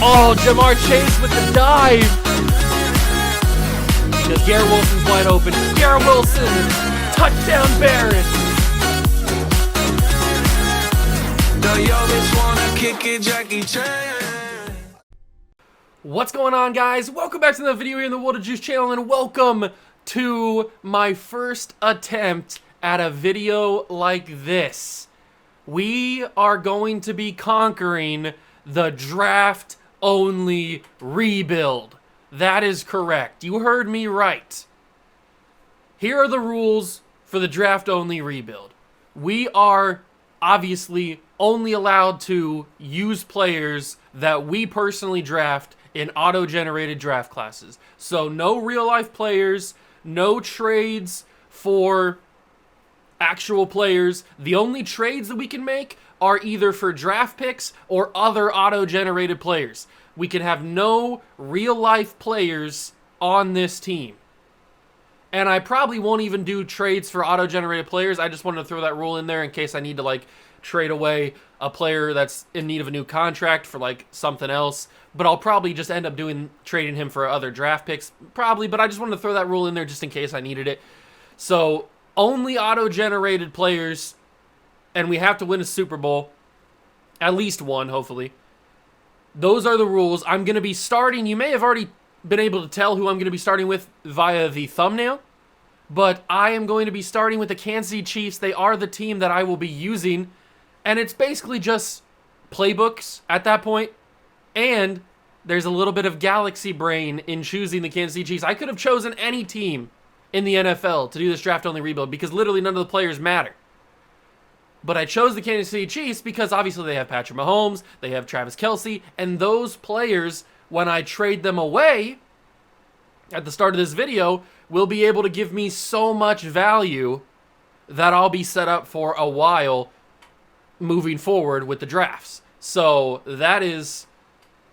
Oh, Jamar Chase with the dive. Because Garrett Wilson's wide open. Garrett Wilson, touchdown Barrett. What's going on, guys? Welcome back to another video here in the World of Juice channel, and welcome to my first attempt at a video like this. We are going to be conquering the draft-only rebuild. That is correct. You heard me right. Here are the rules for the draft-only rebuild. We are obviously only allowed to use players that we personally draft in auto-generated draft classes. So no real-life players, no trades for actual players. The only trades that we can make are either for draft picks or other auto-generated players. We can have no real-life players on this team. And I probably won't even do trades for auto-generated players. I just wanted to throw that rule in there in case I need to, trade away a player that's in need of a new contract for, something else. But I'll probably just end up trading him for other draft picks. Probably, but I just wanted to throw that rule in there just in case I needed it. So, only auto-generated players, and we have to win a Super Bowl. At least one, hopefully. Those are the rules. I'm going to be starting. You may have already been able to tell who I'm going to be starting with via the thumbnail. But I am going to be starting with the Kansas City Chiefs. They are the team that I will be using. And it's basically just playbooks at that point. And there's a little bit of galaxy brain in choosing the Kansas City Chiefs. I could have chosen any team in the NFL to do this draft-only rebuild because literally none of the players matter. But I chose the Kansas City Chiefs because obviously they have Patrick Mahomes, they have Travis Kelce, and those players, when I trade them away at the start of this video, will be able to give me so much value that I'll be set up for a while moving forward with the drafts. So that is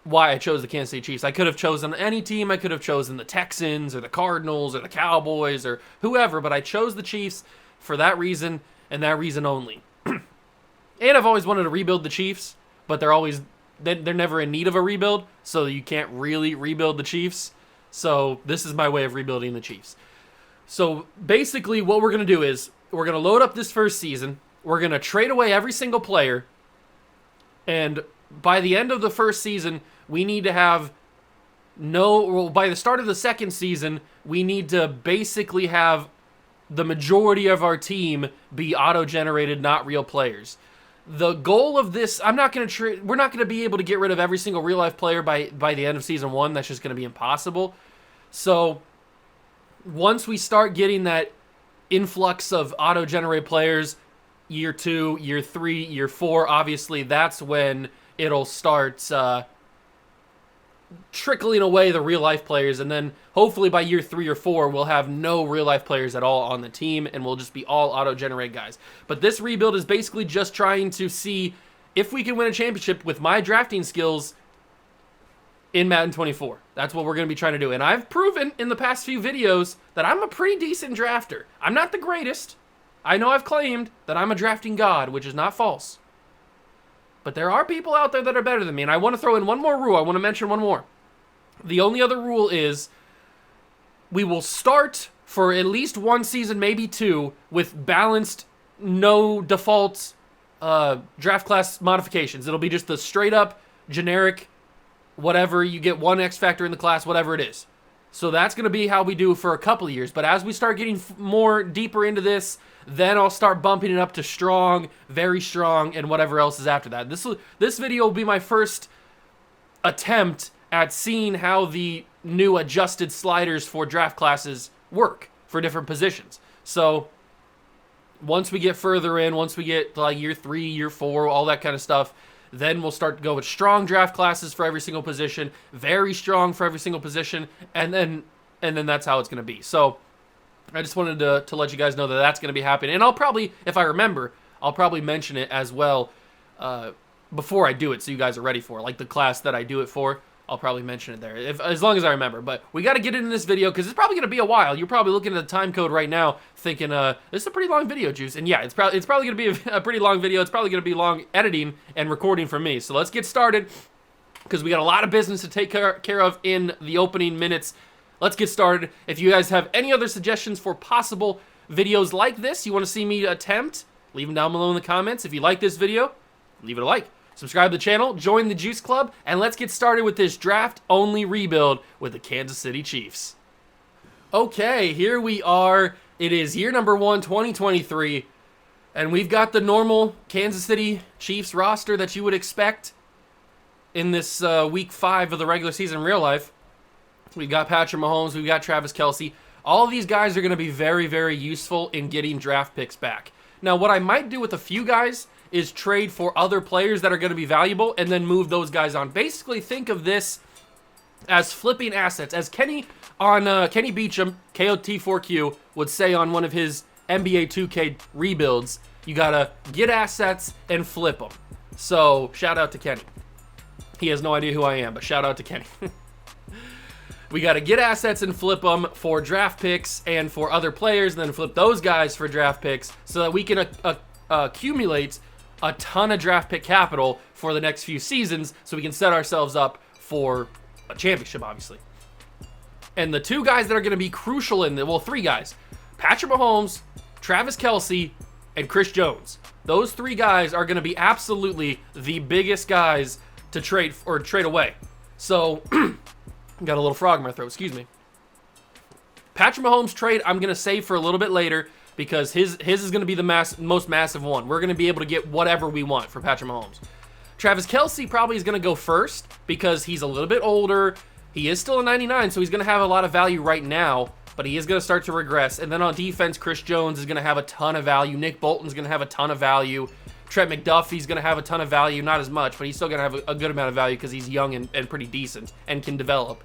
why I chose the Kansas City Chiefs. I could have chosen any team. I could have chosen the Texans or the Cardinals or the Cowboys or whoever, but I chose the Chiefs for that reason and that reason only. And I've always wanted to rebuild the Chiefs, but they're never in need of a rebuild, so you can't really rebuild the Chiefs. So this is my way of rebuilding the Chiefs. So basically what we're going to do is we're going to load up this first season. We're going to trade away every single player, and by the end of the first season, we need to have by the start of the second season, we need to basically have the majority of our team be auto-generated, not real players. The goal of this, we're not going to be able to get rid of every single real-life player by the end of season 1. That's just going to be impossible. So once we start getting that influx of auto-generated players, year 2, year 3, year 4, obviously that's when it'll start trickling away the real-life players, and then hopefully by year 3 or 4, we'll have no real-life players at all on the team, and we'll just be all auto-generate guys. But this rebuild is basically just trying to see if we can win a championship with my drafting skills in Madden 24. That's what we're going to be trying to do, and I've proven in the past few videos that I'm a pretty decent drafter. I'm not the greatest. I know I've claimed that I'm a drafting god, which is not false. But there are people out there that are better than me, and I want to throw in one more rule. I want to mention one more. The only other rule is we will start for at least one season, maybe 2, with balanced, no default draft class modifications. It'll be just the straight-up, generic, whatever. You get one X factor in the class, whatever it is. So that's going to be how we do for a couple of years. But as we start getting more deeper into this, then I'll start bumping it up to strong, very strong, and whatever else is after that. This video will be my first attempt at seeing how the new adjusted sliders for draft classes work for different positions. So once we get further in, once we get to year 3, year 4, all that kind of stuff, then we'll start to go with strong draft classes for every single position, very strong for every single position, and then that's how it's going to be. So I just wanted to let you guys know that that's going to be happening. And I'll probably, if I remember, I'll probably mention it as well before I do it so you guys are ready for it. Like the class that I do it for, I'll probably mention it there, as long as I remember. But we got to get into this video because it's probably going to be a while. You're probably looking at the time code right now thinking, this is a pretty long video, Juice. And yeah, it's probably going to be a pretty long video. It's probably going to be long editing and recording for me. So let's get started because we got a lot of business to take care of in the opening minutes. Let's get started. If you guys have any other suggestions for possible videos like this you want to see me attempt, leave them down below in the comments. If you like this video, leave it a like. Subscribe to the channel, join the Juice Club, and let's get started with this draft-only rebuild with the Kansas City Chiefs. Okay, here we are. It is year number 1, 2023, and we've got the normal Kansas City Chiefs roster that you would expect in this week 5 of the regular season in real life. We've got Patrick Mahomes, we've got Travis Kelce. All of these guys are going to be very, very useful in getting draft picks back. Now, what I might do with a few guys is trade for other players that are going to be valuable and then move those guys on. Basically, think of this as flipping assets. As Kenny Beecham, KOT4Q, would say on one of his NBA 2K rebuilds, you got to get assets and flip them. So, shout out to Kenny. He has no idea who I am, but shout out to Kenny. We got to get assets and flip them for draft picks and for other players, and then flip those guys for draft picks so that we can accumulate a ton of draft pick capital for the next few seasons so we can set ourselves up for a championship, obviously. And the two guys that are going to be crucial in the, well, three guys, Patrick Mahomes, Travis Kelce, and Chris Jones. Those three guys are going to be absolutely the biggest guys to trade away. So, got a little frog in my throat, excuse me. Patrick Mahomes trade, I'm going to save for a little bit later because his is going to be the most massive one. We're going to be able to get whatever we want for Patrick Mahomes. Travis Kelce probably is going to go first because he's a little bit older. He is still a 99, so he's going to have a lot of value right now, but he is going to start to regress. And then on defense, Chris Jones is going to have a ton of value. Nick Bolton's going to have a ton of value. Trent McDuffie's going to have a ton of value. Not as much, but he's still going to have a good amount of value because he's young and pretty decent and can develop.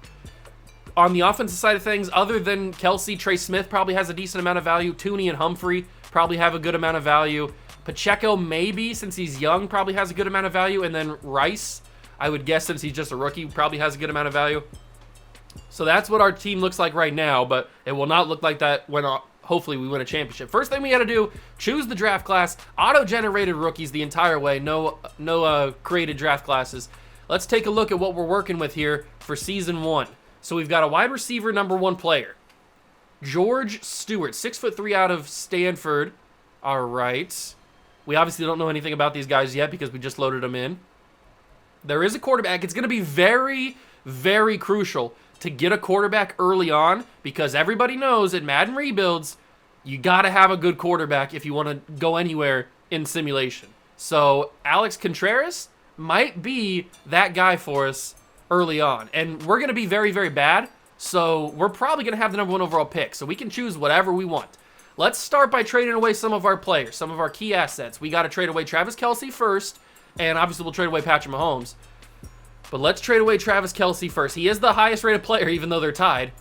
On the offensive side of things, other than Kelce, Trey Smith probably has a decent amount of value. Tooney and Humphrey probably have a good amount of value. Pacheco, maybe, since he's young, probably has a good amount of value. And then Rice, I would guess since he's just a rookie, probably has a good amount of value. So that's what our team looks like right now, but it will not look like that when hopefully we win a championship. First thing we got to do, choose the draft class. Auto-generated rookies the entire way. No created draft classes. Let's take a look at what we're working with here for Season 1. So we've got a wide receiver number 1 player. George Stewart, 6'3" out of Stanford. All right. We obviously don't know anything about these guys yet because we just loaded them in. There is a quarterback. It's going to be very, very crucial to get a quarterback early on because everybody knows in Madden rebuilds, you got to have a good quarterback if you want to go anywhere in simulation. So Alex Contreras might be that guy for us early on. And we're going to be very, very bad, so we're probably going to have the number 1 overall pick, so we can choose whatever we want. Let's start by trading away some of our players, some of our key assets. We got to trade away Travis Kelce first, and obviously we'll trade away Patrick Mahomes. But let's trade away Travis Kelce first. He is the highest rated player, even though they're tied.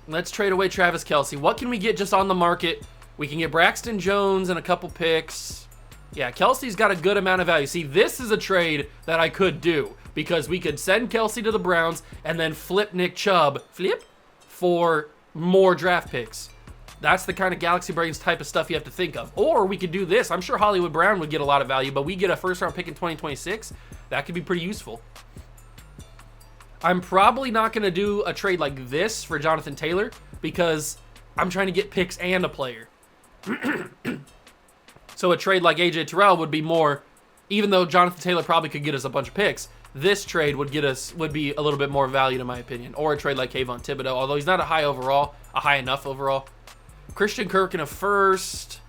Let's trade away Travis Kelce. What can we get just on the market? We can get Braxton Jones and a couple picks. Yeah, Kelce's got a good amount of value. See, this is a trade that I could do because we could send Kelce to the Browns and then flip Nick Chubb, for more draft picks. That's the kind of Galaxy Brains type of stuff you have to think of. Or we could do this. I'm sure Hollywood Brown would get a lot of value, but we get a first-round pick in 2026. That could be pretty useful. I'm probably not going to do a trade like this for Jonathan Taylor because I'm trying to get picks and a player. So a trade like AJ Terrell would be more, even though Jonathan Taylor probably could get us a bunch of picks, this trade would be a little bit more value in my opinion. Or a trade like Kayvon Thibodeau, although he's not a high enough overall. Christian Kirk in a first.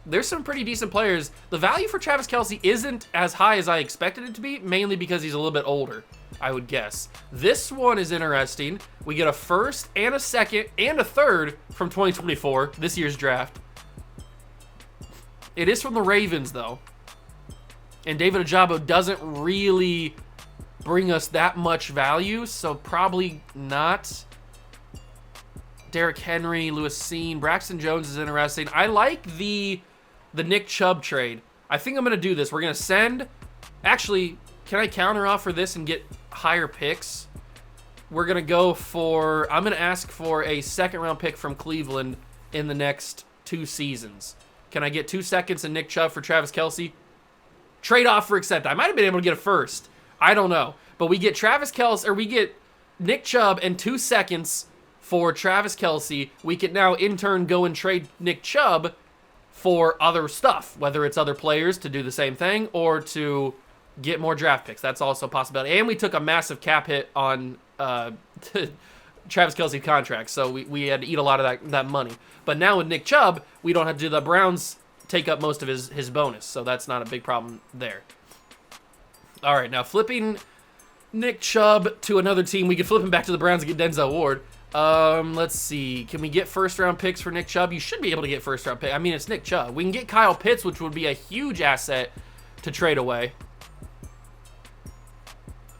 There's some pretty decent players. The value for Travis Kelce isn't as high as I expected it to be, mainly because he's a little bit older, I would guess. This one is interesting. We get a first and a second and a third from 2024, this year's draft. It is from the Ravens, though. And David Ojabo doesn't really bring us that much value, so probably not. Derrick Henry, Lewis Seen, Braxton Jones is interesting. I like the Nick Chubb trade. I think I'm going to do this. We're going to send... Actually, can I counter offer this and get higher picks, we're going to go for... I'm going to ask for a second-round pick from Cleveland in the next 2 seasons. Can I get 2 seconds and Nick Chubb for Travis Kelce? Trade off for accept. I might have been able to get a first. I don't know. But we get Travis Kelce, or we get Nick Chubb and 2 seconds for Travis Kelce. We can now, in turn, go and trade Nick Chubb for other stuff, whether it's other players to do the same thing or to get more draft picks. That's also a possibility. And we took a massive cap hit on Travis Kelce contract, so we had to eat a lot of that money. But now with Nick Chubb, we don't have to do the Browns take up most of his bonus, so that's not a big problem there. All right, now flipping Nick Chubb to another team. We could flip him back to the Browns and get Denzel Ward. Let's see. Can we get first-round picks for Nick Chubb? You should be able to get first-round picks. I mean, it's Nick Chubb. We can get Kyle Pitts, which would be a huge asset to trade away.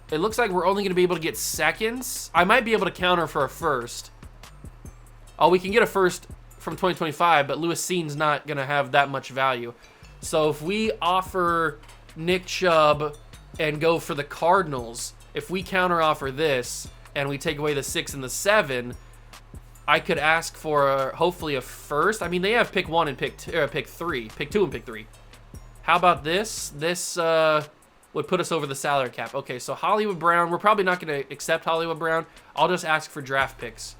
It looks like we're only going to be able to get seconds. I might be able to counter for a first. Oh, we can get a first from 2025, but Lewis Seen's not going to have that much value. So if we offer Nick Chubb and go for the Cardinals, if we counter offer this and we take away the 6 and the 7, I could ask for hopefully a first. I mean, they have pick 1 and pick 2 and pick 3. How about this? This would put us over the salary cap. Okay, so Hollywood Brown, we're probably not going to accept Hollywood Brown. I'll just ask for draft picks.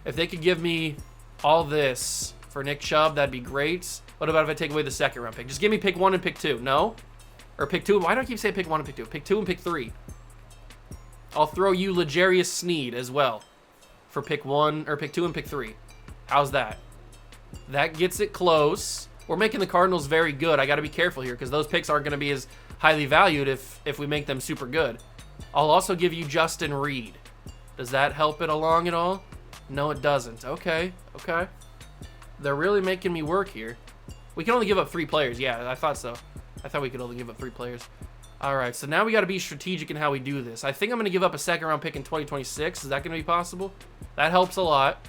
If they could give me all this for Nick Chubb, that'd be great. What about if I take away the second-round pick? Just give me pick 1 and pick 2. No? Or pick 2. Why do I keep saying pick 1 and pick 2? Pick 2 and pick 3. I'll throw you L'Jarius Sneed as well for pick 1 or pick 2 and pick 3. How's that? That gets it close. We're making the Cardinals very good. I got to be careful here because those picks aren't going to be as highly valued if we make them super good. I'll also give you Justin Reed. Does that help it along at all? No, it doesn't. Okay. They're really making me work here. We can only give up 3 players. Yeah, I thought so. I thought we could only give up 3 players. All right, so now we got to be strategic in how we do this. I think I'm going to give up a second-round pick in 2026. Is that going to be possible? That helps a lot.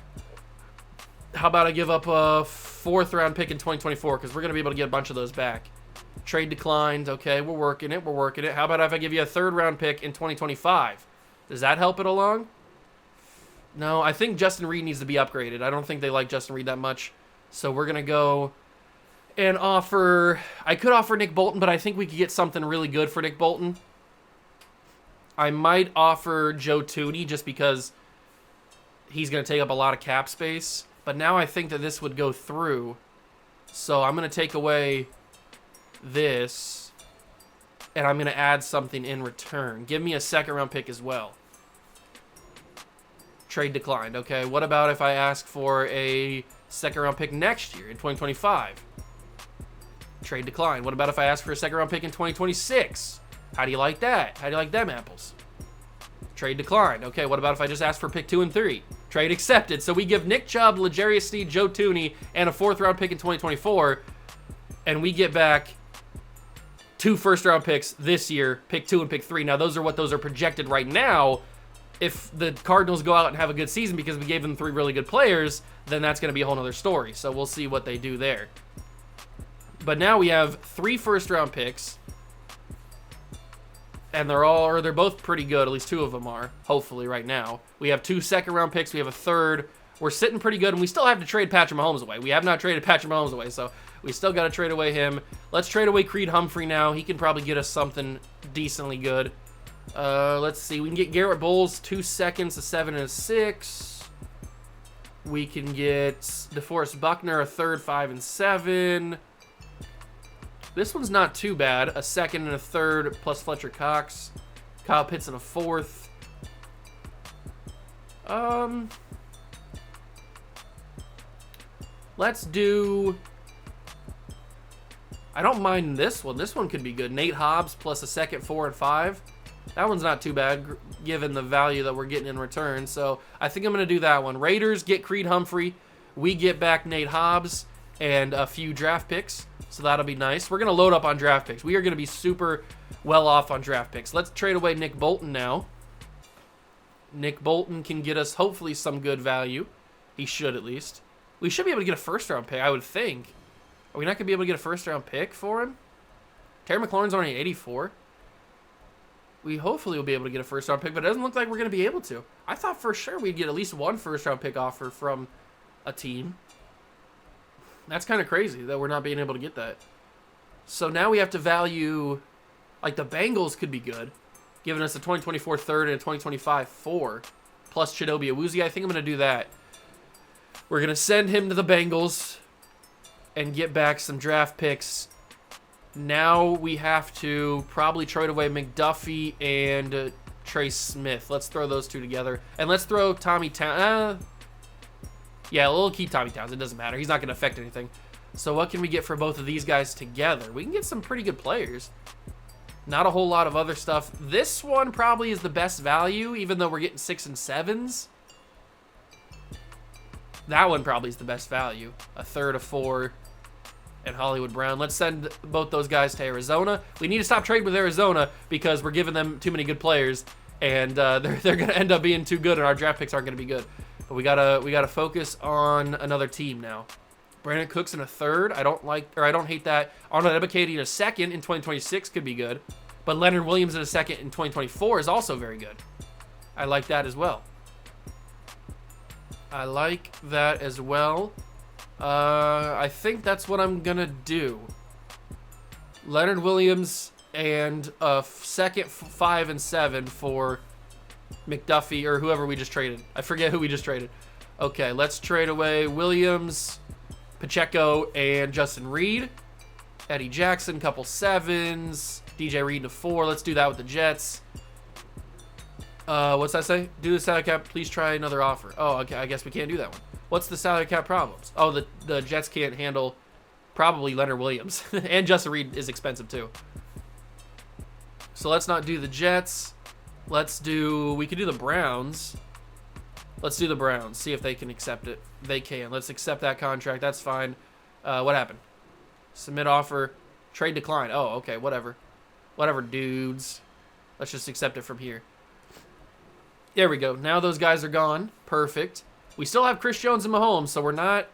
How about I give up a 4th-round pick in 2024 because we're going to be able to get a bunch of those back. Trade declined. Okay, we're working it. How about if I give you a 3rd-round pick in 2025? Does that help it along? No, I think Justin Reed needs to be upgraded. I don't think they like Justin Reed that much. So we're going to go and offer... I could offer Nick Bolton, but I think we could get something really good for Nick Bolton. I might offer Joe Thuney just because he's going to take up a lot of cap space. But now I think that this would go through. So I'm going to take away this, and I'm going to add something in return. Give me a 2nd-round pick as well. Trade declined. Okay, what about if I ask for a 2nd-round pick next year in 2025? Trade declined. What about if I ask for a 2nd-round pick in 2026? How do you like that? How do you like them apples? Trade declined. Okay, what about if I just ask for pick 2 and 3? Trade accepted. So we give Nick Chubb, L'Jarius Sneed, Joe Thuney, and a 4th-round pick in 2024, and we get back 2 first-round picks this year, pick 2 and pick 3. Now, those are projected right now. If the Cardinals go out and have a good season because we gave them 3 really good players, then that's going to be a whole other story. So we'll see what they do there. But now we have 3 first-round picks, and they're both pretty good. At least 2 of them are, hopefully, right now. We have 2 second-round picks. We have a 3rd. We're sitting pretty good, and we still have to trade Patrick Mahomes away. We have not traded Patrick Mahomes away, so we still got to trade away him. Let's trade away Creed Humphrey now. He can probably get us something decently good. Let's see. We can get Garrett Bowles, 2 seconds, a 7 and a 6. We can get DeForest Buckner, a 3rd, 5 and 7. This one's not too bad. A 2nd and a 3rd plus Fletcher Cox. Kyle Pitts and a 4th. Let's do... I don't mind this one. This one could be good. Nate Hobbs plus a 2nd, 4 and 5. That one's not too bad given the value that we're getting in return. So I think I'm going to do that one. Raiders get Creed Humphrey. We get back Nate Hobbs and a few draft picks. So that'll be nice. We're going to load up on draft picks. We are going to be super well off on draft picks. Let's trade away Nick Bolton now. Nick Bolton can get us hopefully some good value. He should at least. We should be able to get a 1st-round pick, I would think. Are we not going to be able to get a 1st-round pick for him? Terry McLaurin's only 84. We hopefully will be able to get a first-round pick, but it doesn't look like we're going to be able to. I thought for sure we'd get at least one first-round pick offer from a team. That's kind of crazy that we're not being able to get that. So now we have to value, like the Bengals could be good, giving us a 2024 third and a 2025 4, plus Chidobe Awuzie. I think I'm going to do that. We're going to send him to the Bengals and get back some draft picks. Now we have to probably trade away McDuffie and Trey Smith. Let's throw those two together. And let's throw Tommy Towns. Yeah, we'll keep Tommy Towns. It doesn't matter. He's not going to affect anything. So what can we get for both of these guys together? We can get some pretty good players. Not a whole lot of other stuff. This one probably is the best value, even though we're getting 6 and 7s. That one probably is the best value. A third, a 4, and Hollywood Brown. Let's send both those guys to Arizona. We need to stop trading with Arizona because we're giving them too many good players, and they're going to end up being too good, and our draft picks aren't going to be good. But we gotta focus on another team now. Brandon Cooks in a third. I don't hate that. Arnold Ebiketie in a second in 2026 could be good. But Leonard Williams in a second in 2024 is also very good. I like that as well. I think that's what I'm gonna do. Leonard Williams and a second 5 and 7 for McDuffie or whoever we just traded. I forget who we just traded. Okay, let's trade away Williams, Pacheco, and Justin Reed. Eddie Jackson, couple 7s. DJ Reed to 4. Let's do that with the Jets. What's that say? Do the salary cap. Please try another offer. Oh, okay. I guess we can't do that one. What's the salary cap problems? Oh, the Jets can't handle probably Leonard Williams. And Justin Reed is expensive too. So let's not do the Jets. We could do the Browns. Let's do the Browns. See if they can accept it. They can. Let's accept that contract. That's fine. What happened? Submit offer. Trade decline. Oh, okay. Whatever. Whatever, dudes. Let's just accept it from here. There we go. Now those guys are gone. Perfect. We still have Chris Jones and Mahomes, so we're not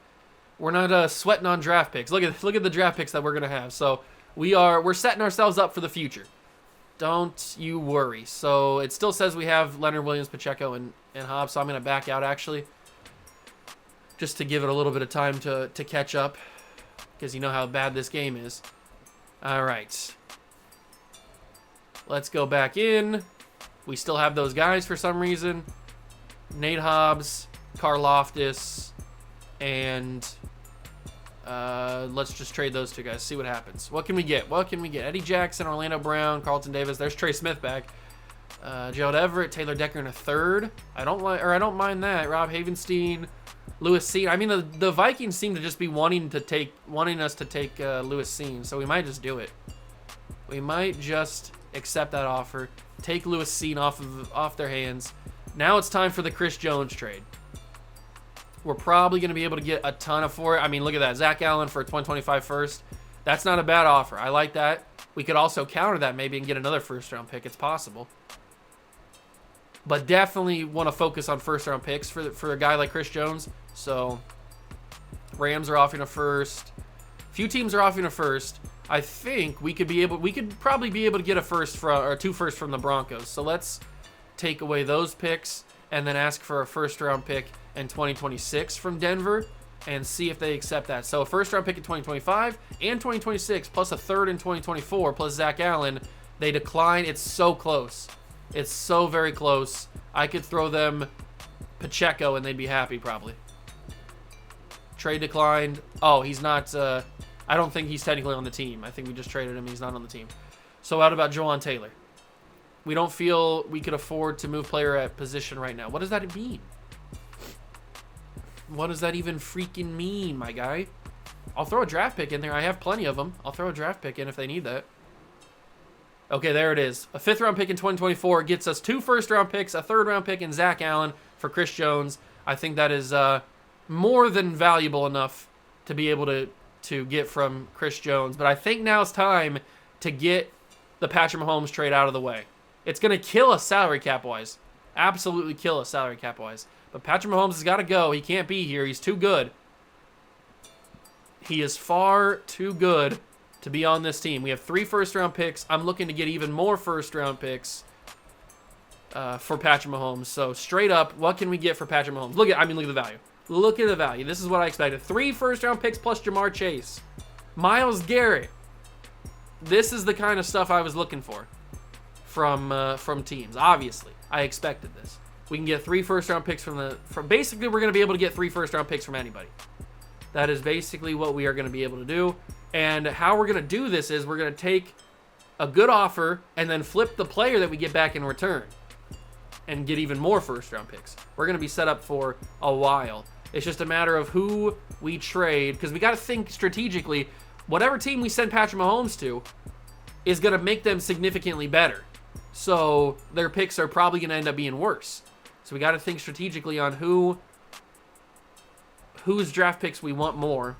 sweating on draft picks. Look at the draft picks that we're gonna have. So we're setting ourselves up for the future. Don't you worry. So it still says we have Leonard Williams, Pacheco, and Hobbs. So I'm gonna back out actually, just to give it a little bit of time to catch up, because you know how bad this game is. All right. Let's go back in. We still have those guys for some reason. Nate Hobbs, Karlaftis, and let's just trade those two guys. See what happens. What can we get? Eddie Jackson, Orlando Brown, Carlton Davis. There's Trey Smith back. Gerald Everett, Taylor Decker in a third. I don't mind that. Rob Havenstein, Lewis Cine. I mean, the Vikings seem to just be wanting us to take Lewis Cine, so we might just do it. We might just accept that offer. Take Lewis Cine off their hands. Now it's time for the Chris Jones trade. We're probably going to be able to get a ton of for it. I mean, look at that. Zach Allen for a 2025 first. That's not a bad offer. I like that. We could also counter that maybe and get another first-round pick. It's possible. But definitely want to focus on first-round picks for a guy like Chris Jones. So Rams are offering a first. Few teams are offering a first. I think we could probably be able to get a first or 2 firsts from the Broncos. So let's take away those picks and then ask for a first-round pick in 2026 from Denver and see if they accept that. So a first-round pick in 2025 and 2026 plus a third in 2024 plus Zach Allen. They decline. It's so close. It's so very close. I could throw them Pacheco and they'd be happy probably. Trade declined. Oh, he's not... I don't think he's technically on the team. I think we just traded him. He's not on the team. So what about Jawan Taylor? We don't feel we could afford to move player at position right now. What does that mean? What does that even freaking mean, my guy? I'll throw a draft pick in there. I have plenty of them. I'll throw a draft pick in if they need that. Okay, there it is. A 5th-round pick in 2024 gets us 2 first-round picks, a 3rd-round pick in Zach Allen for Chris Jones. I think that is more than valuable enough to be able to get from Chris Jones. But I think now it's time to get the Patrick Mahomes trade out of the way. It's going to kill us salary cap-wise. Absolutely kill us salary cap-wise. But Patrick Mahomes has got to go. He can't be here. He's too good. He is far too good to be on this team. We have 3 first-round picks. I'm looking to get even more first-round picks. for Patrick Mahomes. So straight up, what can we get for Patrick Mahomes? Look at the value. Look at the value. This is what I expected. 3 first-round picks plus Jamar Chase. Myles Garrett. This is the kind of stuff I was looking for from teams. Obviously, I expected this. We can get 3 first-round picks from basically, we're going to be able to get 3 first-round picks from anybody. That is basically what we are going to be able to do. And how we're going to do this is we're going to take a good offer and then flip the player that we get back in return and get even more first-round picks. We're going to be set up for a while. It's just a matter of who we trade, because we got to think strategically. Whatever team we send Patrick Mahomes to is going to make them significantly better. So their picks are probably going to end up being worse. So we got to think strategically on whose draft picks we want more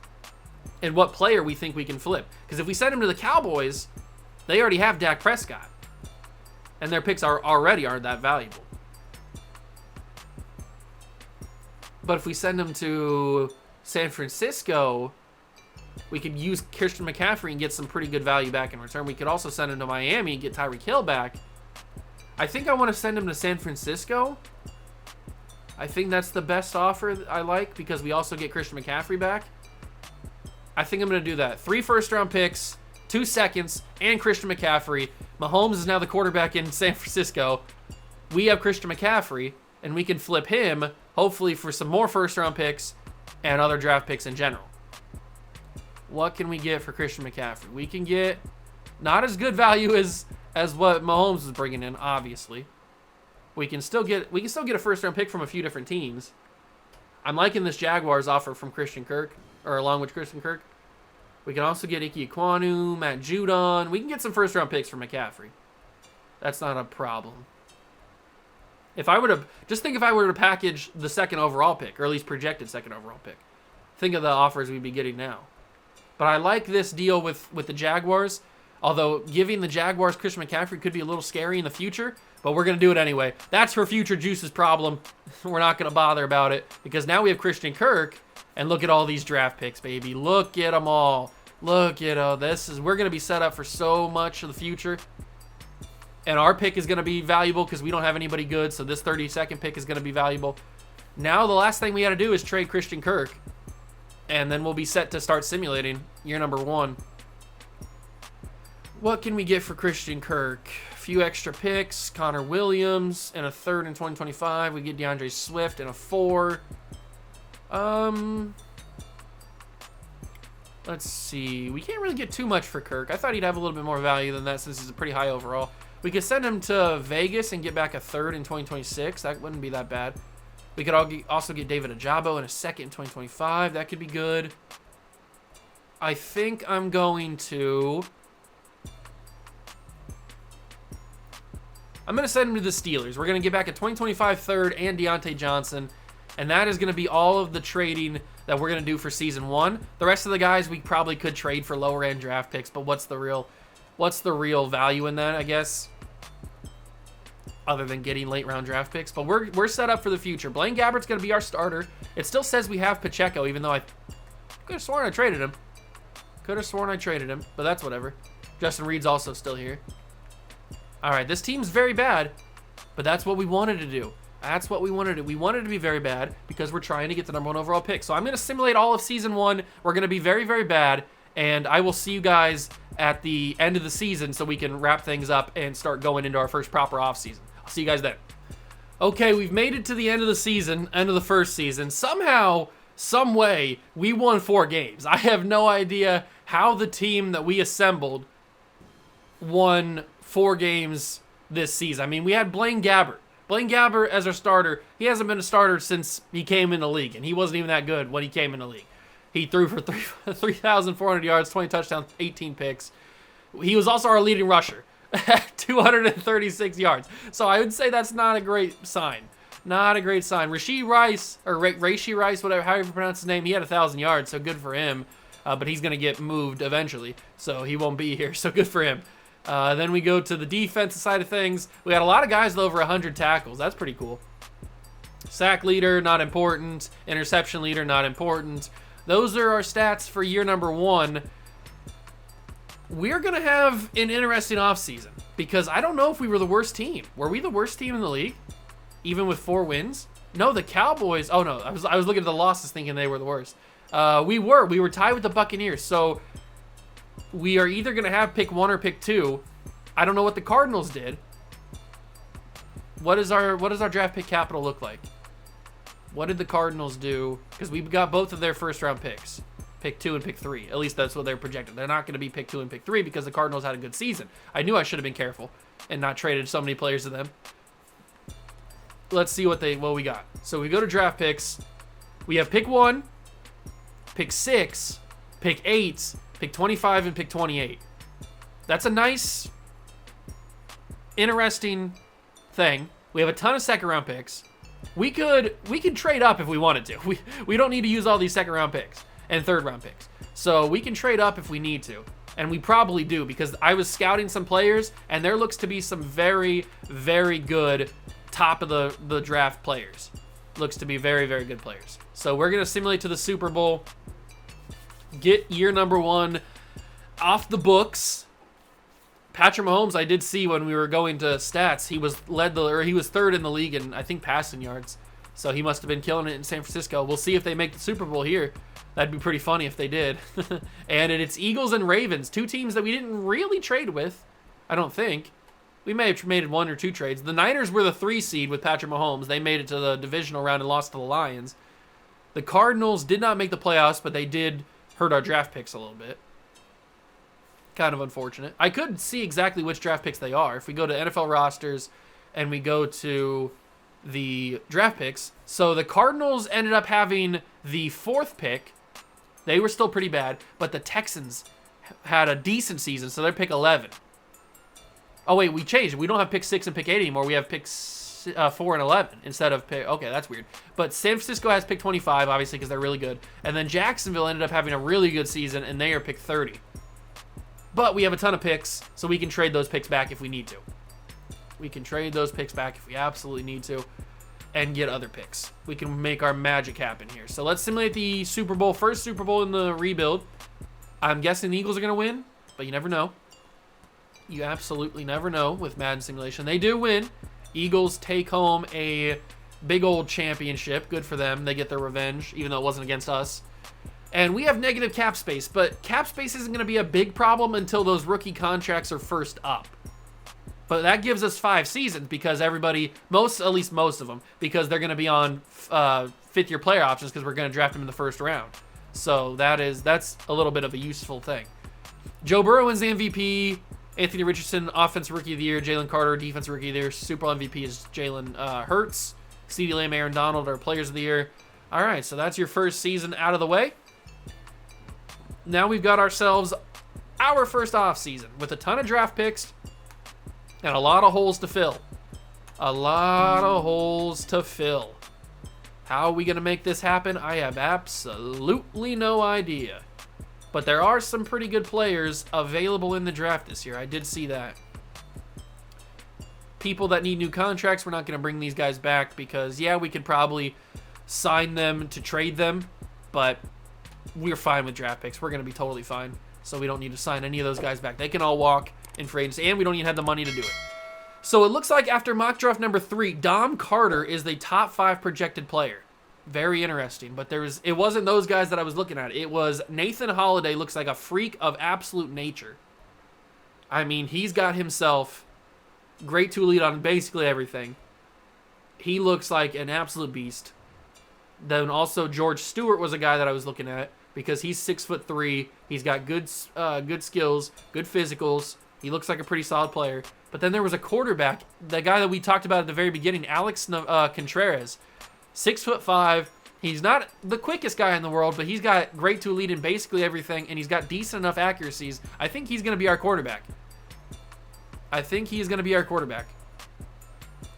and what player we think we can flip. Because if we send him to the Cowboys, they already have Dak Prescott. And their picks already aren't that valuable. But if we send him to San Francisco, we could use Christian McCaffrey and get some pretty good value back in return. We could also send him to Miami and get Tyreek Hill back. I think I want to send him to San Francisco. I think that's the best offer I like, because we also get Christian McCaffrey back. I think I'm going to do that. 3 first-round picks, 2 seconds, and Christian McCaffrey. Mahomes is now the quarterback in San Francisco. We have Christian McCaffrey, and we can flip him, hopefully, for some more first-round picks and other draft picks in general. What can we get for Christian McCaffrey? We can get not as good value as what Mahomes is bringing in, obviously. We can still get a first-round pick from a few different teams. I'm liking this Jaguars offer from Christian Kirk, or along with Christian Kirk. We can also get Ike Ekwonu, Matt Judon. We can get some first-round picks for McCaffrey. That's not a problem. If I were to package the 2nd overall pick, or at least projected 2nd overall pick, think of the offers we'd be getting now. But I like this deal with the Jaguars, although giving the Jaguars Christian McCaffrey could be a little scary in the future, but we're going to do it anyway. That's for future Juice's problem. We're not going to bother about it, because now we have Christian Kirk, and look at all these draft picks, baby. Look at them all. Look at all this. We're going to be set up for so much of the future. And our pick is going to be valuable because we don't have anybody good, so this 32nd pick is going to be valuable. Now the last thing we got to do is trade Christian Kirk, and then we'll be set to start simulating year number 1. What can we get for Christian Kirk? A few extra picks, Connor Williams, and a 3rd in 2025. We get DeAndre Swift and a 4. Let's see. We can't really get too much for Kirk. I thought he'd have a little bit more value than that since he's a pretty high overall. We could send him to Vegas and get back a 3rd in 2026. That wouldn't be that bad. We could also get David Ajabo and a 2nd in 2025. That could be good. I think I'm going to send him to the Steelers. We're going to get back a 2025 3rd and Deontay Johnson. And that is going to be all of the trading that we're going to do for Season 1. The rest of the guys we probably could trade for lower-end draft picks, but what's the real value in that, I guess? Other than getting late-round draft picks. But we're set up for the future. Blaine Gabbert's going to be our starter. It still says we have Pacheco, even though I could have sworn I traded him. But that's whatever. Justin Reed's also still here. All right, this team's very bad, but that's what we wanted to do. That's what we wanted to do. We wanted to be very bad because we're trying to get the number 1 overall pick. So I'm going to simulate all of Season 1. We're going to be very, very bad, and I will see you guys at the end of the season so we can wrap things up and start going into our first proper offseason. I'll see you guys then. Okay, we've made it to the end of the season, end of the first season. Somehow, some way, we won 4 games. I have no idea how the team that we assembled won 4 games this season. I mean, we had Blaine Gabbert. Blaine Gabbert as our starter. He hasn't been a starter since he came in the league, and he wasn't even that good when he came in the league. He threw for 3,400 yards, 20 touchdowns, 18 picks. He was also our leading rusher at 236 yards. So I would say that's not a great sign. Not a great sign. Rashee Rice, or Rashee Rice, whatever, however you pronounce his name, he had 1,000 yards, so good for him. But he's going to get moved eventually, so he won't be here, so good for him. Then we go to the defensive side of things. We got a lot of guys with over 100 tackles. That's pretty cool. Sack leader, not important. Interception leader, not important. Those are our stats for year number 1. We're going to have an interesting offseason. Because I don't know if we were the worst team. Were we the worst team in the league? Even with 4 wins? No, the Cowboys. Oh, no. I was looking at the losses thinking they were the worst. We were tied with the Buccaneers. So we are either going to have pick 1 or pick 2. I don't know what the Cardinals did. What does our draft pick capital look like? What did the Cardinals do? Because we got both of their first round picks. Pick 2 and pick 3. At least that's what they're projected. They're not going to be pick 2 and pick 3 because the Cardinals had a good season. I knew I should have been careful and not traded so many players to them. Let's see what we got. So we go to draft picks. We have pick 1, pick 6, pick 8, pick 25, and pick 28. That's a nice, interesting thing. We have a ton of second round picks. We could trade up if we wanted to. We don't need to use all these second round picks and third round picks. So we can trade up if we need to. And we probably do, because I was scouting some players and there looks to be some very, very good top of the draft players. Looks to be very, very good players. So we're going to simulate to the Super Bowl. Get year number 1 off the books. Patrick Mahomes, I did see when we were going to stats, he was he was 3rd in the league in, I think, passing yards. So he must have been killing it in San Francisco. We'll see if they make the Super Bowl here. That'd be pretty funny if they did. And it's Eagles and Ravens, 2 teams that we didn't really trade with, I don't think. We may have made 1 or 2 trades. The Niners were the 3 seed with Patrick Mahomes. They made it to the divisional round and lost to the Lions. The Cardinals did not make the playoffs, but they did hurt our draft picks a little bit. Kind of unfortunate. I could see exactly which draft picks they are. If we go to NFL rosters and we go to the draft picks. So the Cardinals ended up having the 4th pick. They were still pretty bad, but the Texans had a decent season, so they're pick 11. Oh, wait, we changed. We don't have pick 6 and pick 8 anymore. We have picks 4 and 11 instead of pick... Okay, that's weird. But San Francisco has pick 25, obviously, because they're really good. And then Jacksonville ended up having a really good season, and they are pick 30. But we have a ton of picks, so we can trade those picks back if we need to. We can trade those picks back if we absolutely need to and get other picks. We can make our magic happen here. So let's simulate the Super Bowl. First Super Bowl in the rebuild. I'm guessing the Eagles are going to win, but you never know. You absolutely never know with Madden simulation. They do win. Eagles take home a big old championship. Good for them. They get their revenge, even though it wasn't against us. And we have negative cap space, but cap space isn't going to be a big problem until those rookie contracts are first up. But that gives us 5 seasons because everybody, at least most of them, because they're going to be on 5th-year player options because we're going to draft them in the first round. So that's a little bit of a useful thing. Joe Burrow wins the MVP. Anthony Richardson, Offensive Rookie of the Year. Jalen Carter, Defensive Rookie of the Year. Super Bowl MVP is Jalen Hurts. CeeDee Lamb, Aaron Donald are Players of the Year. All right, so that's your first season out of the way. Now we've got ourselves our first off season with a ton of draft picks and a lot of holes to fill. A lot of holes to fill. How are we going to make this happen? I have absolutely no idea. But there are some pretty good players available in the draft this year. I did see that. People that need new contracts, we're not going to bring these guys back because, yeah, we could probably sign them to trade them, but we're fine with draft picks. We're going to be totally fine. So we don't need to sign any of those guys back. They can all walk in free agency, and we don't even have the money to do it. So it looks like after mock draft number 3, Dom Carter is the top 5 projected player. Very interesting. But it wasn't those guys that I was looking at. It was Nathan Holiday. Looks like a freak of absolute nature. I mean, he's got himself great tool lead on basically everything. He looks like an absolute beast. Then also George Stewart was a guy that I was looking at because he's 6'3". He's got good skills, good physicals. He looks like a pretty solid player. But then there was a quarterback, the guy that we talked about at the very beginning, Alex Contreras, 6'5". He's not the quickest guy in the world, but he's got great tool lead in basically everything, and he's got decent enough accuracies. I think he's going to be our quarterback.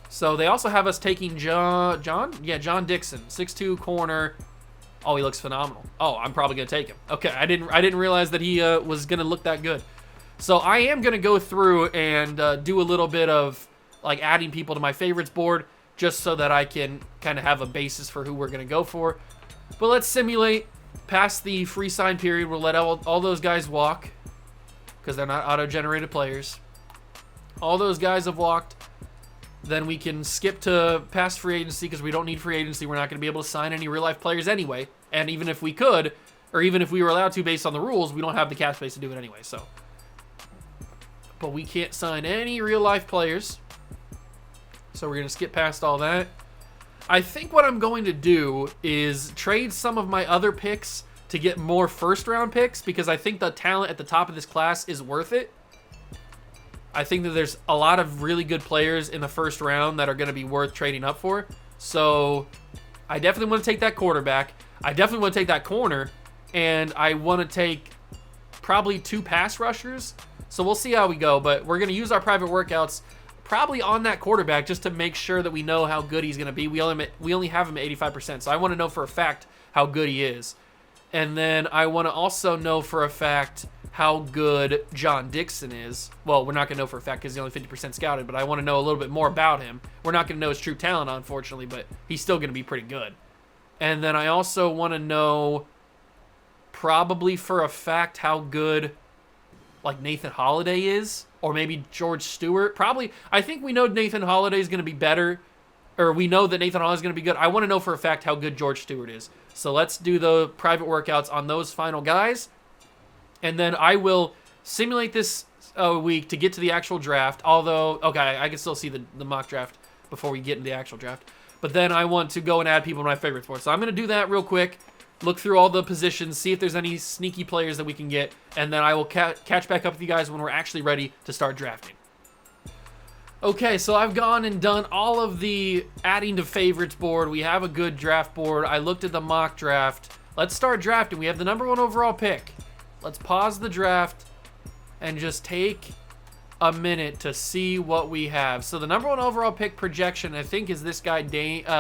So they also have us taking John Dixon, 6'2", corner. Oh, he looks phenomenal. Oh, I'm probably going to take him. Okay, I didn't realize that he was going to look that good. So I am going to go through and do a little bit of like adding people to my favorites board just so that I can kind of have a basis for who we're going to go for. But let's simulate past the free sign period. We'll let all those guys walk because they're not auto-generated players. All those guys have walked. Then we can skip to past free agency because we don't need free agency. We're not going to be able to sign any real-life players anyway. And even if we could, or even if we were allowed to based on the rules, we don't have the cap space to do it anyway. So, but we can't sign any real-life players. So we're going to skip past all that. I think what I'm going to do is trade some of my other picks to get more first-round picks because I think the talent at the top of this class is worth it. I think that there's a lot of really good players in the first round that are going to be worth trading up for. So I definitely want to take that quarterback. I definitely want to take that corner. And I want to take probably 2 pass rushers. So we'll see how we go. But we're going to use our private workouts probably on that quarterback just to make sure that we know how good he's going to be. We only have him at 85%. So I want to know for a fact how good he is. And then I want to also know for a fact how good John Dixon is. Well, we're not going to know for a fact because he's only 50% scouted, but I want to know a little bit more about him. We're not going to know his true talent, unfortunately, but he's still going to be pretty good. And then I also want to know probably for a fact how good like Nathan Holiday is, or maybe George Stewart. Probably, I think we know Nathan Holiday is going to be better, or we know that Nathan Holiday is going to be good. I want to know for a fact how good George Stewart is. So let's do the private workouts on those final guys. And then I will simulate this week to get to the actual draft. Although, okay, I can still see the mock draft before we get into the actual draft. But then I want to go and add people to my favorite sports. So I'm going to do that real quick. Look through all the positions, see if there's any sneaky players that we can get. And then I will catch back up with you guys when we're actually ready to start drafting. Okay, so I've gone and done all of the adding to favorites board. We have a good draft board. I looked at the mock draft. Let's start drafting. We have the #1 overall pick. Let's pause the draft and just take a minute to see what we have. So the #1 overall pick projection, I think, is this guy,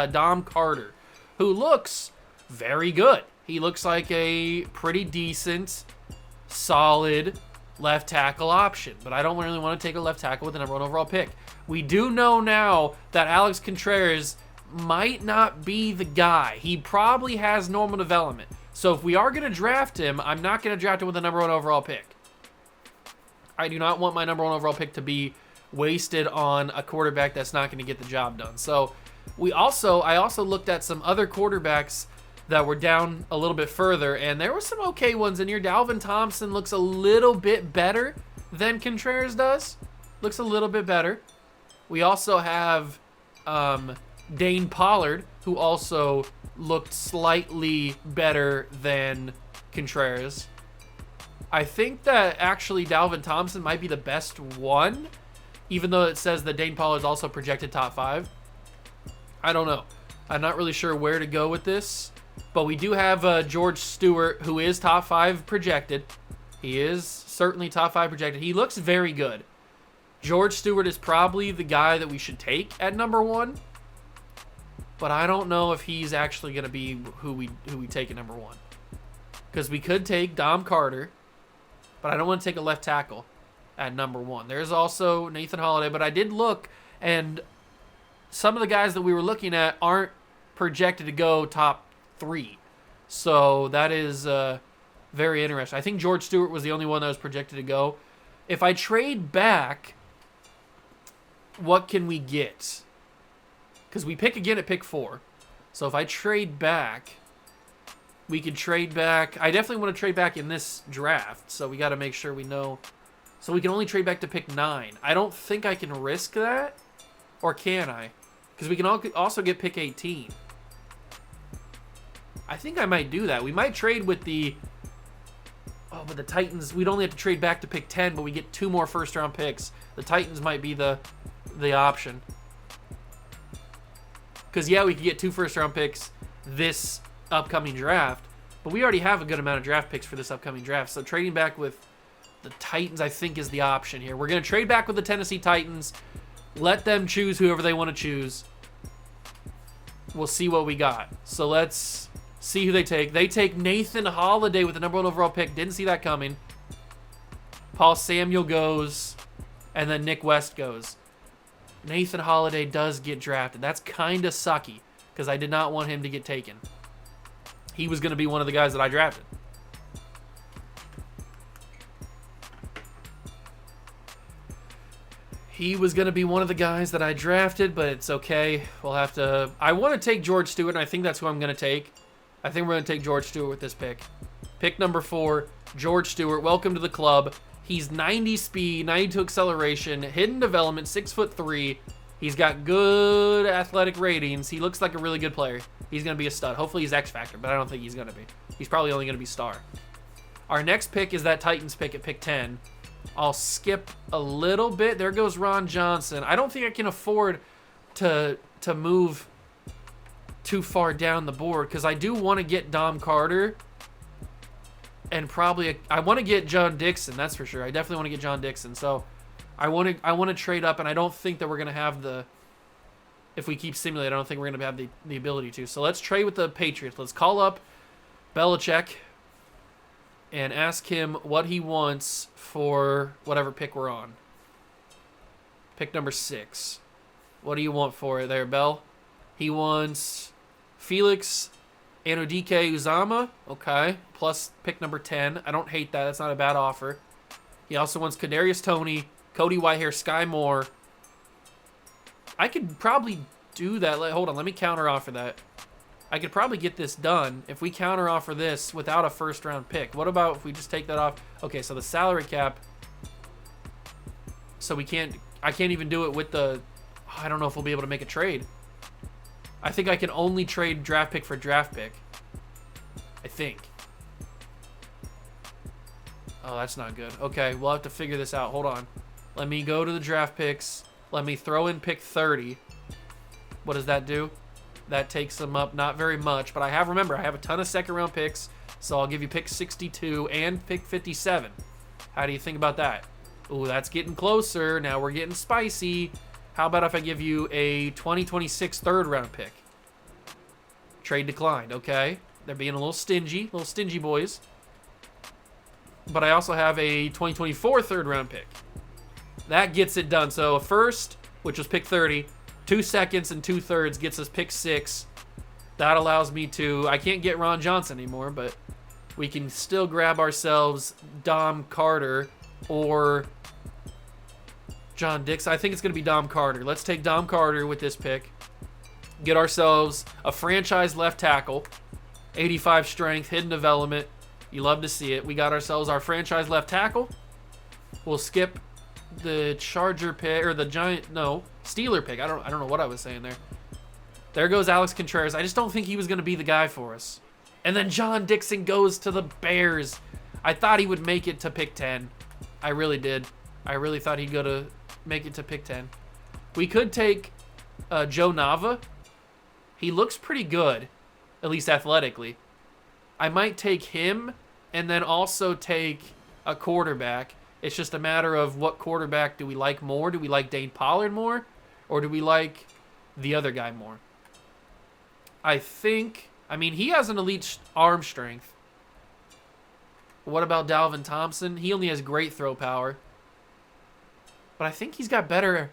Dom Carter, who looks very good. He looks like a pretty decent, solid left tackle option, but I don't really want to take a left tackle with the #1 overall pick. We do know now that Alex Contreras might not be the guy. He probably has normal development. So if we are going to draft him, I'm not going to draft him with the #1 overall pick. I do not want my #1 overall pick to be wasted on a quarterback that's not going to get the job done. So I also looked at some other quarterbacks that were down a little bit further, and there were some okay ones in here. Dalvin Thompson looks a little bit better than Contreras does. Looks a little bit better. We also have Dane Pollard, who also looked slightly better than Contreras. I think that actually Dalvin Thompson might be the best one, even though it says that Dane Pollard is also projected top 5. I don't know. I'm not really sure where to go with this, but we do have George Stewart, who is top 5 projected. He is certainly top 5 projected. He looks very good. George Stewart is probably the guy that we should take at #1, but I don't know if he's actually going to be who we take at #1. Because we could take Dom Carter, but I don't want to take a left tackle at #1. There's also Nathan Holiday, but I did look, and some of the guys that we were looking at aren't projected to go top 3. So that is very interesting. I think George Stewart was the only one that was projected to go. If I trade back, what can we get? Because we pick again at pick 4. So if I trade back, we could trade back. I definitely want to trade back in this draft. So we got to make sure we know. So we can only trade back to pick 9. I don't think I can risk that. Or can I? Because we can also get pick 18. I think I might do that. We might trade with the... Oh, but the Titans, we'd only have to trade back to pick 10, but we get 2 more first-round picks. The Titans might be the option. Because, yeah, we could get 2 first-round picks this upcoming draft, but we already have a good amount of draft picks for this upcoming draft. So trading back with the Titans, I think, is the option here. We're going to trade back with the Tennessee Titans. Let them choose whoever they want to choose. We'll see what we got. So let's see who they take. They take Nathan Holiday with the #1 overall pick. Didn't see that coming. Paul Samuel goes, and then Nick West goes. Nathan Holiday does get drafted. That's kind of sucky because I did not want him to get taken. He was going to be one of the guys that I drafted. He was going to be one of the guys that I drafted, but it's okay. We'll have to... I want to take George Stewart, and I think that's who I'm going to take. I think we're going to take George Stewart with this pick. Pick number 4, George Stewart. Welcome to the club. He's 90 speed, 92 acceleration, hidden development, 6'3". He's got good athletic ratings. He looks like a really good player. He's going to be a stud. Hopefully he's X Factor, but I don't think he's going to be. He's probably only going to be star. Our next pick is that Titans pick at pick 10. I'll skip a little bit. There goes Ron Johnson. I don't think I can afford to move too far down the board because I do want to get Dom Carter and probably I want to get John Dixon. That's for sure. I definitely want to get John Dixon. So I want to trade up, and I don't think that we're gonna have the. If we keep simulating, I don't think we're gonna have the ability to. So let's trade with the Patriots. Let's call up Belichick and ask him what he wants for whatever pick we're on. Pick number 6. What do you want for it there, Bell? He wants Felix Anudike Uzama. Okay. Plus pick number 10. I don't hate that. That's not a bad offer. He also wants Kadarius Toney, Cody Whitehair, Sky Moore. I could probably do that. Hold on. Let me counter offer that. I could probably get this done if we counter offer this without a first round pick. What about if we just take that off? Okay, so the salary cap. So I can't even do it with the, I don't know if we'll be able to make a trade. I think I can only trade draft pick for draft pick. I think. Oh, that's not good. Okay, we'll have to figure this out. Hold on. Let me go to the draft picks. Let me throw in pick 30. What does that do? That takes them up not very much, but I have a ton of second round picks, so I'll give you pick 62 and pick 57. How do you think about that? Ooh, that's getting closer. Now we're getting spicy. How about if I give you a 2026 third round pick? Trade declined, okay. They're being a little stingy boys. But I also have a 2024 third round pick. That gets it done. So a first, which was pick 30, 2 seconds and 2 thirds gets us pick 6. That allows me to, I can't get Ron Johnson anymore, but we can still grab ourselves Dom Carter or John Dixon. I think it's going to be Dom Carter. Let's take Dom Carter with this pick. Get ourselves a franchise left tackle, 85 strength, hidden development. You love to see it. We got ourselves our franchise left tackle. We'll skip the Charger pick, or the Steeler pick. I don't know what I was saying there. There goes Alex Contreras. I just don't think he was going to be the guy for us. And then John Dixon goes to the Bears. I thought he would make it to pick 10. I really did. I really thought he'd go to make it to pick 10. We could take Joe Nava. He looks pretty good, at least athletically. I might take him and then also take a quarterback. It's just a matter of what quarterback do we like more? Do we like Dane Pollard more? Or do we like the other guy more? He has an elite arm strength. What about Dalvin Thompson? He only has great throw power. But I think he's got better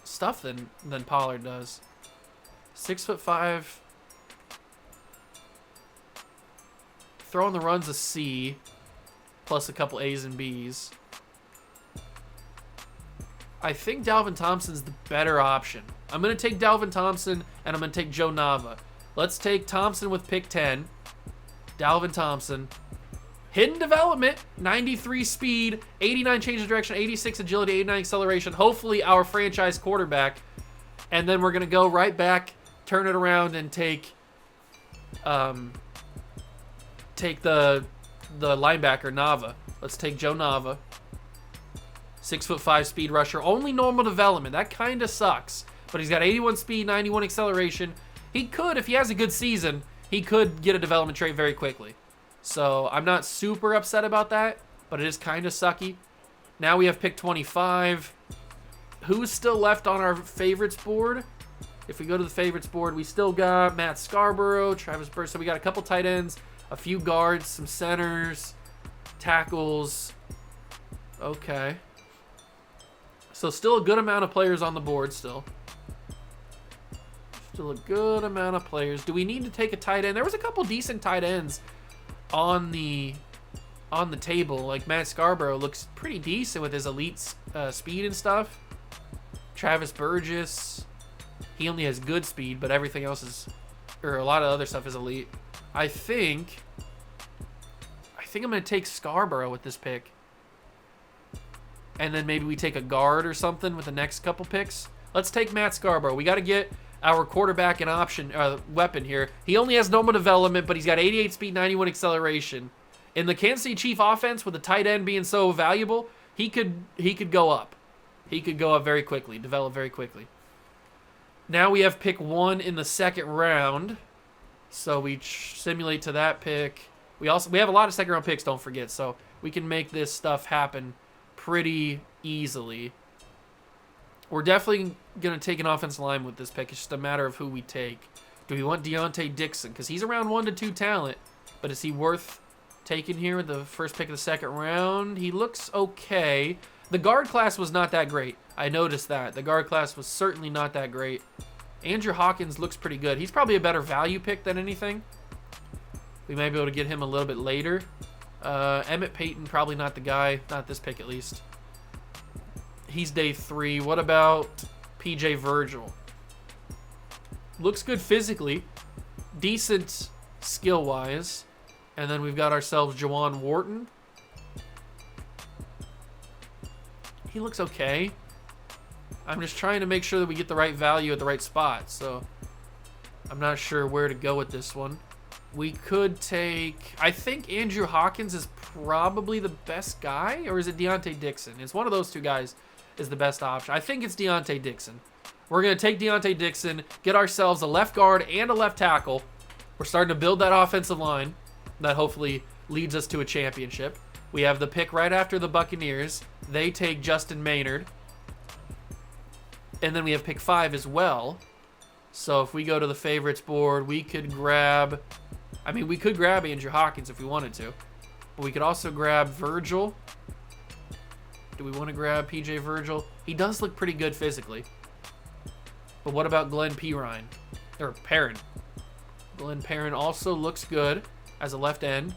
stuff than Pollard does. 6'5". Throwing the run's a C, plus a couple A's and B's. I think Dalvin Thompson's the better option. I'm going to take Dalvin Thompson, and I'm going to take Joe Nava. Let's take Thompson with pick 10. Dalvin Thompson. Hidden development, 93 speed, 89 change of direction, 86 agility, 89 acceleration. Hopefully our franchise quarterback. And then we're going to go right back, turn it around, and take the linebacker, Nava. Let's take Joe Nava. 6'5" speed rusher. Only normal development. That kind of sucks. But he's got 81 speed, 91 acceleration. He could, if he has a good season, he could get a development trait very quickly. So I'm not super upset about that, but it is kind of sucky. Now we have pick 25. Who's still left on our favorites board? If we go to the favorites board, we still got Matt Scarborough, Travis Burst. So we got a couple tight ends, a few guards, some centers, tackles. Okay. So still a good amount of players on the board still. Still a good amount of players. Do we need to take a tight end? There was a couple decent tight ends on the table. Like Matt Scarborough looks pretty decent with his elite speed and stuff. Travis Burgess, he only has good speed, but everything else is, or a lot of other stuff is elite. I think I'm going to take Scarborough with this pick. And then maybe we take a guard or something with the next couple picks. Let's take Matt Scarborough. We got to get our quarterback an option, weapon here. He only has normal development, but he's got 88 speed, 91 acceleration. In the Kansas City Chief offense, with the tight end being so valuable, he could go up. He could go up very quickly, develop very quickly. Now we have pick 1 in the second round. So we simulate to that pick. We have a lot of second round picks, don't forget. So we can make this stuff happen pretty easily. We're definitely going to take an offensive line with this pick. It's just a matter of who we take. Do we want Deontay Dixon? Because he's around 1 to 2 talent. But is he worth taking here with the first pick of the second round? He looks okay. The guard class was not that great. I noticed that. The guard class was certainly not that great. Andrew Hawkins looks pretty good. He's probably a better value pick than anything. We may be able to get him a little bit later. Emmett Payton, probably not the guy. Not this pick, at least. He's day 3. What about PJ Virgil? Looks good physically. Decent skill-wise. And then we've got ourselves Jawan Wharton. He looks okay. I'm just trying to make sure that we get the right value at the right spot. So I'm not sure where to go with this one. We could take... I think Andrew Hawkins is probably the best guy. Or is it Deontay Dixon? It's one of those two guys is the best option. I think it's Deontay Dixon. We're going to take Deontay Dixon, get ourselves a left guard and a left tackle. We're starting to build that offensive line that hopefully leads us to a championship. We have the pick right after the Buccaneers. They take Justin Maynard. And then we have pick 5 as well. So if we go to the favorites board, we could grab... I mean, we could grab Andrew Hawkins if we wanted to. But we could also grab Virgil. Do we want to grab PJ Virgil? He does look pretty good physically. But what about Glenn Perrine? Or Perrin. Glenn Perrin also looks good as a left end.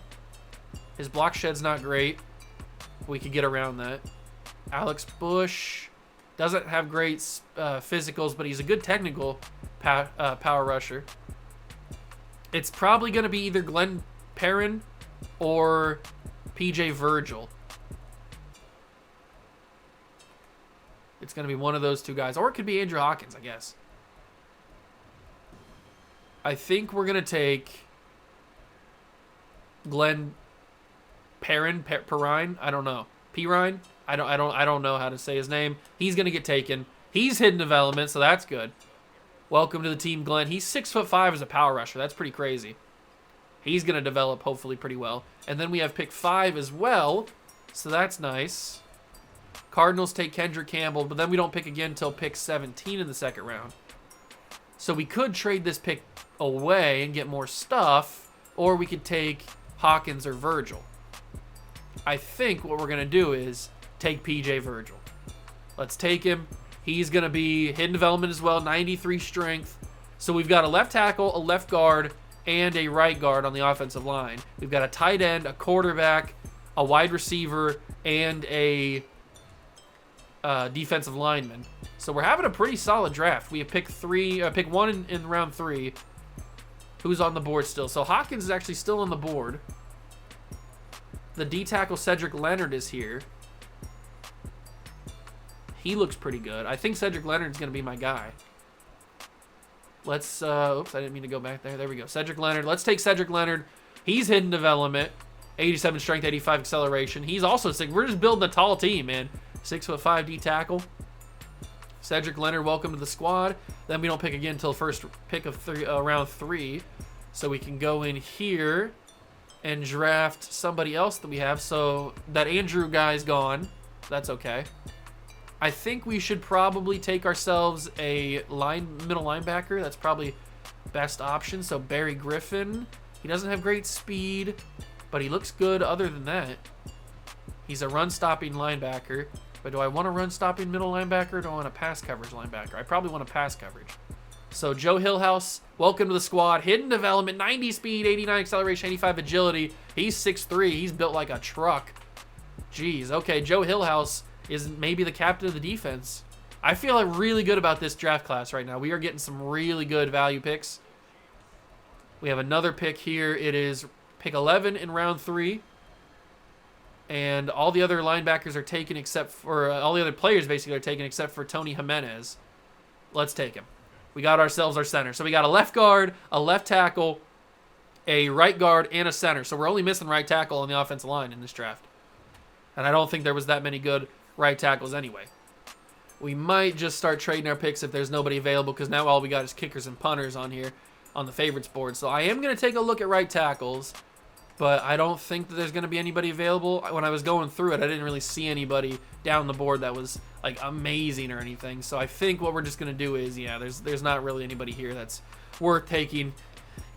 His block shed's not great. We could get around that. Alex Bush doesn't have great physicals, but he's a good technical power rusher. It's probably going to be either Glenn Perrin or PJ Virgil. It's going to be one of those two guys. Or it could be Andrew Hawkins, I guess. I think we're going to take Glenn Perrine. I don't know. Perrine? I don't know how to say his name. He's going to get taken. He's hidden development, so that's good. Welcome to the team, Glenn. He's 6'5" as a power rusher. That's pretty crazy. He's going to develop hopefully pretty well. And then we have pick 5 as well, so that's nice. Cardinals take Kendrick Campbell, but then we don't pick again until pick 17 in the second round. So we could trade this pick away and get more stuff, or we could take Hawkins or Virgil. I think what we're going to do is take PJ Virgil. Let's take him. He's going to be hidden development as well, 93 strength. So we've got a left tackle, a left guard, and a right guard on the offensive line. We've got a tight end, a quarterback, a wide receiver, and a defensive lineman. So we're having a pretty solid draft. We have pick 1 in round 3. Who's on the board still? So Hawkins is actually still on the board. The D-tackle Cedric Leonard is here. He looks pretty good. I think Cedric Leonard's going to be my guy. Let's, oops, I didn't mean to go back there. There we go. Cedric Leonard. Let's take Cedric Leonard. He's hidden development. 87 strength, 85 acceleration. He's also sick. We're just building a tall team, man. 6'5" D-tackle. Cedric Leonard, welcome to the squad. Then we don't pick again until first pick of round 3. So we can go in here and draft somebody else that we have. So that Andrew guy's gone. That's okay. I think we should probably take ourselves a middle linebacker. That's probably best option. So Barry Griffin. He doesn't have great speed, but he looks good other than that. He's a run-stopping linebacker. But do I want a run-stopping middle linebacker or do I want a pass coverage linebacker? I probably want a pass coverage. So Joe Hillhouse, welcome to the squad. Hidden development, 90 speed, 89 acceleration, 85 agility. He's 6'3". He's built like a truck. Jeez. Okay, Joe Hillhouse is maybe the captain of the defense. I feel like really good about this draft class right now. We are getting some really good value picks. We have another pick here. It is pick 11 in round 3. And all the other linebackers are taken except for, all the other players basically are taken except for Tony Jimenez. Let's take him. We got ourselves our center. So we got a left guard, a left tackle, a right guard, and a center. So we're only missing right tackle on the offensive line in this draft. And I don't think there was that many good right tackles anyway. We might just start trading our picks if there's nobody available, because now all we got is kickers and punters on here on the favorites board. So I am going to take a look at right tackles, but I don't think that there's going to be anybody available. When I was going through it, I didn't really see anybody down the board that was like amazing or anything. So I think what we're just going to do is, yeah, there's not really anybody here that's worth taking,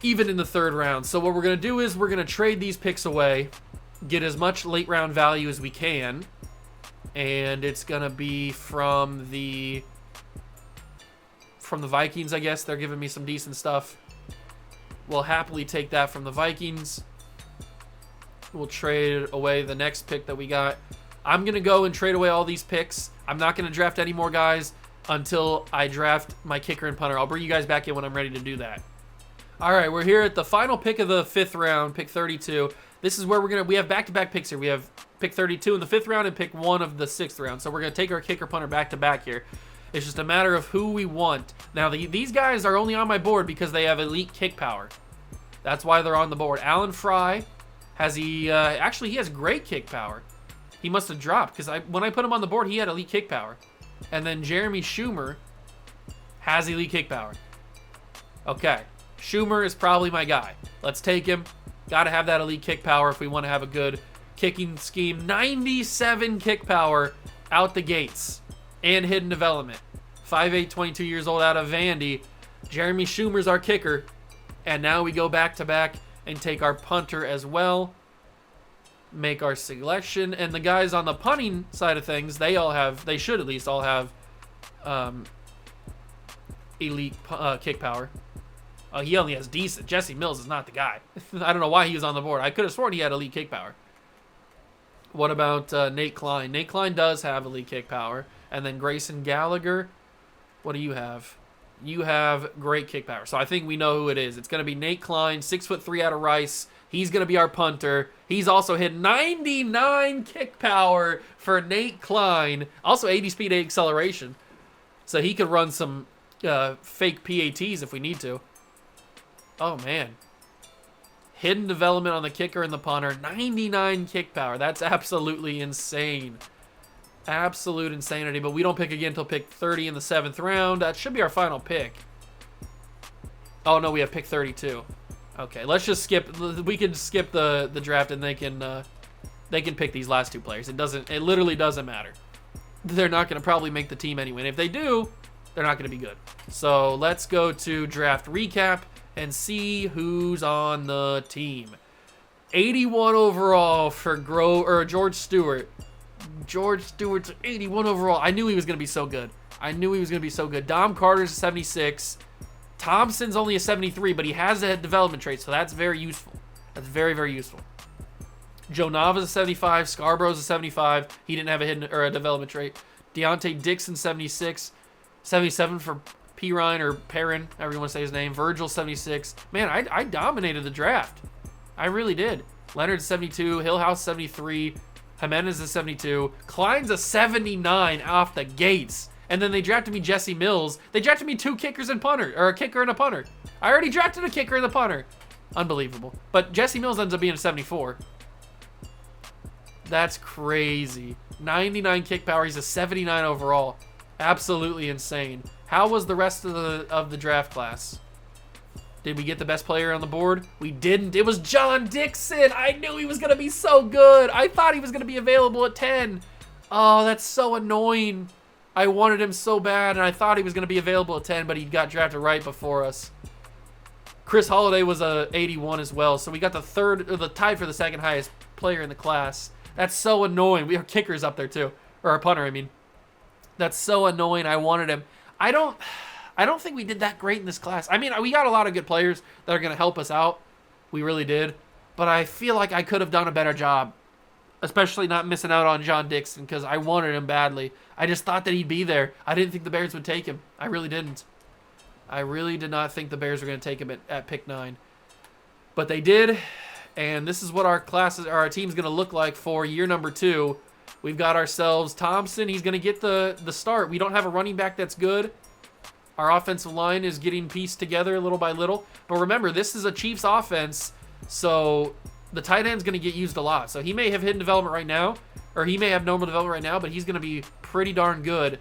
even in the 3rd round. So what we're going to do is we're going to trade these picks away, get as much late round value as we can, and it's going to be from the Vikings, I guess. They're giving me some decent stuff. We'll happily take that from the Vikings. We'll trade away the next pick that we got. I'm going to go and trade away all these picks. I'm not going to draft any more guys until I draft my kicker and punter. I'll bring you guys back in when I'm ready to do that. All right, we're here at the final pick of the 5th round, pick 32. This is where we have back-to-back picks here. We have pick 32 in the 5th round and pick 1 of the 6th round. So we're going to take our kicker punter back-to-back here. It's just a matter of who we want. Now, these guys are only on my board because they have elite kick power. That's why they're on the board. Alan Fry, actually, he has great kick power. He must have dropped, because when I put him on the board, he had elite kick power. And then Jeremy Schumer has elite kick power. Okay, Schumer is probably my guy. Let's take him. Got to have that elite kick power if we want to have a good kicking scheme. 97 kick power out the gates and hidden development. 5'8", 22 years old out of Vandy. Jeremy Schumer's our kicker. And now we go back-to-back and take our punter as well. Make our selection. And the guys on the punting side of things, they should at least all have elite kick power. He only has decent. Jesse Mills is not the guy. I don't know why he was on the board. I could have sworn he had elite kick power. What about Nate Klein? Nate Klein does have elite kick power. And then Grayson Gallagher, what do you have? You have great kick power. So I think we know who it is. It's going to be Nate Klein, 6'3" out of Rice. He's going to be our punter. He's also hit 99 kick power for Nate Klein. Also 80 speed, 8 acceleration. So he could run some fake PATs if we need to. Oh, man. Hidden development on the kicker and the punter. 99 kick power. That's absolutely insane. Absolute insanity. But we don't pick again until pick 30 in the 7th round. That should be our final pick. Oh, no, we have pick 32. Okay, let's just skip. We can skip the draft, and they can pick these last 2 players. It literally doesn't matter. They're not going to probably make the team anyway. And if they do, they're not going to be good. So let's go to draft recap and see who's on the team. 81 overall for George Stewart. George Stewart's 81 overall. I knew he was going to be so good. Dom Carter's a 76. Thompson's only a 73, but he has a development trait, so that's very useful. That's very, very useful. Joe Nava's a 75. Scarborough's a 75. He didn't have a hidden or a development trait. Deontay Dixon, 76. 77 for Perrine or Perrin, however you want to say his name. Virgil, 76. Man, I dominated the draft. I really did. Leonard's 72. Hillhouse, 73. Jimenez is 72. Klein's a 79 off the gates. And then they drafted me Jesse Mills. They drafted me 2 kickers and punter, or a kicker and a punter. I already drafted a kicker and a punter. Unbelievable. But Jesse Mills ends up being a 74. That's crazy. 99 kick power. He's a 79 overall. Absolutely insane. How was the rest of the draft class? Did we get the best player on the board? We didn't. It was John Dixon. I knew he was going to be so good. I thought he was going to be available at 10. Oh, that's so annoying. I wanted him so bad, and I thought he was going to be available at 10, but he got drafted right before us. Chris Holiday was a 81 as well, so we got the tie for the 2nd highest player in the class. That's so annoying. We have kickers up there too, or our punter, I mean. That's so annoying. I wanted him. I don't think we did that great in this class. I mean, we got a lot of good players that are going to help us out. We really did, but I feel like I could have done a better job. especially not missing out on John Dixon because I wanted him badly. I just thought that he'd be there. I didn't think the Bears would take him. I really didn't. I really did not think the Bears were going to take him at pick 9. But they did, and this is what our team's going to look like for year number 2. We've got ourselves Thompson. He's going to get the start. We don't have a running back that's good. Our offensive line is getting pieced together little by little. But remember, this is a Chiefs offense, so the tight end's going to get used a lot. So he may have hidden development right now, or he may have normal development right now, but he's going to be pretty darn good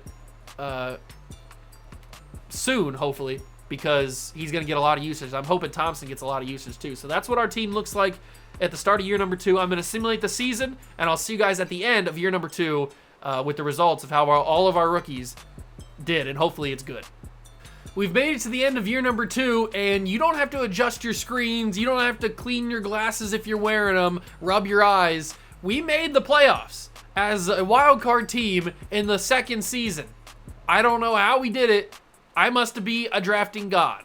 soon, hopefully, because he's going to get a lot of usage. I'm hoping Thompson gets a lot of usage too. So that's what our team looks like at the start of year number 2. I'm going to simulate the season, and I'll see you guys at the end of year number 2 with the results of how all of our rookies did, and hopefully it's good. We've made it to the end of year number 2, and you don't have to adjust your screens. You don't have to clean your glasses if you're wearing them, rub your eyes. We made the playoffs as a wild card team in the second season. I don't know how we did it. I must be a drafting god.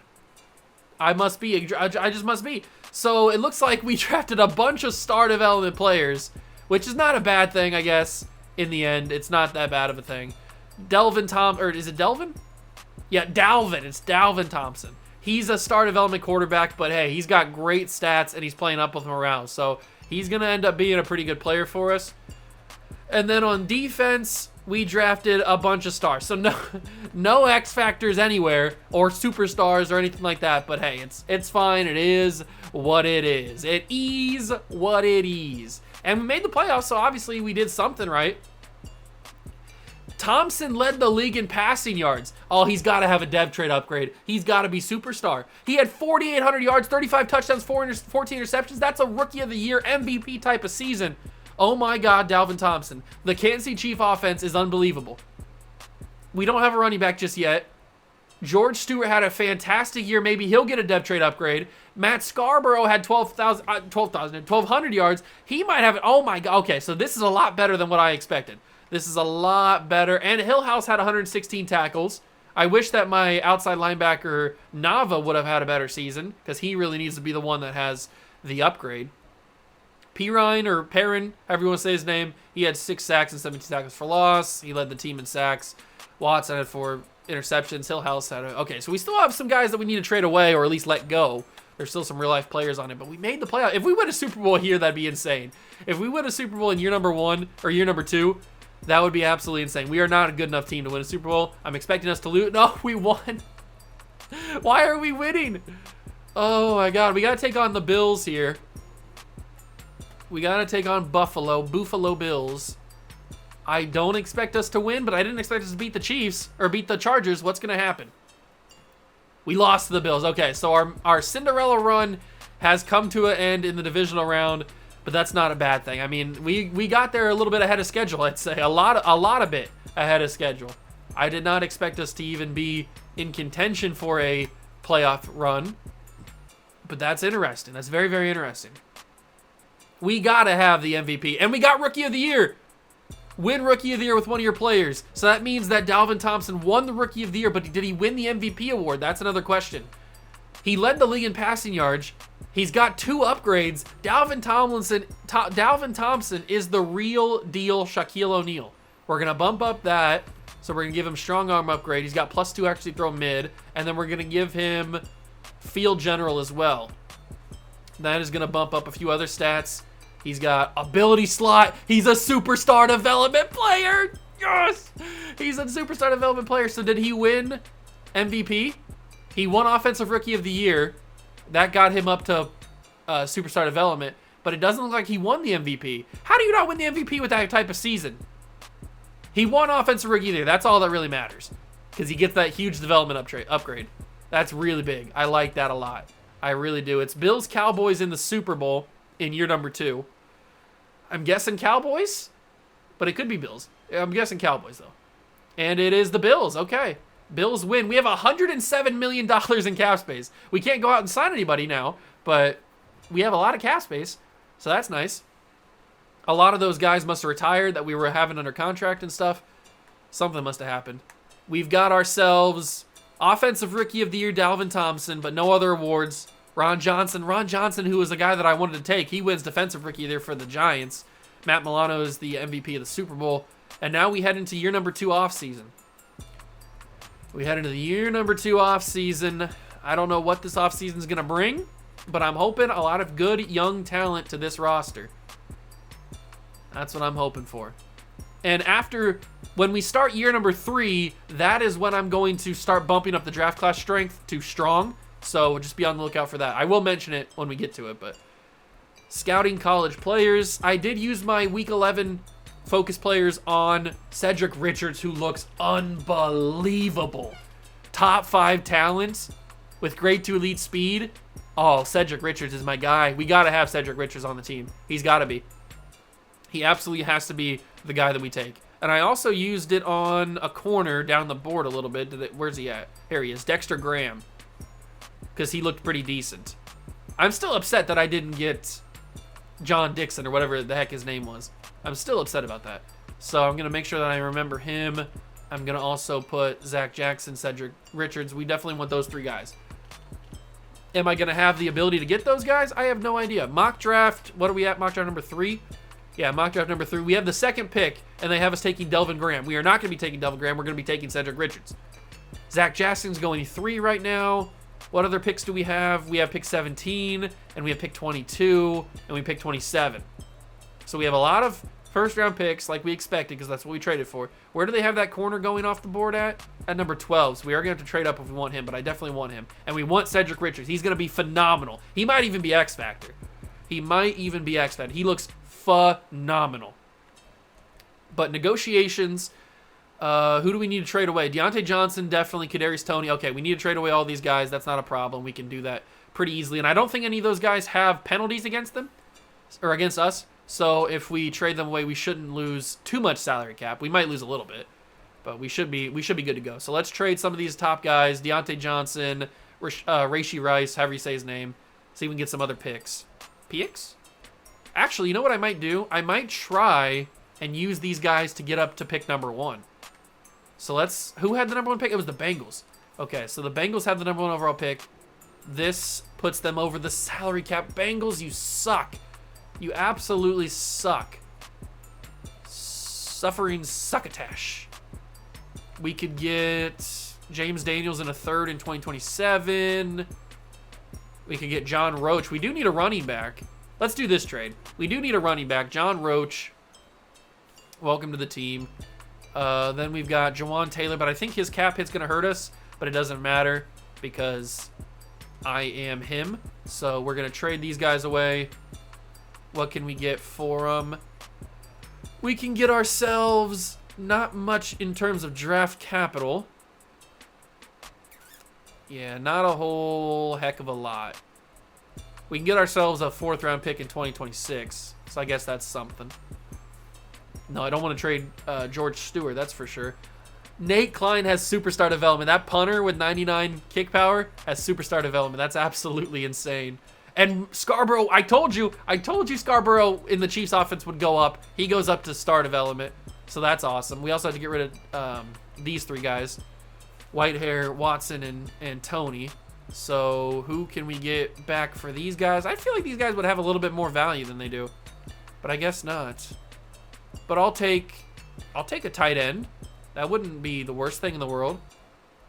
I just must be. So it looks like we drafted a bunch of star development players, which is not a bad thing, I guess. In the end, it's not that bad of a thing. Is it Delvin? Yeah, Dalvin. It's Dalvin Thompson. He's a star development quarterback, but hey, he's got great stats and he's playing up with them around. So he's going to end up being a pretty good player for us. And then on defense, we drafted a bunch of stars. So no X factors anywhere or superstars or anything like that. But hey, it's fine. It is what it is. It is what it is. And we made the playoffs, so obviously we did something right. Thompson led the league in passing yards. Oh, he's got to have a dev trade upgrade. He's got to be superstar. He had 4,800 yards, 35 touchdowns, 14 interceptions. That's a rookie of the year, MVP type of season. Oh my God, Dalvin Thompson. The Kansas City Chiefs offense is unbelievable. We don't have a running back just yet. George Stewart had a fantastic year. Maybe he'll get a dev trade upgrade. Matt Scarborough had 1,200 yards. He might have it. Oh my God. Okay, so this is a lot better than what I expected. This is a lot better. And Hillhouse had 116 tackles. I wish that my outside linebacker, Nava, would have had a better season because he really needs to be the one that has the upgrade. Perrine, or Perrin, however you want to say his name, he had 6 sacks and 17 tackles for loss. He led the team in sacks. Watson had 4 interceptions. Hillhouse had okay, so we still have some guys that we need to trade away or at least let go. There's still some real-life players on it, but we made the playoff. If we win a Super Bowl here, that'd be insane. If we win a Super Bowl in year number 1 or year number 2, that would be absolutely insane. We are not a good enough team to win a Super Bowl. I'm expecting us to lose. No, we won. Why are we winning? Oh, my God. We got to take on the Bills here. We got to take on Buffalo Bills. I don't expect us to win, but I didn't expect us to beat the Chiefs or beat the Chargers. What's going to happen? We lost to the Bills. Okay, so our Cinderella run has come to an end in the divisional round, but that's not a bad thing. I mean, we got there a little bit ahead of schedule, I'd say. A lot of bit ahead of schedule. I did not expect us to even be in contention for a playoff run, but that's interesting. That's very, very interesting. We got to have the MVP, and we got Rookie of the Year. Win Rookie of the Year with one of your players. So that means that Dalvin Thompson won the Rookie of the Year, but did he win the MVP award? That's another question. He led the league in passing yards. He's got 2 upgrades. Dalvin Thompson is the real deal Shaquille O'Neal. We're going to bump up that. So we're going to give him strong arm upgrade. He's got +2 actually throw mid. And then we're going to give him field general as well. That is going to bump up a few other stats. He's got ability slot. He's a superstar development player. Yes! He's a superstar development player. So did he win MVP? He won Offensive Rookie of the Year. That got him up to superstar development. But it doesn't look like he won the MVP. How do you not win the MVP with that type of season? He won Offensive Rookie of the Year. That's all that really matters. Because he gets that huge development upgrade. That's really big. I like that a lot. I really do. It's Bills Cowboys in the Super Bowl in year number 2. I'm guessing Cowboys, but it could be Bills. I'm guessing Cowboys, though. And it is the Bills. Okay. Bills win. We have $107 million in cap space. We can't go out and sign anybody now, but we have a lot of cap space, so that's nice. A lot of those guys must have retired that we were having under contract and stuff. Something must have happened. We've got ourselves Offensive Rookie of the Year, Dalvin Thompson, but no other awards. Ron Johnson, who was the guy that I wanted to take. He wins Defensive Rookie of the Year for the Giants. Matt Milano is the MVP of the Super Bowl. And now we head into year number 2 offseason. We head into the year number 2 offseason. I don't know what this offseason is going to bring, but I'm hoping a lot of good young talent to this roster. That's what I'm hoping for. And when we start year number 3, that is when I'm going to start bumping up the draft class strength to strong. So just be on the lookout for that. I will mention it when we get to it, but scouting college players. I did use my week 11 focus players on Cedric Richards, who looks unbelievable. Top 5 talents with grade 2 elite speed. Oh, Cedric Richards is my guy. We got to have Cedric Richards on the team. He's got to be. He absolutely has to be the guy that we take. And I also used it on a corner down the board a little bit. Where's he at? Here he is, Dexter Graham. Because he looked pretty decent. I'm still upset that I didn't get John Dixon or whatever the heck his name was. I'm still upset about that. So I'm going to make sure that I remember him. I'm going to also put Zach Jackson, Cedric Richards. We definitely want those 3 guys. Am I going to have the ability to get those guys? I have no idea. Mock draft, what are we at? Mock draft number 3? Yeah, mock draft number 3. We have the 2nd pick, and they have us taking Delvin Graham. We are not going to be taking Delvin Graham. We're going to be taking Cedric Richards. Zach Jackson's going 3 right now. What other picks do we have? We have pick 17, and we have pick 22, and we pick 27. So we have a lot of first-round picks like we expected because that's what we traded for. Where do they have that corner going off the board at? At number 12. So we are going to have to trade up if we want him, but I definitely want him. And we want Cedric Richards. He's going to be phenomenal. He might even be X-Factor. He might even be X-Factor. He looks phenomenal. But negotiations, who do we need to trade away? Deontay Johnson, definitely. Kadarius Toney. Okay, we need to trade away all these guys. That's not a problem. We can do that pretty easily. And I don't think any of those guys have penalties against them or against us. So if we trade them away, we shouldn't lose too much salary cap. We might lose a little bit, but we should be good to go. So let's trade some of these top guys. Deontay Johnson, Rashee Rice, however you say his name. See if we can get some other picks. Picks? Actually, you know what I might do? I might try and use these guys to get up to pick number 1. So who had the number 1 pick? It was the Bengals. Okay, so the Bengals have the number 1 overall pick. This puts them over the salary cap. Bengals, you suck. You absolutely suck. Suffering succotash. We could get James Daniels in a 3rd in 2027. We could get John Roach. We do need a running back. Let's do this trade. We do need a running back. John Roach. Welcome to the team. Then we've got Jawan Taylor, but I think his cap hit's going to hurt us, but it doesn't matter because I am him. So we're going to trade these guys away. What can we get for them? We can get ourselves not much in terms of draft capital. Yeah, not a whole heck of a lot. We can get ourselves a 4th round pick in 2026. So I guess that's something. No, I don't want to trade George Stewart, that's for sure. Nate Klein has superstar development. That punter with 99 kick power has superstar development. That's absolutely insane. And Scarborough, I told you Scarborough in the Chiefs offense would go up. He goes up to star development. So that's awesome. We also have to get rid of these 3 guys. Whitehair, Watson, and Toney. So who can we get back for these guys? I feel like these guys would have a little bit more value than they do. But I guess not. But I'll take a tight end. That wouldn't be the worst thing in the world.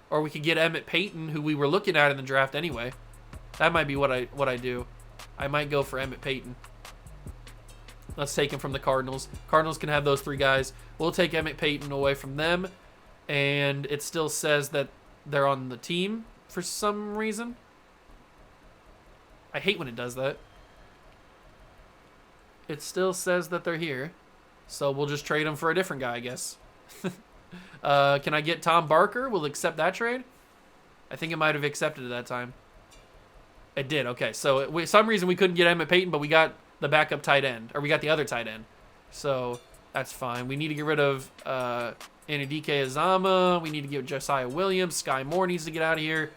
Or we could get Emmett Payton, who we were looking at in the draft anyway. That might be what I do. I might go for Emmett Payton. Let's take him from the Cardinals. Cardinals can have those 3 guys. We'll take Emmett Payton away from them. And it still says that they're on the team for some reason. I hate when it does that. It still says that they're here. So we'll just trade them for a different guy, I guess. Can I get Tom Barker? We'll accept that trade. I think it might have accepted at that time. It did, okay. So for some reason we couldn't get Emmett Payton, but we got the backup tight end. Or we got the other tight end. So that's fine. We need to get rid of Anudike Azama. We need to get Josiah Williams. Sky Moore needs to get out of here.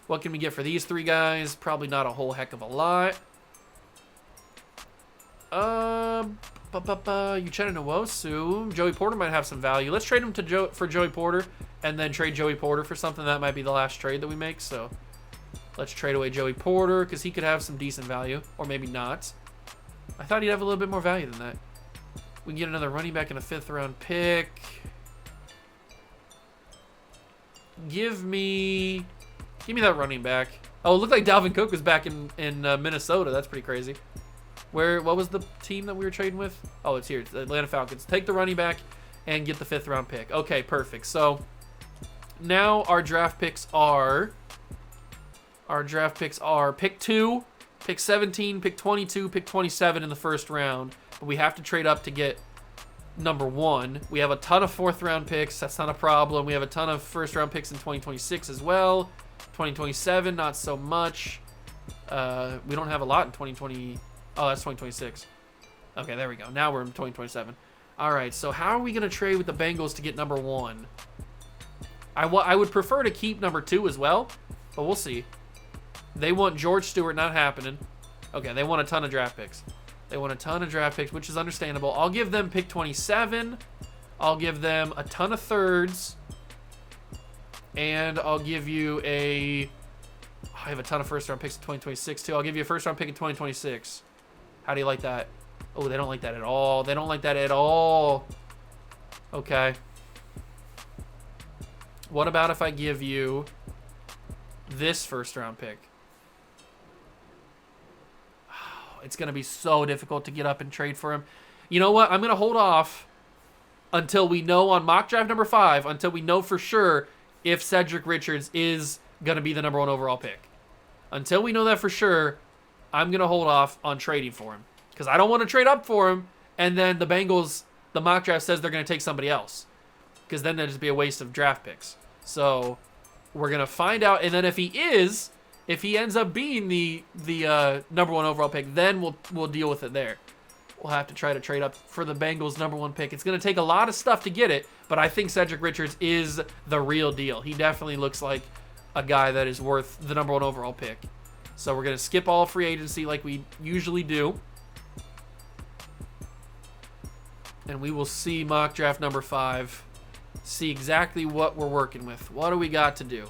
What can we get for these 3 guys? Probably not a whole heck of a lot. Uchenna Nwosu. Joey Porter might have some value. Let's trade him for Joey Porter and then trade Joey Porter for something. That might be the last trade that we make. So let's trade away Joey Porter because he could have some decent value. Or maybe not. I thought he'd have a little bit more value than that. We can get another running back and a 5th round pick. Give me that running back. Oh, it looked like Dalvin Cook was back in Minnesota. That's pretty crazy. What was the team that we were trading with? Oh, it's here. It's the Atlanta Falcons. Take the running back and get the 5th round pick. Okay, perfect. So now our draft picks are pick 2, pick 17, pick 22, pick 27 in the first round. But we have to trade up to get number 1. We have a ton of 4th round picks. That's not a problem. We have a ton of 1st round picks in 2026 as well. 2027, not so much. We don't have a lot in 2020. Oh, that's 2026. Okay, there we go. Now we're in 2027. All right, so how are we going to trade with the Bengals to get number 1? I would prefer to keep number 2 as well, but we'll see. They want George Stewart, not happening. Okay, they want a ton of draft picks. They want a ton of draft picks, which is understandable. I'll give them pick 27. I'll give them a ton of 3rds. And I'll give you I have a ton of 1st round picks in 2026 too. I'll give you a 1st round pick in 2026. How do you like that? Oh, they don't like that at all. They don't like that at all. Okay. What about if I give you this 1st round pick? Oh, it's going to be so difficult to get up and trade for him. You know what? I'm going to hold off until we know on mock draft number 5, until we know for sure if Cedric Richards is going to be the number 1 overall pick. Until we know that for sure, I'm going to hold off on trading for him. Because I don't want to trade up for him, and then the Bengals, the mock draft says they're going to take somebody else. Because then that'd just be a waste of draft picks. So we're going to find out, and then if he ends up being the number 1 overall pick, then we'll deal with it there. We'll have to try to trade up for the Bengals' number 1 pick. It's going to take a lot of stuff to get it, but I think Cedric Richards is the real deal. He definitely looks like a guy that is worth the number 1 overall pick. So we're going to skip all free agency like we usually do. And we will see mock draft number 5. See exactly what we're working with. What do we got to do?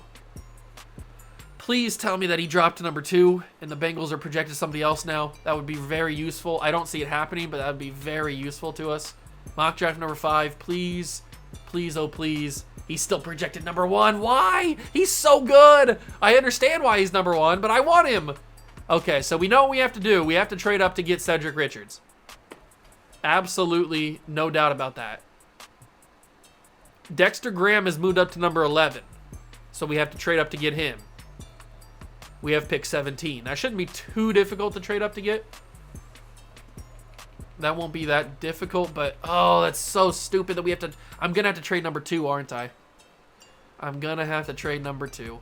Please tell me that he dropped to number 2 and the Bengals are projected somebody else now. That would be very useful. I don't see it happening, but that would be very useful to us. Mock draft number 5, please. Please, oh please. He's still projected number 1. Why? He's so good. I understand why he's number 1, but I want him. Okay, so we know what we have to do. We have to trade up to get Cedric Richards. Absolutely no doubt about that. Dexter Graham has moved up to number 11, so we have to trade up to get him. We have pick 17. That shouldn't be too difficult to trade up to get. That won't be that difficult, but oh, that's so stupid that we have to. I'm going to have to trade number 2, aren't I? I'm going to have to trade number 2.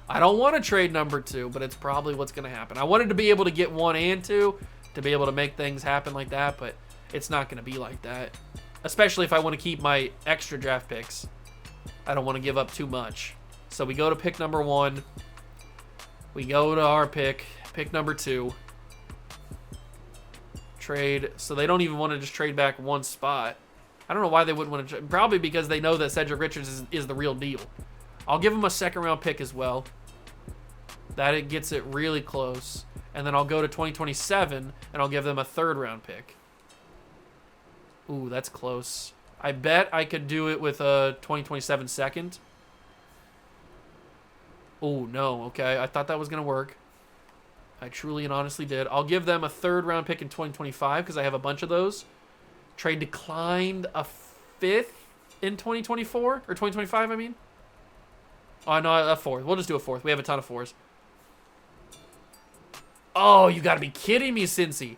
I don't want to trade number 2, but it's probably what's going to happen. I wanted to be able to get 1 and 2 to be able to make things happen like that, but it's not going to be like that. Especially if I want to keep my extra draft picks. I don't want to give up too much. So we go to pick number 1. We go to our pick number 2. Trade. So they don't even want to just trade back 1 spot. I don't know why they wouldn't want to. Probably because they know that Cedric Richards is the real deal. I'll give him a 2nd round pick as well. That it gets it really close. And then I'll go to 2027 and I'll give them a 3rd round pick. Ooh, that's close. I bet I could do it with a 2027 2nd. Oh, no. Okay, I thought that was going to work. I truly and honestly did. I'll give them a 3rd round pick in 2025 because I have a bunch of those. Trade declined a 5th in 2024. Or 2025, I mean. Oh, no, a 4th. We'll just do a 4th. We have a ton of 4s. Oh, you got to be kidding me, Cincy.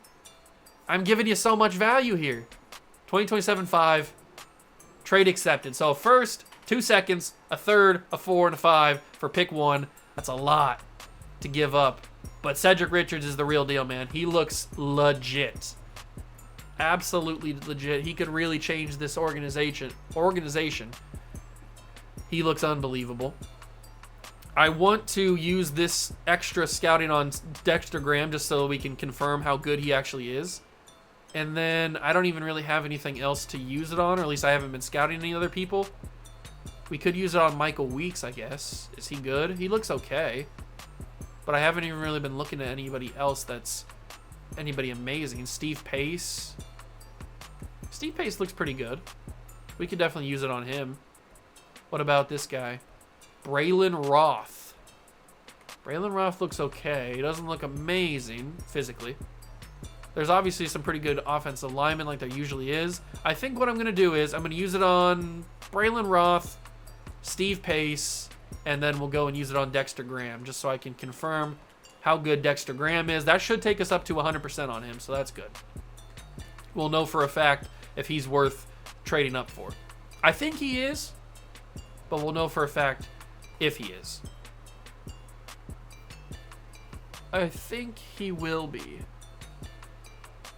I'm giving you so much value here. 2027 5. Trade accepted. So 1st, 2 seconds, a 3rd, a 4, and a 5 for pick 1. That's a lot to give up. But Cedric Richards is the real deal, man. He looks legit. Absolutely legit. He could really change this organization. He looks unbelievable. I want to use this extra scouting on Dexter Graham just so we can confirm how good he actually is. And then I don't even really have anything else to use it on, or at least I haven't been scouting any other people. We could use it on Michael Weeks, I guess. Is he good? He looks okay. But I haven't even really been looking at anybody else that's anybody amazing. Steve Pace Steve Pace looks pretty good. We could definitely use it on him. What about this guy? Braylon Roth. Braylon Roth looks okay. He doesn't look amazing physically. There's obviously some pretty good offensive linemen like there usually is. I think what I'm going to do is I'm going to use it on Braylon Roth, Steve Pace, and then we'll go and use it on Dexter Graham just so I can confirm how good Dexter Graham is. That should take us up to 100% on him, so that's good. We'll know for a fact if he's worth trading up for. I think he is, but we'll know for a fact if he is. I think he will be.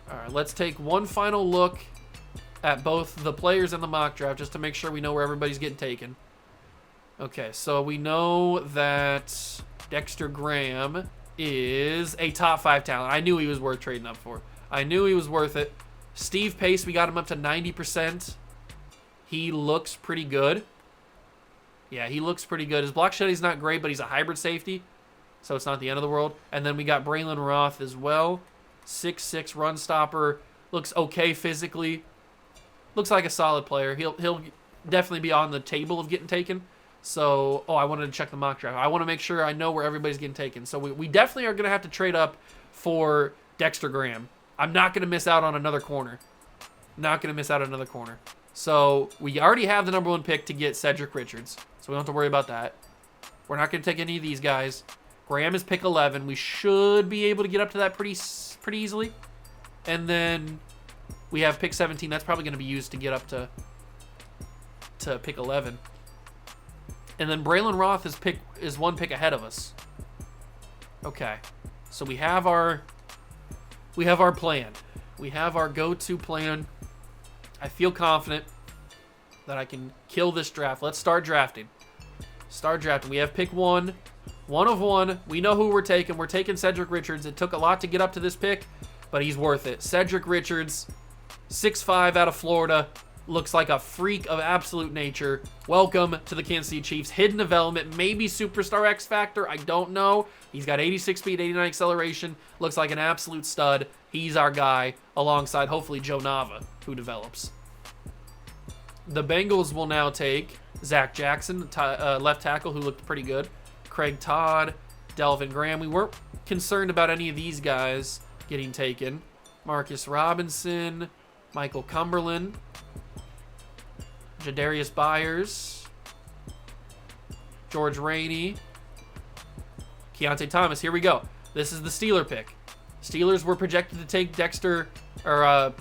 All right, let's take one final look at both the players and the mock draft just to make sure we know where everybody's getting taken. Okay, so we know that Dexter Graham is a top 5 talent. I knew he was worth trading up for. I knew he was worth it. Steve Pace, we got him up to 90%. He looks pretty good. Yeah, he looks pretty good. His block shedding's not great, but he's a hybrid safety, so it's not the end of the world. And then we got Braylon Roth as well. 6'6" run stopper. Looks okay physically. Looks like a solid player. He'll definitely be on the table of getting taken. So, I wanted to check the mock draft. I want to make sure I know where everybody's getting taken. So we definitely are going to have to trade up for Dexter Graham. I'm not going to miss out on another corner. Not going to miss out on another corner. So we already have the number 1 pick to get Cedric Richards. So we don't have to worry about that. We're not going to take any of these guys. Graham is pick 11. We should be able to get up to that pretty easily. And then we have pick 17. That's probably going to be used to get up to pick 11. And then Braylon Roth is 1 pick ahead of us. Okay. So we have our plan. We have our go-to plan. I feel confident that I can kill this draft. Let's start drafting. We have pick 1. 1 of 1. We know who we're taking. We're taking Cedric Richards. It took a lot to get up to this pick, but he's worth it. Cedric Richards, 6'5" out of Florida. Looks like a freak of absolute nature. Welcome to the Kansas City Chiefs. Hidden development, maybe superstar X Factor. I don't know. He's got 86 speed, 89 acceleration. Looks like an absolute stud. He's our guy alongside, hopefully, Joe Nava, who develops. The Bengals will now take Zach Jackson, left tackle, who looked pretty good. Craig Todd, Delvin Graham. We weren't concerned about any of these guys getting taken. Marcus Robinson, Michael Cumberland, Jadarius Byers, George Rainey, Keontae Thomas. Here we go. This is the Steeler pick. Steelers were projected to take Dexter, or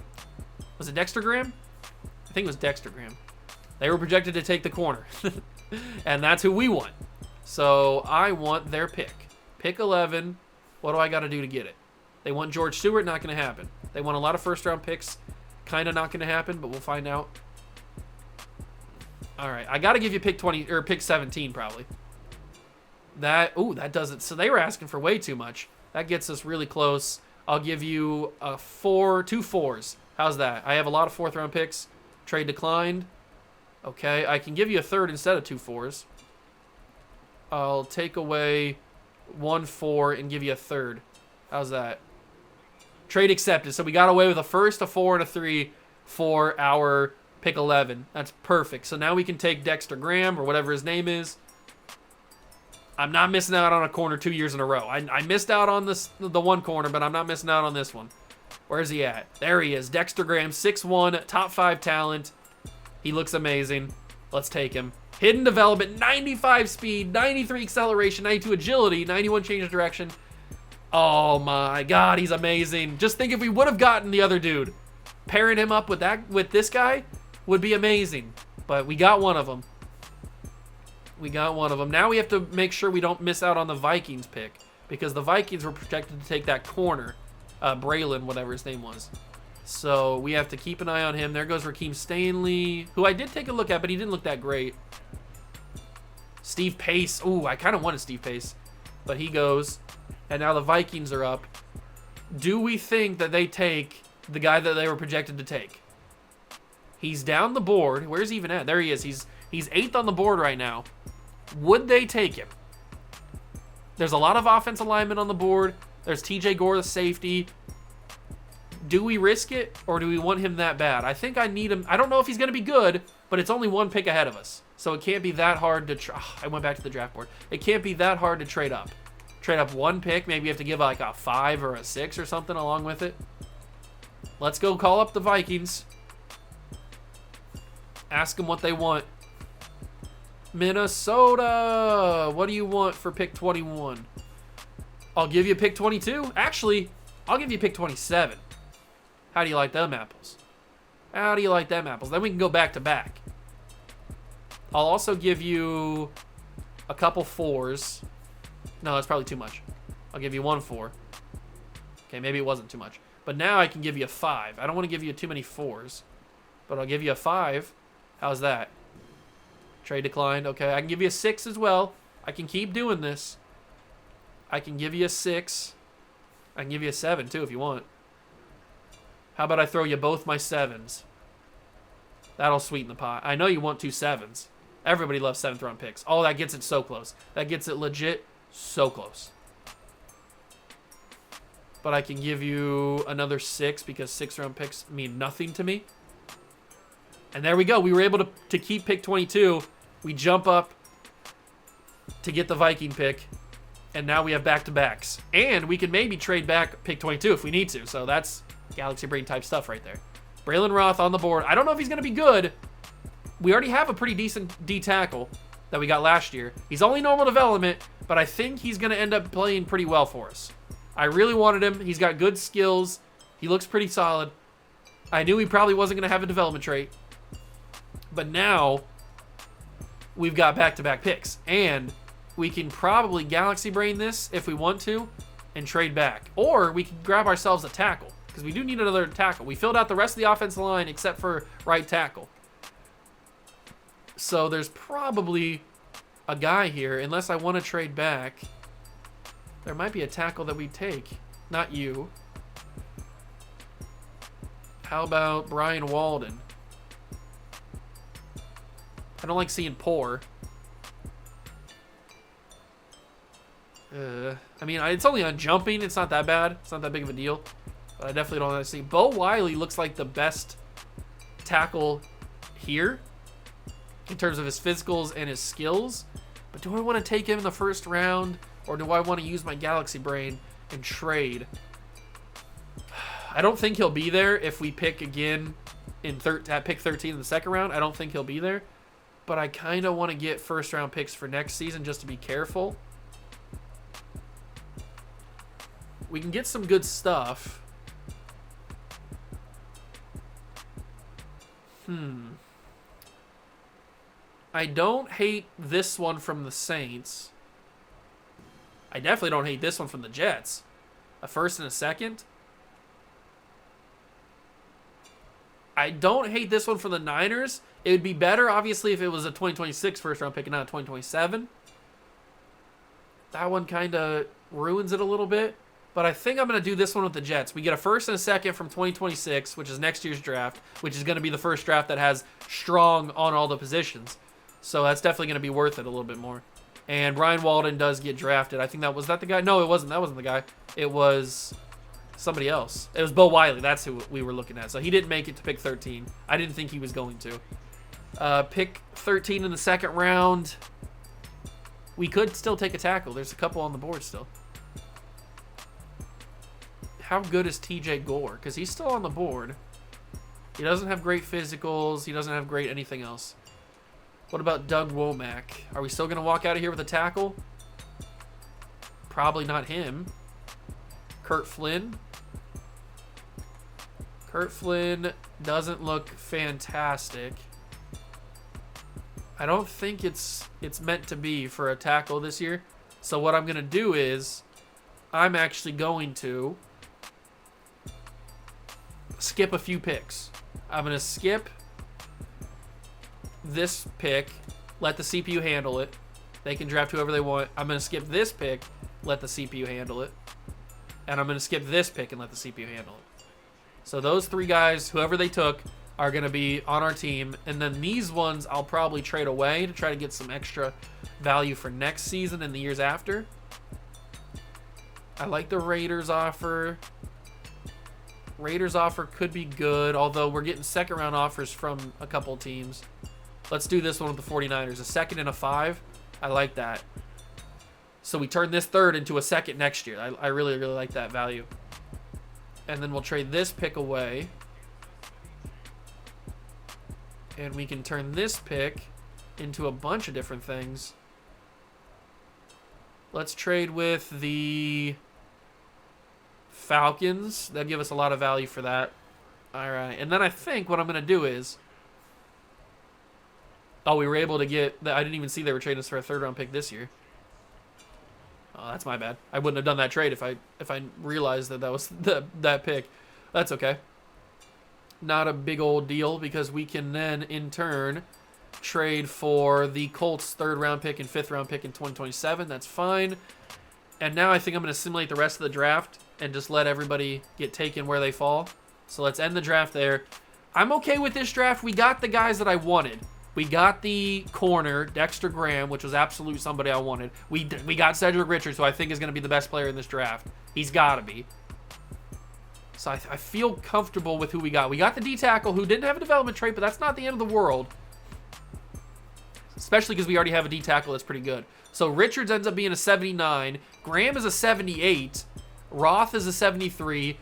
was it Dexter Graham? I think it was Dexter Graham. They were projected to take the corner. And that's who we want. So I want their pick. Pick 11. What do I got to do to get it? They want George Stewart. Not going to happen. They want a lot of first-round picks. Kind of not going to happen, but we'll find out. All right. I got to give you pick 20 or pick 17 probably. That doesn't. So they were asking for way too much. That gets us really close. I'll give you two 4s. How's that? I have a lot of 4th-round picks. Trade declined. Okay. I can give you a 3rd instead of 2 4s. I'll take away 1 4 and give you a 3rd. How's that? Trade accepted. So we got away with a 1st, a 4, and a 3 for our pick 11. That's perfect. So now we can take Dexter Graham or whatever his name is. I'm not missing out on a corner 2 years in a row. I missed out on the 1 corner, but I'm not missing out on this one. Where's he at? There he is. Dexter Graham, 6'1", top 5 talent. He looks amazing. Let's take him. Hidden development, 95 speed, 93 acceleration, 92 agility, 91 change of direction. Oh my God, he's amazing. Just think if we would have gotten the other dude. Pairing him up with this guy would be amazing. But we got one of them. Now we have to make sure we don't miss out on the Vikings pick. Because the Vikings were projected to take that corner. Braylon, whatever his name was. So we have to keep an eye on him. There goes Raheem Stanley, who I did take a look at, but he didn't look that great. Steve Pace. Ooh, I kind of wanted Steve Pace. But he goes. And now the Vikings are up. Do we think that they take the guy that they were projected to take? He's down the board. Where's he even at? There he is. He's 8th on the board right now. Would they take him? There's a lot of offensive linemen on the board. There's TJ Gore, the safety. Do we risk it, or do we want him that bad? I think I need him. I don't know if he's going to be good, but it's only one pick ahead of us. So it can't be that hard to I went back to the draft board. It can't be that hard to trade up. Trade up one pick. Maybe you have to give like a 5 or a 6 or something along with it. Let's go call up the Vikings. Ask them what they want. Minnesota, what do you want for pick 21? I'll give you pick 22. Actually, I'll give you pick 27. How do you like them apples? How do you like them apples? Then we can go back to back. I'll also give you a couple 4s. No, that's probably too much. I'll give you 1 4. Okay, maybe it wasn't too much. But now I can give you a 5. I don't want to give you too many 4s, but I'll give you a 5. How's that? Trade declined. Okay, I can give you a 6 as well. I can keep doing this. I can give you a 6. I can give you a 7 too if you want. How about I throw you both my 7s? That'll sweeten the pot. I know you want 2 7s. Everybody loves 7th round picks. Oh, that gets it so close. That gets it legit so close. But I can give you another 6 because 6th round picks mean nothing to me. And there we go. We were able to keep pick 22. We jump up to get the Viking pick. And now we have back-to-backs. And we can maybe trade back pick 22 if we need to. So that's Galaxy Brain type stuff right there. Braylon Roth on the board. I don't know if he's going to be good. We already have a pretty decent D tackle that we got last year. He's only normal development, but I think he's going to end up playing pretty well for us. I really wanted him. He's got good skills. He looks pretty solid. I knew he probably wasn't going to have a development trait. But now we've got back-to-back picks. And we can probably Galaxy Brain this if we want to and trade back. Or we can grab ourselves a tackle because we do need another tackle. We filled out the rest of the offensive line except for right tackle. So there's probably a guy here, unless I want to trade back. There might be a tackle that we take. Not you. How about Brian Walden? I don't like seeing poor. I mean, it's only on jumping. It's not that bad. It's not that big of a deal. But I definitely don't want to see. Bo Wiley looks like the best tackle here in terms of his physicals and his skills. But do I want to take him in the first round, or do I want to use my Galaxy Brain and trade? I don't think he'll be there if we pick again at pick 13 in the second round. I don't think he'll be there. But I kind of want to get first round picks for next season just to be careful. We can get some good stuff. I don't hate this one from the Saints. I definitely don't hate this one from the Jets. A first and a second. I don't hate this one from the Niners. It would be better, obviously, if it was a 2026 first round pick and not a 2027. That one kind of ruins it a little bit. But I think I'm going to do this one with the Jets. We get a first and a second from 2026, which is next year's draft, which is going to be the first draft that has strong on all the positions. So that's definitely going to be worth it a little bit more. And Brian Walden does get drafted. I think was that the guy? No, it wasn't. That wasn't the guy. It was somebody else. It was Bo Wiley. That's who we were looking at. So he didn't make it to pick 13. I didn't think he was going to. Pick 13 in the second round. We could still take a tackle. There's a couple on the board still. How good is TJ Gore? Because he's still on the board. He doesn't have great physicals. He doesn't have great anything else. What about Doug Womack? Are we still going to walk out of here with a tackle? Probably not him. Kurt Flynn. Kurt Flynn doesn't look fantastic. I don't think it's meant to be for a tackle this year. So what I'm going to do is I'm actually going to skip a few picks. I'm going to skip this pick, let the CPU handle it. They can draft whoever they want. I'm going to skip this pick, let the CPU handle it. And I'm going to skip this pick and let the CPU handle it. So those three guys, whoever they took, are going to be on our team. And then these ones I'll probably trade away to try to get some extra value for next season and the years after. I like the Raiders offer. Raiders offer could be good, although we're getting second-round offers from a couple teams. Let's do this one with the 49ers. A second and a 5. I like that. So we turn this third into a second next year. I really, really like that value. And then we'll trade this pick away. And we can turn this pick into a bunch of different things. Let's trade with the Falcons. That'd give us a lot of value for that. All right. And then I think what I'm going to do is... Oh, we were able to get... I didn't even see they were trading us for a third-round pick this year. Oh, that's my bad. I wouldn't have done that trade if I realized that was that pick. That's okay. Not a big old deal because we can then, in turn, trade for the Colts' third-round pick and fifth-round pick in 2027. That's fine. And now I think I'm going to simulate the rest of the draft and just let everybody get taken where they fall. So let's end the draft there. I'm okay with this draft. We got the guys that I wanted. We got the corner, Dexter Graham, which was absolute somebody I wanted. We got Cedric Richards, who I think is going to be the best player in this draft. He's got to be. So I feel comfortable with who we got. We got the D-tackle, who didn't have a development trait, but that's not the end of the world. Especially because we already have a D-tackle that's pretty good. So Richards ends up being a 79. Graham is a 78. Roth is a 73.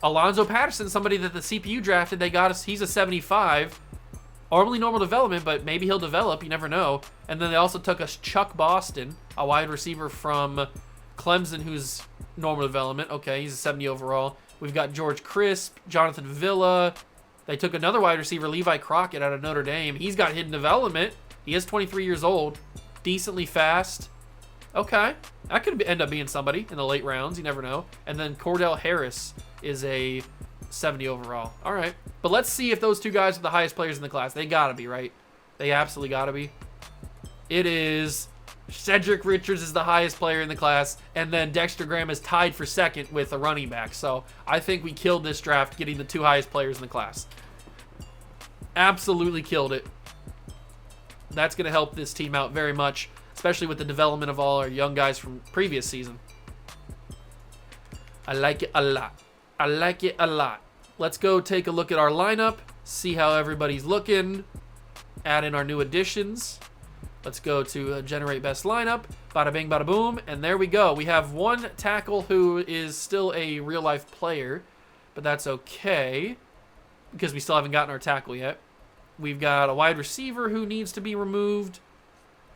Alonzo Patterson, somebody that the CPU drafted, they got us. He's a 75. Only normal development, but maybe he'll develop. You never know. And then they also took us Chuck Boston, a wide receiver from Clemson, who's normal development. Okay, he's a 70 overall. We've got George Crisp, Jonathan Villa. They took another wide receiver, Levi Crockett, out of Notre Dame. He's got hidden development. He is 23 years old. Decently fast. Okay. That could end up being somebody in the late rounds. You never know. And then Cordell Harris is a 70 overall. All right. But let's see if those two guys are the highest players in the class. They got to be, right? They absolutely got to be. It is... Cedric Richards is the highest player in the class, and then Dexter Graham is tied for second with a running back. So I think we killed this draft getting the two highest players in the class. Absolutely killed it. That's going to help this team out very much, especially with the development of all our young guys from previous season. I like it a lot. I like it a lot. Let's go take a look at our lineup, see how everybody's looking, add in our new additions. Let's go to generate best lineup. Bada bing, bada boom. And there we go. We have one tackle who is still a real life player, but that's okay because we still haven't gotten our tackle yet. We've got a wide receiver who needs to be removed.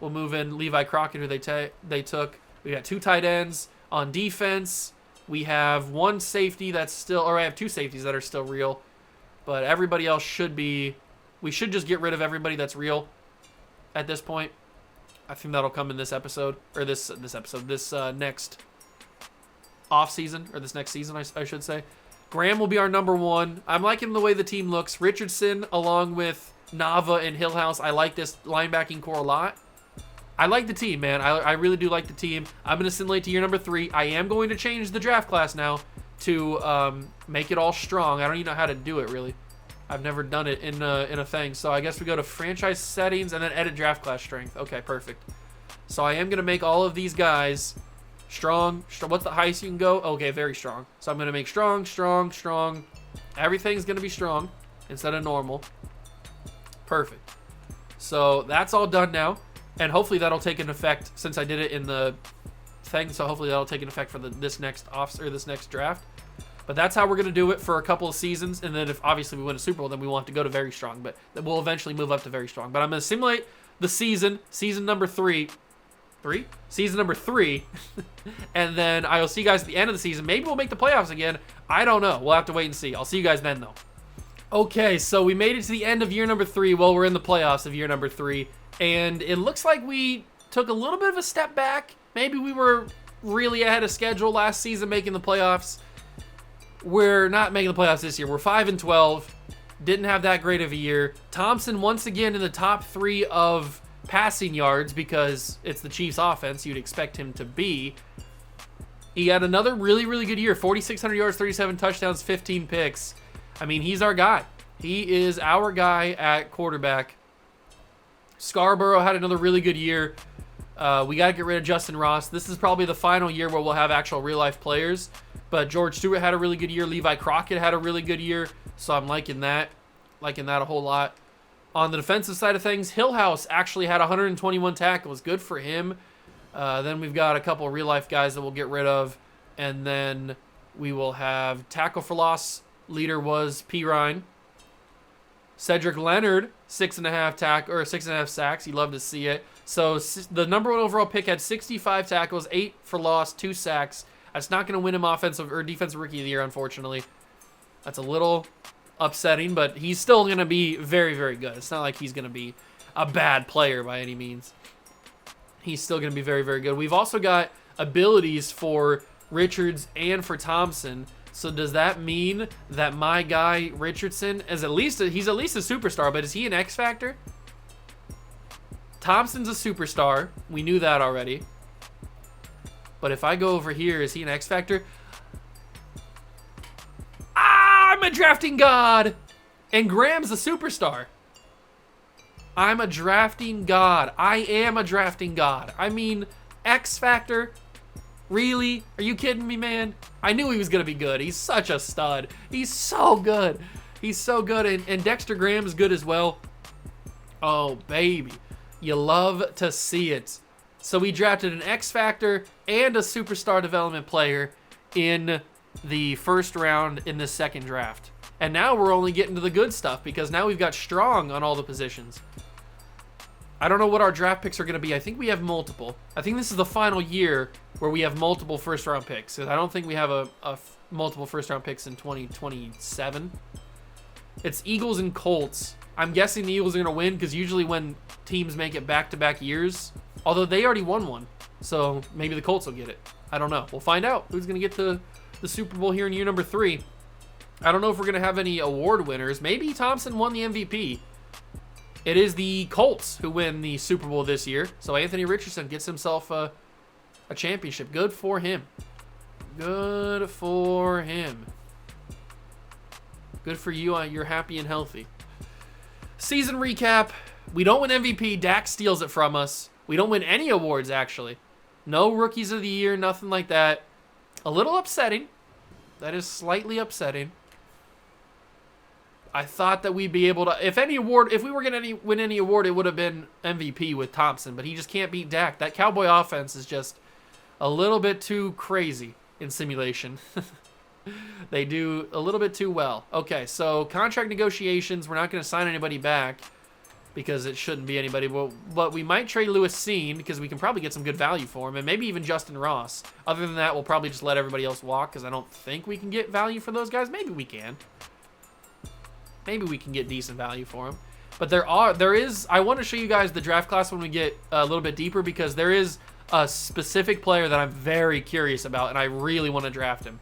We'll move in Levi Crockett, who they took. We got two tight ends on defense. We have one safety that's still, or I have two safeties that are still real, but everybody else should be, we should just get rid of everybody that's real at this point. I think that'll come in this episode, or this next off-season, or this next season, I should say. Graham will be our number one. I'm liking the way the team looks. Richardson, along with Nava and Hillhouse, I like this linebacking core a lot. I like the team, man. I really do like the team. I'm going to simulate to year number 3. I am going to change the draft class now to make it all strong. I don't even know how to do it, really. I've never done it in a thing. So I guess we go to franchise settings and then edit draft class strength. Okay, perfect. So I am going to make all of these guys strong. What's the highest you can go? Okay, very strong. So I'm going to make strong, strong, strong. Everything's going to be strong instead of normal. Perfect. So that's all done now. And hopefully that'll take an effect since I did it in the thing. So hopefully that'll take an effect for this next draft. But that's how we're going to do it for a couple of seasons. And then if obviously we win a Super Bowl, then we want to go to very strong. But then we'll eventually move up to very strong. But I'm going to simulate the season number 3. Season number 3. And then I will see you guys at the end of the season. Maybe we'll make the playoffs again. I don't know. We'll have to wait and see. I'll see you guys then, though. Okay, so we made it to the end of year number 3. Well, we're in the playoffs of year number 3. And it looks like we took a little bit of a step back. Maybe we were really ahead of schedule last season making the playoffs. We're not making the playoffs this year. We're 5-12. Didn't have that great of a year. Thompson once again in the top 3 of passing yards because it's the Chiefs offense. You'd expect him to be. He had another really, really good year. 4,600 yards, 37 touchdowns, 15 picks. I mean, he's our guy. He is our guy at quarterback. Scarborough had another really good year. We got to get rid of Justin Ross. This is probably the final year where we'll have actual real-life players But George Stewart had a really good year. Levi Crockett had a really good year. So I'm liking that a whole lot. On the defensive side of things, Hillhouse actually had 121 tackles. Good for him. Then we've got a couple of real-life guys that we'll get rid of. And then we will have tackle for loss. Leader was P. Ryan. Cedric Leonard, 6.5 sacks. You love to see it. So the number 1 overall pick had 65 tackles, 8 for loss, 2 sacks. That's not going to win him offensive or defensive rookie of the year, unfortunately. That's a little upsetting, but he's still going to be very, very good. It's not like he's going to be a bad player by any means. He's still going to be very, very good. We've also got abilities for Richards and for Thompson. So does that mean that my guy Richardson is he's at least a superstar, but is he an X factor? Thompson's a superstar. We knew that already. But if I go over here, is he an X factor? I'm a drafting god. And Graham's a superstar. I'm a drafting god. I am a drafting god. I mean, X factor. Really? Are you kidding me, man? I knew he was going to be good. He's such a stud. He's so good. He's so good. And Dexter Graham is good as well. Oh, baby. You love to see it. So we drafted an X Factor and a superstar development player in the first round in this second draft. And now we're only getting to the good stuff because now we've got strong on all the positions. I don't know what our draft picks are going to be. I think we have multiple. I think this is the final year where we have multiple first-round picks. I don't think we have multiple first-round picks in 2027. It's Eagles and Colts. I'm guessing the Eagles are going to win because usually when teams make it back-to-back years, although they already won one, so maybe the Colts will get it. I don't know. We'll find out who's going to get the Super Bowl here in year number 3. I don't know if we're going to have any award winners. Maybe Thompson won the MVP. It is the Colts who win the Super Bowl this year. So Anthony Richardson gets himself a championship. Good for him. Good for him. Good for you. You're happy and healthy. Season recap. We don't win MVP. Dak steals it from us. We don't win any awards, actually. No rookies of the year, nothing like that. A little upsetting. That is slightly upsetting. I thought that we'd be able to, if we were going to win any award, it would have been MVP with Thompson, but he just can't beat Dak. That Cowboy offense is just a little bit too crazy in simulation. They do a little bit too well. Okay, so contract negotiations, we're not going to sign anybody back because it shouldn't be anybody, but we might trade Lewis Seen because we can probably get some good value for him, and maybe even Justin Ross. Other than that, we'll probably just let everybody else walk because I don't think we can get value for those guys. Maybe we can. Maybe we can get decent value for him. But there is, I want to show you guys the draft class when we get a little bit deeper because there is a specific player that I'm very curious about and I really want to draft him.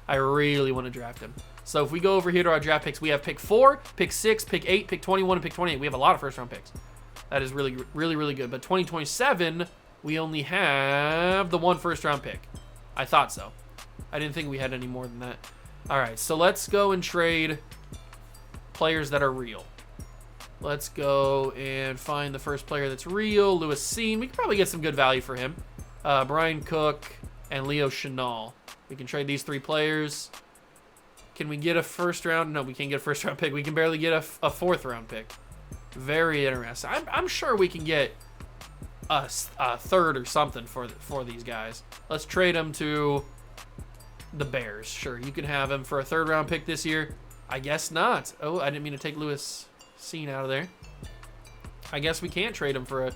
I really want to draft him. So if we go over here to our draft picks, we have pick 4, pick 6, pick 8, pick 21, and pick 28. We have a lot of first round picks. That is really, really, really good. But 2027, we only have the 1 first round pick. I thought so. I didn't think we had any more than that. All right, so let's go and trade players that are real. Let's go and find the first player that's real. Lewis Seen. We can probably get some good value for him. Brian Cook and Leo Chenal. We can trade these 3 players. Can we get a first round? No, we can't get a first round pick. We can barely get a 4th round pick. Very interesting. I'm sure we can get a 3rd or something for these guys. Let's trade them to the Bears. Sure, you can have him for a 3rd round pick this year. I guess not. Oh, I didn't mean to take Lewis Seen out of there. I guess we can't trade him for a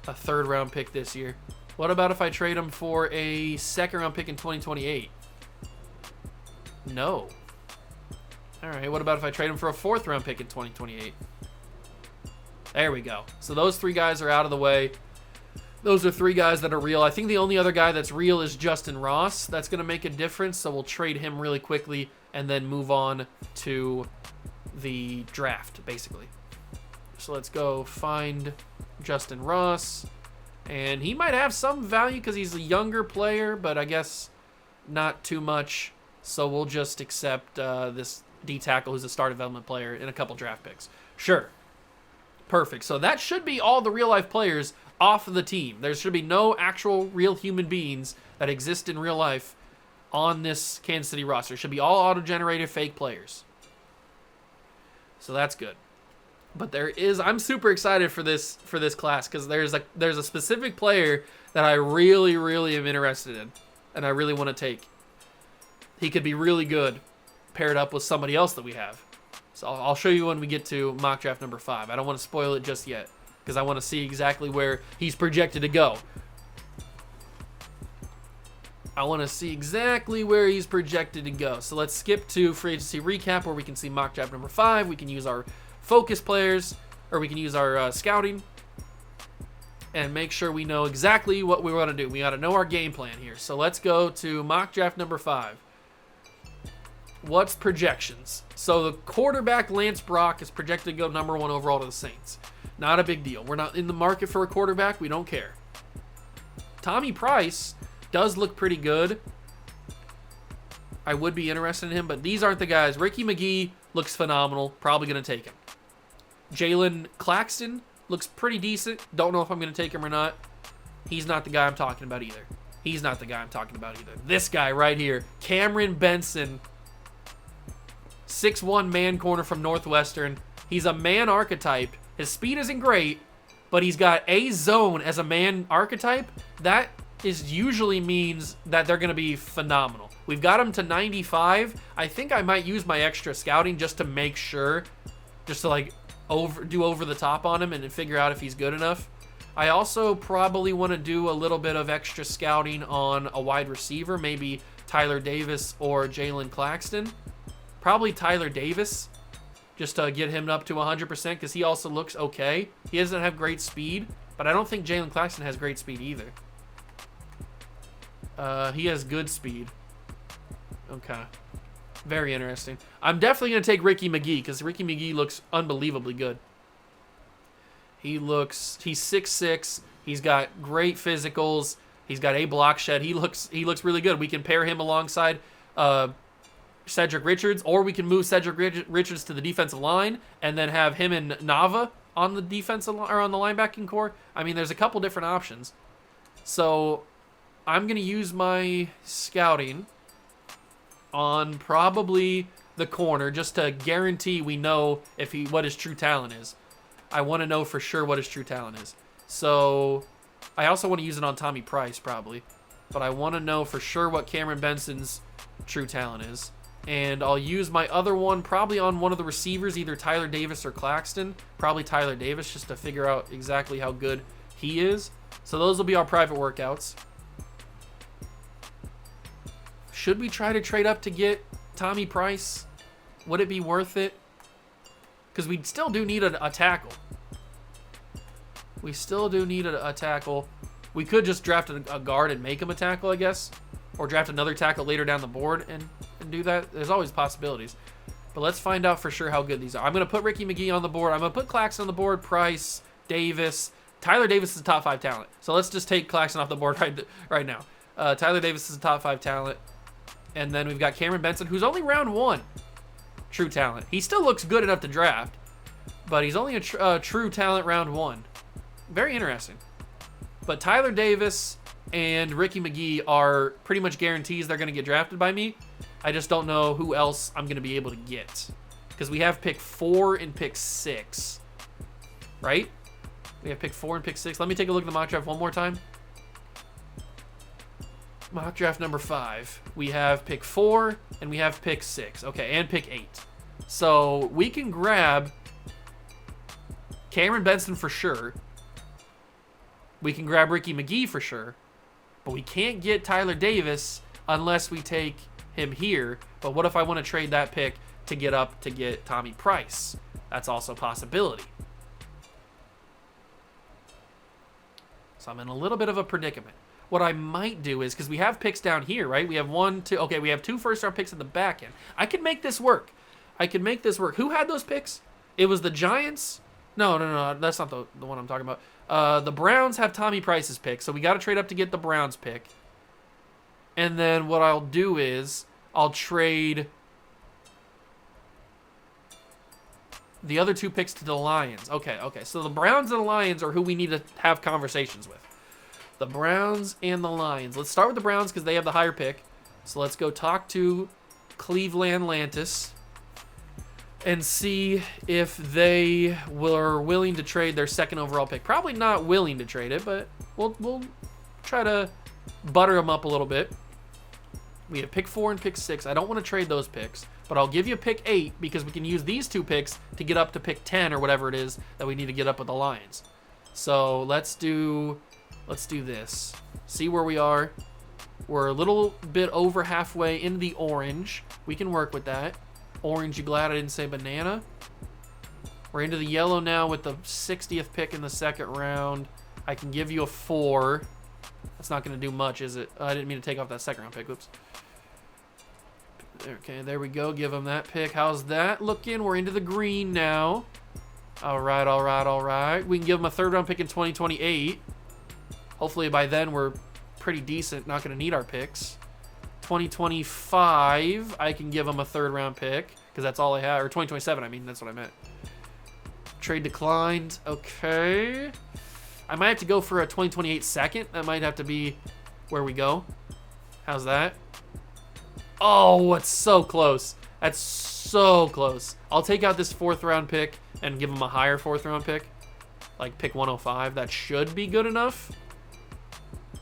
3rd round pick this year. What about if I trade him for a 2nd round pick in 2028? No. All right, what about if I trade him for a 4th round pick in 2028? There we go. So those 3 guys are out of the way. Those are 3 guys that are real. I think the only other guy that's real is Justin Ross. That's going to make a difference, so we'll trade him really quickly and then move on to the draft, basically. So let's go find Justin Ross. And he might have some value because he's a younger player, but I guess not too much. So we'll just accept this D-tackle who's a star development player in a couple draft picks. Sure. Perfect. So that should be all the real-life players off of the team. There should be no actual real human beings that exist in real life on this Kansas City roster. It should be all auto-generated fake players. So that's good. But I'm super excited for this class because there's a specific player that I really, really am interested in, and I really want to take. He could be really good paired up with somebody else that we have. So I'll show you when we get to mock draft number 5. I don't want to spoil it just yet because I want to see exactly where he's projected to go. I want to see exactly where he's projected to go. So let's skip to free agency recap where we can see mock draft number 5. We can use our focus players, or we can use our scouting and make sure we know exactly what we want to do. We got to know our game plan here. So let's go to mock draft number 5. What's projections? So the quarterback Lance Brock is projected to go number 1 overall to the Saints. Not a big deal. We're not in the market for a quarterback. We don't care. Tommy Price does look pretty good. I would be interested in him, but these aren't the guys. Ricky McGee looks phenomenal. Probably going to take him. Jalen Claxton looks pretty decent. Don't know if I'm going to take him or not. He's not the guy I'm talking about either. This guy right here, Cameron Benson, 6'1" man corner from Northwestern. He's a man archetype. His speed isn't great, but he's got a zone as a man archetype. That usually means that they're going to be phenomenal. We've got him to 95. I think I might use my extra scouting just to make sure, just to like do over the top on him and figure out if he's good enough. I also probably want to do a little bit of extra scouting on a wide receiver, maybe Tyler Davis or Jalen Claxton. Probably Tyler Davis, just to get him up to 100% because he also looks okay. He doesn't have great speed, but I don't think Jalen Claxton has great speed either. He has good speed. Okay. Very interesting. I'm definitely going to take Ricky McGee because Ricky McGee looks unbelievably good. He's 6'6". He's got great physicals. He's got a block shed. He looks really good. We can pair him alongside Cedric Richards, or we can move Cedric Richards to the defensive line and then have him and Nava on the defensive or on the linebacking core. I mean, there's a couple different options. So I'm going to use my scouting on probably the corner just to guarantee we know what his true talent is. I want to know for sure what his true talent is. So I also want to use it on Tommy Price probably, but I want to know for sure what Cameron Benson's true talent is. And I'll use my other one probably on one of the receivers, either Tyler Davis or Claxton. Probably Tyler Davis just to figure out exactly how good he is. So those will be our private workouts. Should we try to trade up to get Tommy Price? Would it be worth it? Because we still do need a tackle. We still do need a tackle. We could just draft a guard and make him a tackle, I guess. Or draft another tackle later down the board and do that. There's always possibilities. But let's find out for sure how good these are. I'm going to put Ricky McGee on the board. I'm going to put Claxton on the board. Price, Davis. Tyler Davis is a top 5 talent. So let's just take Claxton off the board right now. Tyler Davis is a top 5 talent. And then we've got Cameron Benson, who's only round 1 true talent. He still looks good enough to draft, but he's only a true talent round 1. Very interesting. But Tyler Davis and Ricky McGee are pretty much guarantees they're going to get drafted by me. I just don't know who else I'm going to be able to get. Because we have pick 4 and pick 6. Right? We have pick 4 and pick 6. Let me take a look at the mock draft one more time. Mock draft number 5. We have pick 4 and we have pick 6. Okay, and pick 8. So we can grab Cameron Benson for sure. We can grab Ricky McGee for sure. But we can't get Tyler Davis unless we take him here. But what if I want to trade that pick to get up to get Tommy Price? That's also a possibility. So I'm in a little bit of a predicament. What I might do is, because we have picks down here, right? We have 1, 2, okay, we have 2 first-round picks in the back end. I can make this work. Who had those picks? It was the Giants? No, that's not the one I'm talking about. The Browns have Tommy Price's pick, so we got to trade up to get the Browns pick. And then what I'll do is I'll trade the other 2 picks to the Lions. Okay, so the Browns and the Lions are who we need to have conversations with. The Browns and the Lions. Let's start with the Browns because they have the higher pick. So let's go talk to Cleveland Lantis and see if they were willing to trade their second overall pick. Probably not willing to trade it, but we'll try to butter them up a little bit. We have pick 4 and pick 6. I don't want to trade those picks, but I'll give you pick 8 because we can use these 2 picks to get up to pick 10 or whatever it is that we need to get up with the Lions. So let's do this. See where we are. We're a little bit over halfway into the orange. We can work with that. Orange, you glad I didn't say banana? We're into the yellow now with the 60th pick in the second round. I can give you a 4. That's not going to do much, is it? I didn't mean to take off that second round pick. Oops. Okay, there we go. Give him that pick. How's that looking? We're into the green now. All right, all right, all right. We can give him a third round pick in 2028. Hopefully by then we're pretty decent. Not going to need our picks. 2025, I can give him a third round pick because that's all I have. Or 2027, I mean, that's what I meant. Trade declined. Okay. I might have to go for a 2028 second. That might have to be where we go. How's that? Oh, it's so close. That's so close. I'll take out this 4th round pick and give him a higher 4th round pick. Like pick 105. That should be good enough.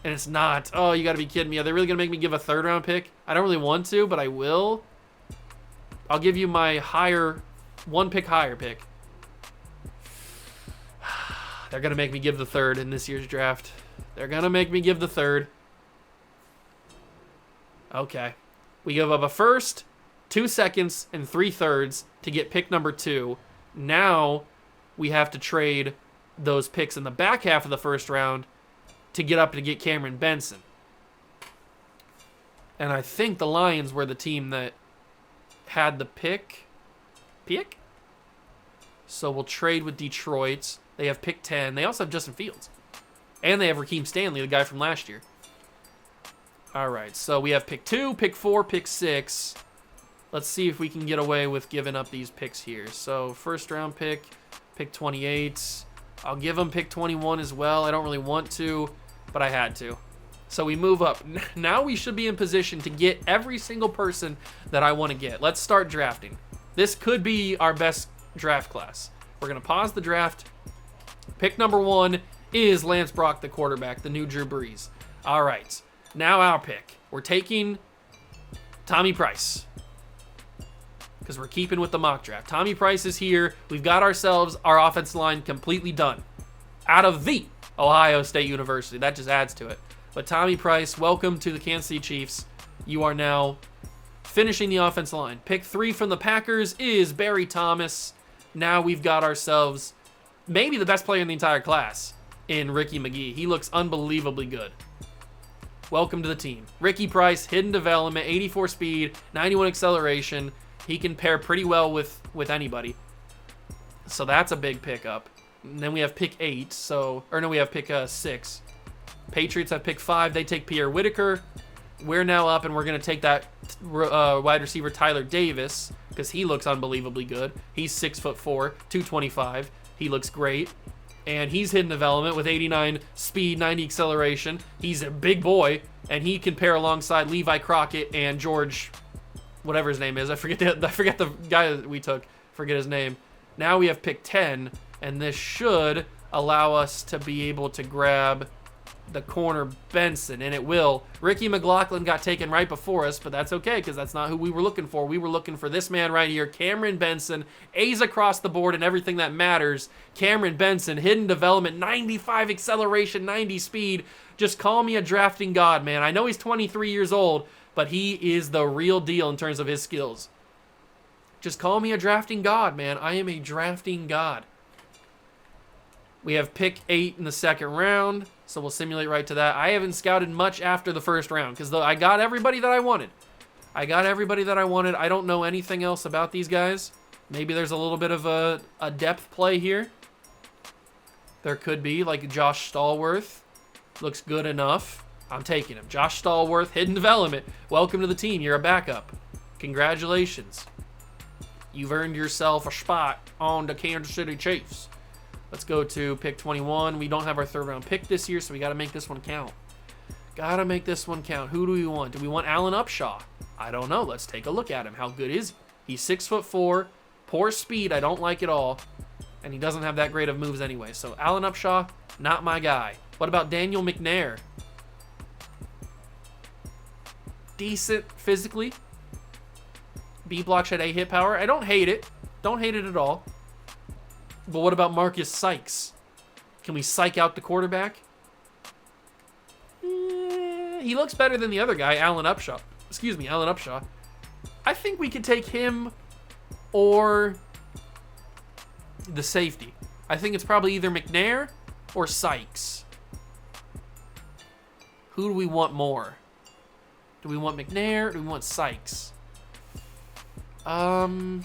And it's not. Oh, you got to be kidding me. Are they really going to make me give a 3rd round pick? I don't really want to, but I will. I'll give you my higher, 1 pick higher pick. They're going to make me give the 3rd in this year's draft. They're going to make me give the 3rd. Okay. We give up a 1st, 2 seconds, and 3 thirds to get pick number 2. Now we have to trade those picks in the back half of the 1st round to get up to get Cameron Benson. And I think the Lions were the team that had the pick. Pick? So we'll trade with Detroit. They have pick 10. They also have Justin Fields. And they have Raheem Stanley, the guy from last year. All right, so we have pick 2, pick 4, pick 6. Let's see if we can get away with giving up these picks here. So 1st round pick, pick 28. I'll give them pick 21 as well. I don't really want to, but I had to. So we move up. Now we should be in position to get every single person that I want to get. Let's start drafting. This could be our best draft class. We're going to pause the draft. Pick number 1 is Lance Brock, the quarterback, the new Drew Brees. All right, now our pick. We're taking Tommy Price because we're keeping with the mock draft. Tommy Price is here. We've got ourselves our offensive line completely done out of the Ohio State University. That just adds to it. But Tommy Price, welcome to the Kansas City Chiefs. You are now finishing the offensive line. Pick 3 from the Packers is Barry Thomas. Now we've got ourselves maybe the best player in the entire class in Ricky McGee. He looks unbelievably good. Welcome to the team. Ricky Price, hidden development, 84 speed, 91 acceleration. He can pair pretty well with anybody. So that's a big pickup. And then we have pick 8. We have pick 6. Patriots have pick 5. They take Pierre Whitaker. We're now up, and we're going to take that wide receiver Tyler Davis because he looks unbelievably good. He's 6'4", 225. He looks great. And he's hidden development with 89 speed, 90 acceleration. He's a big boy, and he can pair alongside Levi Crockett and George, whatever his name is. I forget the guy that we took. Forget his name. Now we have pick 10, and this should allow us to be able to grab the corner Benson, and it will. Ricky McLaughlin got taken right before us, but that's okay because that's not who we were looking for. We were looking for this man right here, Cameron Benson. A's across the board and everything that matters. Cameron Benson, hidden development, 95 acceleration, 90 speed. Just call me a drafting god, man. I know he's 23 years old, but he is the real deal in terms of his skills. Just call me a drafting god, man. I am a drafting god. We have pick 8 in the second round, so we'll simulate right to that. I haven't scouted much after the first round because I got everybody that I wanted. I don't know anything else about these guys. Maybe there's a little bit of a depth play here. There could be, like Josh Stallworth. Looks good enough. I'm taking him. Josh Stallworth, hidden development. Welcome to the team. You're a backup. Congratulations. You've earned yourself a spot on the Kansas City Chiefs. Let's go to pick 21. We don't have our third round pick this year, so we got to make this one count. Gotta make this one count. Who do we want? Do we want Alan Upshaw? I don't know. Let's take a look at him. How good is he? He's 6'4", poor speed. I don't like it all. And he doesn't have that great of moves anyway. So Alan Upshaw, not my guy. What about Daniel McNair? Decent physically. B block shed A hit power. I don't hate it. Don't hate it at all. But what about Marcus Sykes? Can we psych out the quarterback? He looks better than the other guy, Alan Upshaw. Excuse me, Alan Upshaw. I think we could take him or the safety. I think it's probably either McNair or Sykes. Who do we want more? Do we want McNair or do we want Sykes? Our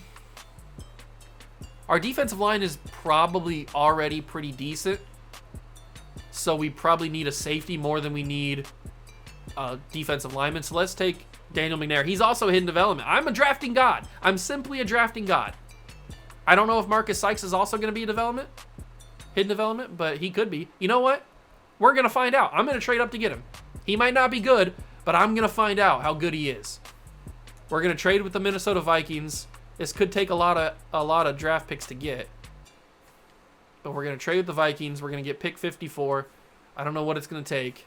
defensive line is probably already pretty decent. So we probably need a safety more than we need a defensive lineman. So let's take Daniel McNair. He's also hidden development. I'm a drafting god. I'm simply a drafting god. I don't know if Marcus Sykes is also going to be a development. Hidden development, but he could be. You know what? We're going to find out. I'm going to trade up to get him. He might not be good, but I'm going to find out how good he is. We're going to trade with the Minnesota Vikings. This could take a lot of draft picks to get. But we're going to trade with the Vikings. We're going to get pick 54. I don't know what it's going to take.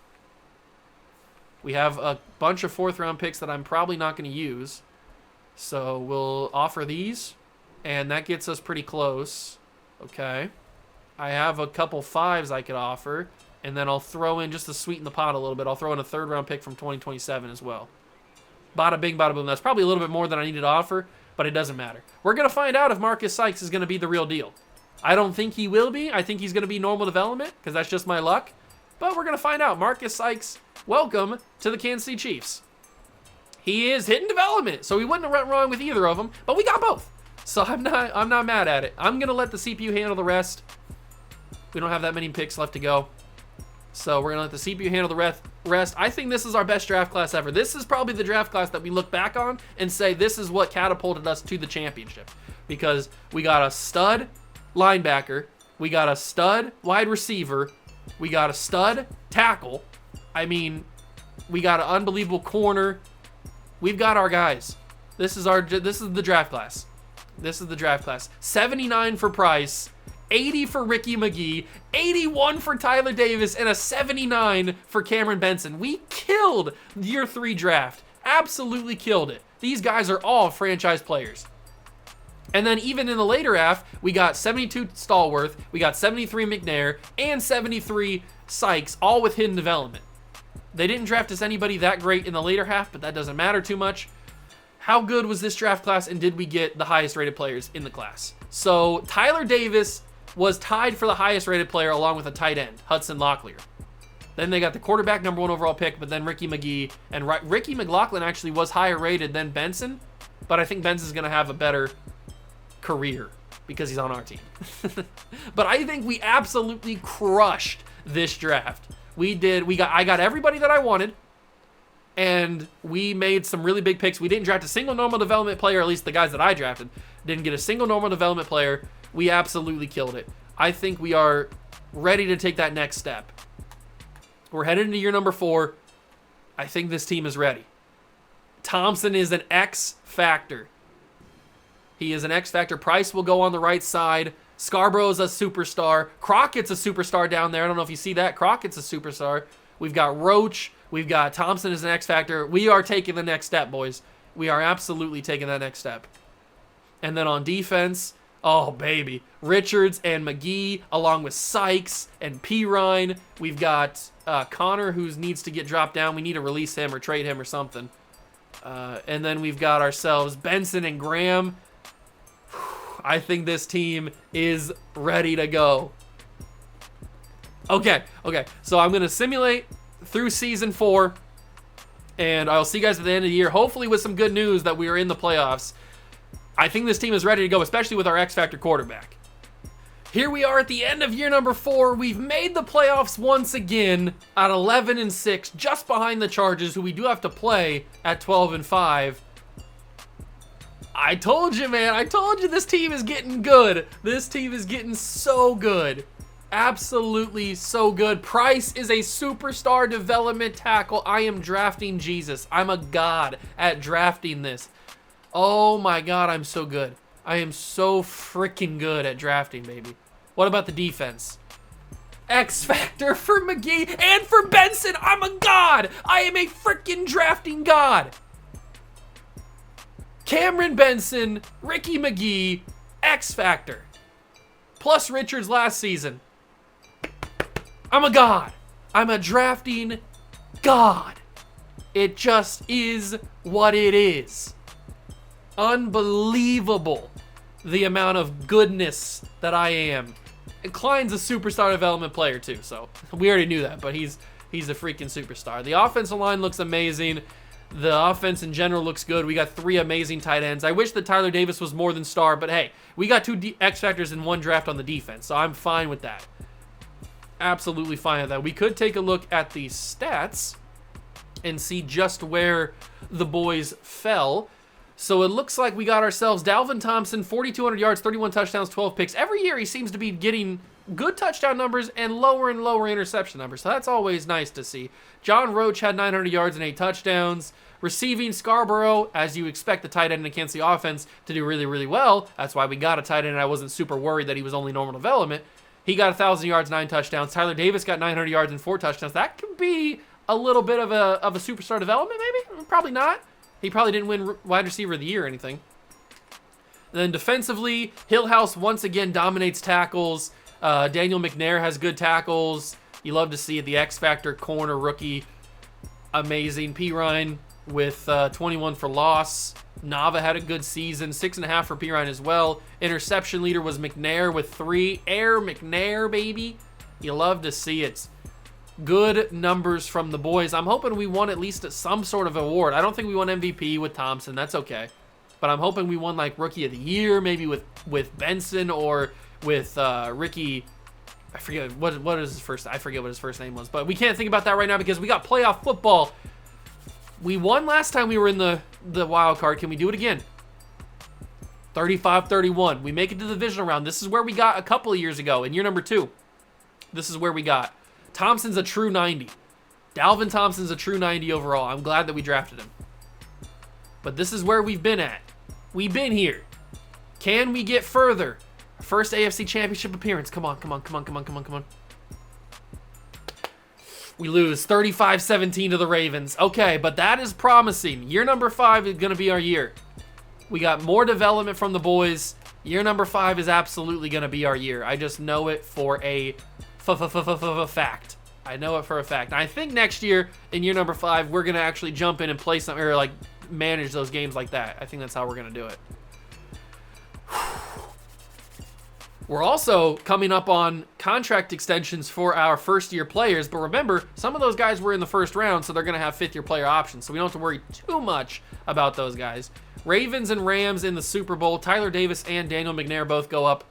We have a bunch of 4th round picks that I'm probably not going to use. So we'll offer these. And that gets us pretty close. Okay. I have a couple 5s I could offer. And then I'll throw in, just to sweeten the pot a little bit, I'll throw in a 3rd round pick from 2027 as well. Bada bing, bada boom. That's probably a little bit more than I needed to offer, but it doesn't matter. We're going to find out if Marcus Sykes is going to be the real deal. I don't think he will be. I think he's going to be normal development, because that's just my luck. But we're going to find out. Marcus Sykes, welcome to the Kansas City Chiefs. He is hidden development, so we wouldn't have went wrong with either of them, but we got both. So I'm not mad at it. I'm going to let the CPU handle the rest. We don't have that many picks left to go. So we're going to let the CPU handle the rest. I think this is our best draft class ever. This is probably the draft class that we look back on and say this is what catapulted us to the championship. Because we got a stud linebacker. We got a stud wide receiver. We got a stud tackle. I mean, we got an unbelievable corner. We've got our guys. This is the draft class. This is the draft class. 79 for Price. 80 for Ricky McGee, 81 for Tyler Davis, and a 79 for Cameron Benson. We killed year 3 draft. Absolutely killed it. These guys are all franchise players. And then even in the later half, we got 72 Stallworth, we got 73 McNair, and 73 Sykes, all with hidden development. They didn't draft us anybody that great in the later half, but that doesn't matter too much. How good was this draft class, and did we get the highest rated players in the class? So Tyler Davis was tied for the highest rated player along with a tight end, Hudson Locklear. Then they got the quarterback, number 1 overall pick, but then Ricky McGee. And Ricky McLaughlin actually was higher rated than Benson, but I think Benson's going to have a better career because he's on our team. But I think we absolutely crushed this draft. I got everybody that I wanted, and we made some really big picks. We didn't draft a single normal development player, at least the guys that I drafted. Didn't get a single normal development player. We absolutely killed it. I think we are ready to take that next step. We're headed into year number 4. I think this team is ready. Thompson is an X factor. He is an X factor. Price will go on the right side. Scarborough's a superstar. Crockett's a superstar down there. I don't know if you see that. Crockett's a superstar. We've got Roach. We've got Thompson as an X factor. We are taking the next step, boys. We are absolutely taking that next step. And then on defense, oh, baby. Richards and McGee, along with Sykes and Pirine. We've got Connor, who needs to get dropped down. We need to release him or trade him or something. And then we've got ourselves Benson and Graham. I think this team is ready to go. Okay. So I'm going to simulate through season 4. And I'll see you guys at the end of the year, hopefully with some good news that we are in the playoffs. I think this team is ready to go, especially with our X-Factor quarterback. Here we are at the end of year number 4. We've made the playoffs once again at 11-6, just behind the Chargers, who we do have to play at 12-5. I told you, man. I told you this team is getting good. This team is getting so good. Absolutely so good. Price is a superstar development tackle. I am drafting Jesus. I'm a god at drafting this. Oh my god, I'm so good. I am so freaking good at drafting, baby. What about the defense? X Factor for McGee and for Benson. I'm a god. I am a freaking drafting god. Cameron Benson, Ricky McGee, X Factor. Plus Richards last season. I'm a god. I'm a drafting god. It just is what it is. Unbelievable the amount of goodness that I am. And Klein's a superstar development player too, so we already knew that, but he's a freaking superstar. The offensive line looks amazing. The offense in general looks good. We got 3 amazing tight ends. I wish that Tyler Davis was more than star, but hey, we got 2 X Factors in 1 draft on the defense, so I'm fine with that. Absolutely fine with that. We could take a look at the stats and see just where the boys fell. So it looks like we got ourselves Dalvin Thompson, 4,200 yards, 31 touchdowns, 12 picks. Every year he seems to be getting good touchdown numbers and lower interception numbers. So that's always nice to see. John Roach had 900 yards and 8 touchdowns. Receiving, Scarborough, as you expect the tight end against the offense to do really, really well. That's why we got a tight end, and I wasn't super worried that he was only normal development. He got 1,000 yards, 9 touchdowns. Tyler Davis got 900 yards and 4 touchdowns. That could be a little bit of a superstar development, maybe? Probably not. He probably didn't win wide receiver of the year or anything. And then defensively, Hillhouse once again dominates tackles. Daniel McNair has good tackles. You love to see it. The X Factor corner rookie, amazing. Pirine with 21 for loss. Nava had a good season, 6.5 for Pirine as well. Interception leader was McNair with 3. Air McNair, baby. You love to see it. Good numbers from the boys. I'm hoping we won at least some sort of award. I don't think we won MVP with Thompson. That's okay. But I'm hoping we won like Rookie of the Year, maybe with Benson or with Ricky. I forget what is his first. I forget what his first name was. But we can't think about that right now because we got playoff football. We won last time we were in the wild card. Can we do it again? 35-31. We make it to the divisional round. This is where we got a couple of years ago in year number 2. This is where we got. Thompson's a true 90. Dalvin Thompson's a true 90 overall. I'm glad that we drafted him. But this is where we've been at. We've been here. Can we get further? First AFC Championship appearance. Come on, come on, come on, come on, come on, come on. We lose 35-17 to the Ravens. Okay, but that is promising. Year number 5 is going to be our year. We got more development from the boys. Year number 5 is absolutely going to be our year. I just know it for a fact. I know it for a fact. And I think next year, in year number 5, we're going to actually jump in and play some, or like manage those games like that. I think that's how we're going to do it. We're also coming up on contract extensions for our first-year players, but remember, some of those guys were in the first round, so they're going to have fifth-year player options, so we don't have to worry too much about those guys. Ravens and Rams in the Super Bowl. Tyler Davis and Daniel McNair both go up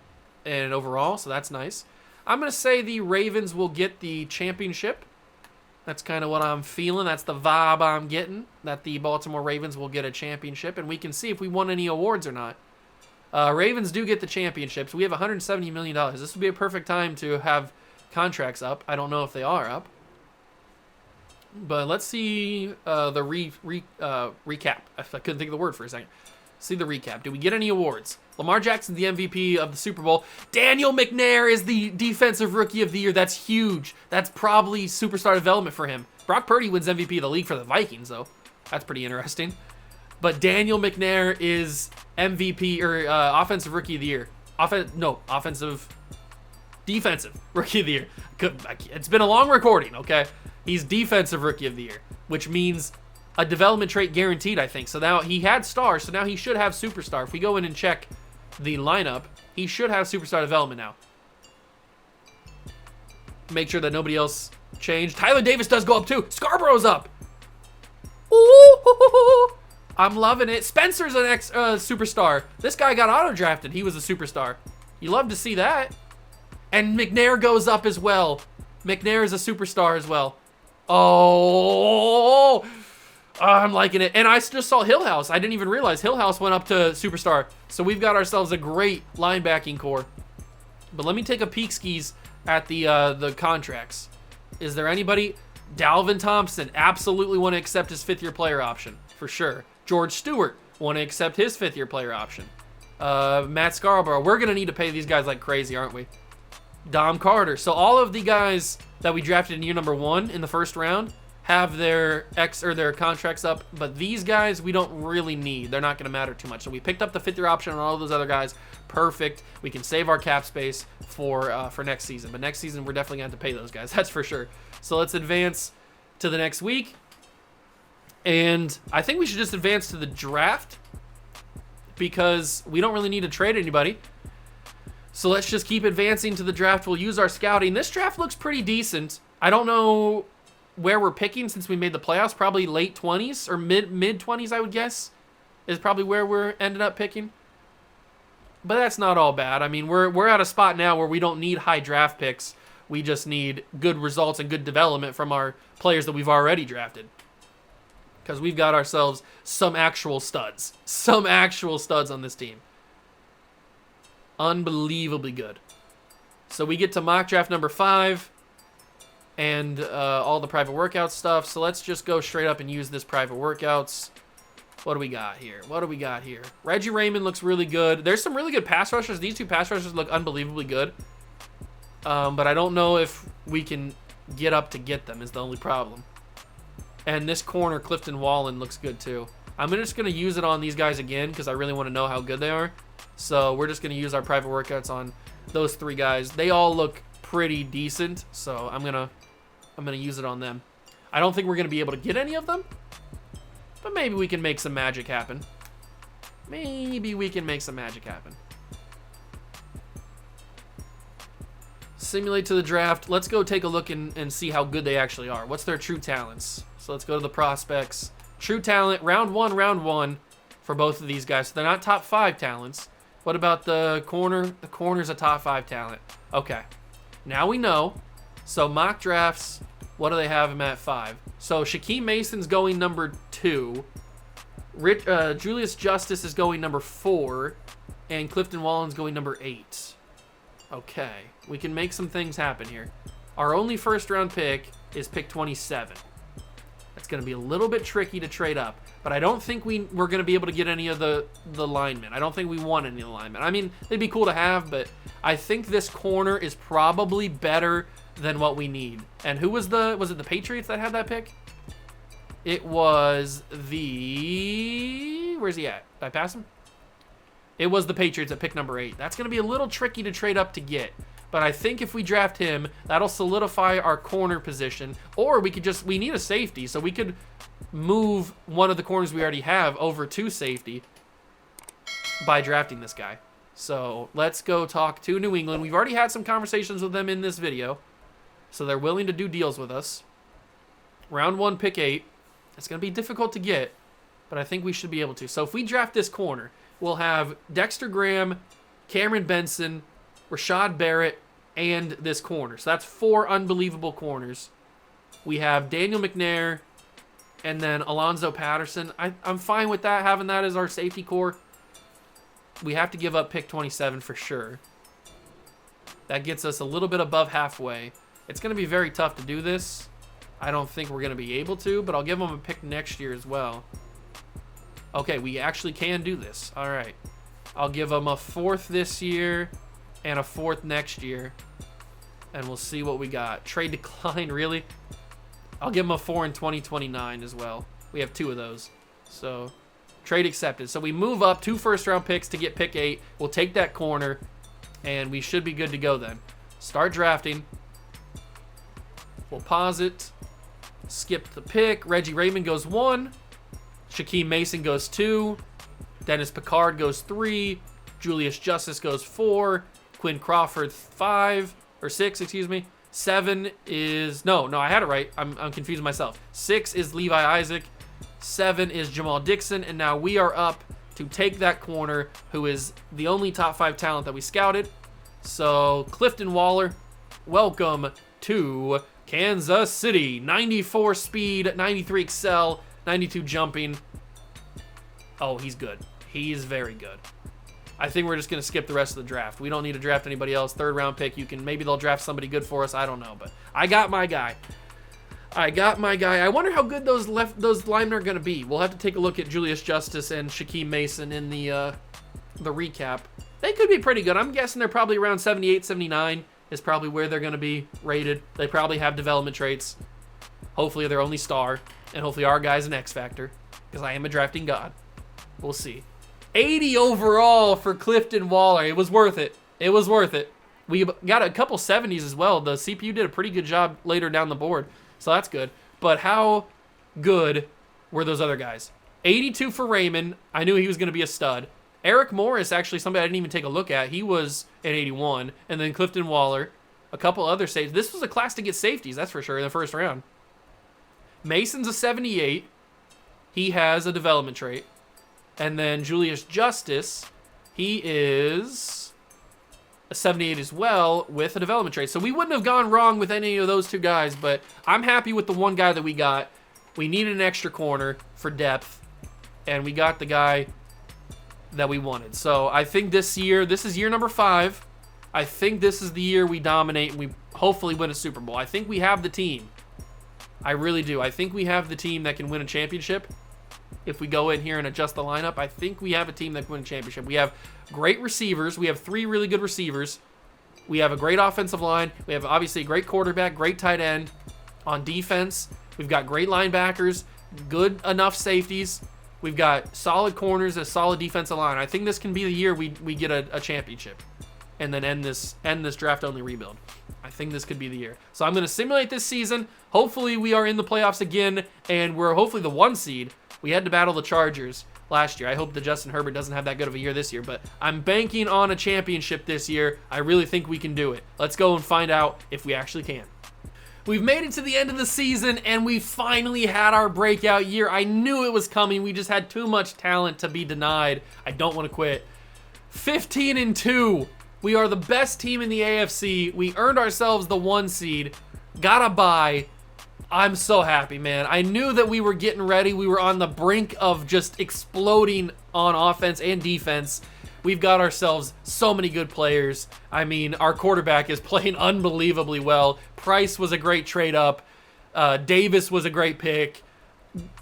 in overall, so that's nice. I'm going to say the Ravens will get the championship. That's kind of what I'm feeling. That's the vibe I'm getting, that the Baltimore Ravens will get a championship, and we can see if we won any awards or not. Ravens do get the championships. We have $170 million. This would be a perfect time to have contracts up. I don't know if they are up. But let's see the recap. I couldn't think of the word for a second. See the recap. Did we get any awards? Lamar Jackson, the MVP of the Super Bowl. Daniel McNair is the Defensive Rookie of the Year. That's huge. That's probably superstar development for him. Brock Purdy wins MVP of the league for the Vikings, though. That's pretty interesting. But Daniel McNair is MVP or Offensive Rookie of the Year. Defensive Rookie of the Year. It's been a long recording, okay? He's Defensive Rookie of the Year, which means a development trait guaranteed, I think. So now he had star, so now he should have superstar. If we go in and check the lineup, he should have superstar development now. Make sure that nobody else changed. Tyler Davis does go up too. Scarborough's up. Ooh, I'm loving it. Spencer's an superstar. This guy got auto-drafted. He was a superstar. You love to see that. And McNair goes up as well. McNair is a superstar as well. Oh, I'm liking it. And I just saw Hillhouse. I didn't even realize Hillhouse went up to superstar. So we've got ourselves a great linebacking core. But let me take a peek skis at the contracts. Is there anybody? Dalvin Thompson, absolutely want to accept his 5th-year player option, for sure. George Stewart, want to accept his 5th-year player option. Matt Scarborough, we're going to need to pay these guys like crazy, aren't we? Dom Carter. So all of the guys that we drafted in year number 1 in the first round have their their contracts up, but these guys we don't really need. They're not going to matter too much. So we picked up the 5th-year option on all of those other guys. Perfect. We can save our cap space for next season. But next season we're definitely going to have to pay those guys. That's for sure. So let's advance to the next week. And I think we should just advance to the draft because we don't really need to trade anybody. So let's just keep advancing to the draft. We'll use our scouting. This draft looks pretty decent. I don't know where we're picking since we made the playoffs. Probably late 20s or mid 20s, I would guess, is probably where we're ended up picking. But that's not all bad. I mean, we're at a spot now where we don't need high draft picks. We just need good results and good development from our players that we've already drafted. Because we've got ourselves some actual studs. Some actual studs on this team. Unbelievably good. So we get to mock draft number 5 and all the private workout stuff. So let's just go straight up and use this private workouts. What do we got here? What do we got here? Reggie Raymond looks really good. There's some really good pass rushers. These 2 pass rushers look unbelievably good. But I don't know if we can get up to get them is the only problem. And this corner, Clifton Wallen, looks good too. I'm just going to use it on these guys again because I really want to know how good they are. So we're just going to use our private workouts on those 3 guys. They all look pretty decent, so I'm gonna use it on them. I don't think we're going to be able to get any of them, but maybe we can make some magic happen. Maybe we can make some magic happen. Simulate to the draft. Let's go take a look and see how good they actually are. What's their true talents? So let's go to the prospects. True talent, round one for both of these guys. So they're not top 5 talents. What about the corner? The corner's a top 5 talent. Okay. Now we know. So mock drafts, what do they have him at 5? So Shaquem Mason's going number 2. Julius Justice is going number 4. And Clifton Wallen's going number 8. Okay. We can make some things happen here. Our only first round pick is pick 27. That's going to be a little bit tricky to trade up. But I don't think we're going to be able to get any of the linemen. I don't think we want any of the linemen. I mean, they'd be cool to have, but I think this corner is probably better than what we need. And who was it the Patriots that had that pick? It was where's he at? Did I pass him? It was the Patriots at pick number 8. That's going to be a little tricky to trade up to get. But I think if we draft him, that'll solidify our corner position. Or we need a safety, so we could move one of the corners we already have over to safety by drafting this guy. So let's go talk to New England. We've already had some conversations with them in this video, so they're willing to do deals with us. Round 1, pick 8. It's going to be difficult to get, but I think we should be able to. So if we draft this corner, we'll have Dexter Graham, Cameron Benson, Rashad Barrett, and this corner. So that's 4 unbelievable corners. We have Daniel McNair and then Alonzo Patterson. I'm fine with that, having that as our safety core. We have to give up pick 27 for sure. That gets us a little bit above halfway. It's going to be very tough to do this. I don't think we're going to be able to, but I'll give them a pick next year as well. Okay, we actually can do this. All right. I'll give them a 4th this year and a 4th next year. And we'll see what we got. Trade decline, really? I'll give them a 4 in 2029 as well. We have 2 of those. So, trade accepted. So we move up 2 first-round picks to get pick 8. We'll take that corner, and we should be good to go then. Start drafting. We'll pause it. Skip the pick. Reggie Raymond goes 1. Shaquem Mason goes 2. Dennis Pickard goes 3. Julius Justice goes 4. Quinn Crawford 5 or 6, excuse me. 7 is no, I had it right. I'm confusing myself. 6 is Levi Isaac. 7 is Jamal Dixon, and now we are up to take that corner, who is the only top 5 talent that we scouted. So Clifton Waller, welcome to Kansas City. 94 speed, 93 excel, 92 jumping. Oh, he's good. He's very good. I think we're just going to skip the rest of the draft. We don't need to draft anybody else. 3rd round pick, maybe they'll draft somebody good for us. I don't know, but I got my guy. I wonder how good those linemen are going to be. We'll have to take a look at Julius Justice and Shaquem Mason in the recap. They could be pretty good. I'm guessing they're probably around 78, 79 is probably where they're going to be rated. They probably have development traits. Hopefully they're only star, and hopefully our guy's an X factor, because I am a drafting god. We'll see. 80 overall for Clifton Waller. It was worth it. It was worth it. We got a couple 70s as well. The CPU did a pretty good job later down the board, so that's good. But how good were those other guys? 82 for Raymond. I knew he was going to be a stud. Eric Morris, actually, somebody I didn't even take a look at. He was at 81. And then Clifton Waller, a couple other safeties. This was a class to get safeties, that's for sure, in the first round. Mason's a 78. He has a development trait. And then Julius Justice, he is a 78 as well with a development trait. So we wouldn't have gone wrong with any of those two guys, but I'm happy with the one guy that we got. We needed an extra corner for depth, and we got the guy that we wanted. So I think this is year number 5. I think this is the year we dominate and we hopefully win a Super Bowl. I think we have the team. I really do. I think we have the team that can win a championship. If we go in here and adjust the lineup, I think we have a team that can win a championship. We have great receivers. We have 3 really good receivers. We have a great offensive line. We have obviously a great quarterback, great tight end. On defense, we've got great linebackers, good enough safeties. We've got solid corners, a solid defensive line. I think this can be the year we get a championship and then end this draft-only rebuild. I think this could be the year. So I'm going to simulate this season. Hopefully we are in the playoffs again, and we're hopefully the 1 seed. We had to battle the Chargers last year. I hope that Justin Herbert doesn't have that good of a year this year, but I'm banking on a championship this year. I really think we can do it. Let's go and find out if we actually can. We've made it to the end of the season, and we finally had our breakout year. I knew it was coming. We just had too much talent to be denied. I don't want to quit. 15-2. We are the best team in the AFC. We earned ourselves the 1 seed. Got a bye. I'm so happy, man. I knew that we were getting ready. We were on the brink of just exploding on offense and defense. We've got ourselves so many good players. I mean, our quarterback is playing unbelievably well. Price was a great trade up. Davis was a great pick.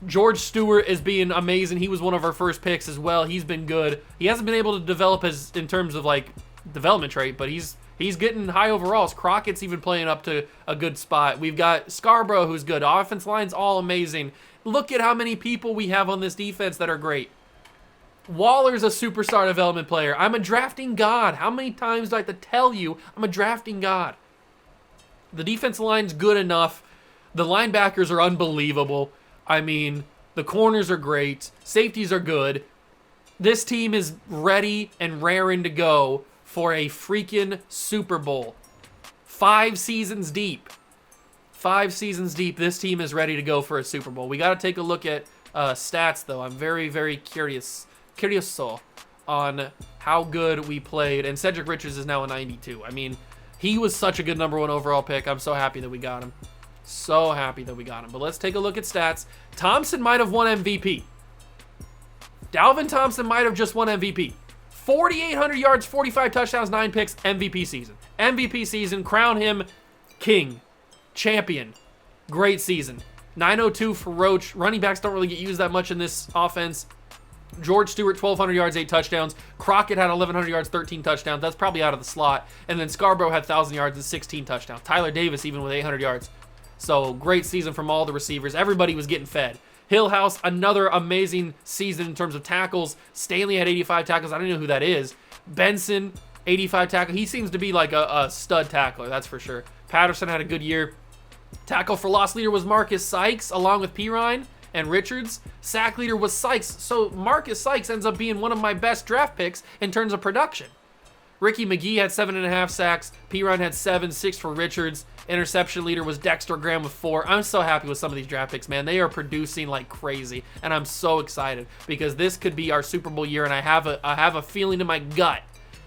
George Stewart is being amazing. He was one of our first picks as well. He's been good. He hasn't been able to develop in terms of like development trait, but he's getting high overalls. Crockett's even playing up to a good spot. We've got Scarborough, who's good. Offense line's all amazing. Look at how many people we have on this defense that are great. Waller's a superstar development player. I'm a drafting god. How many times do I have to tell you I'm a drafting god? The defensive line's good enough. The linebackers are unbelievable. I mean, the corners are great. Safeties are good. This team is ready and raring to go for a freaking Super Bowl. 5 seasons deep. 5 seasons deep, this team is ready to go for a Super Bowl. We got to take a look at stats, though. I'm very, very curious on how good we played. And Cedric Richards is now a 92. I mean, he was such a good number 1 overall pick. I'm so happy that we got him. So happy that we got him. But let's take a look at stats. Thompson might have won MVP. Dalvin Thompson might have just won MVP. 4,800 yards, 45 touchdowns, 9 picks, MVP season. MVP season, crown him king, champion. Great season. 902 for Roach. Running backs don't really get used that much in this offense. George Stewart, 1,200 yards, 8 touchdowns. Crockett had 1,100 yards, 13 touchdowns. That's probably out of the slot. And then Scarborough had 1,000 yards and 16 touchdowns. Tyler Davis even with 800 yards. So great season from all the receivers. Everybody was getting fed. Hillhouse, another amazing season in terms of tackles. Stanley had 85 tackles. I don't know who that is. Benson, 85 tackles. He seems to be like a stud tackler, that's for sure. Patterson had a good year. Tackle for loss leader was Marcus Sykes, along with Pirine and Richards. Sack leader was Sykes. So Marcus Sykes ends up being one of my best draft picks in terms of production. Ricky McGee had 7.5 sacks. Pirine had 7, 6 for Richards. Interception leader was Dexter Graham with 4. I'm so happy with some of these draft picks, man. They are producing like crazy, and I'm so excited because this could be our Super Bowl year, and I have a feeling in my gut.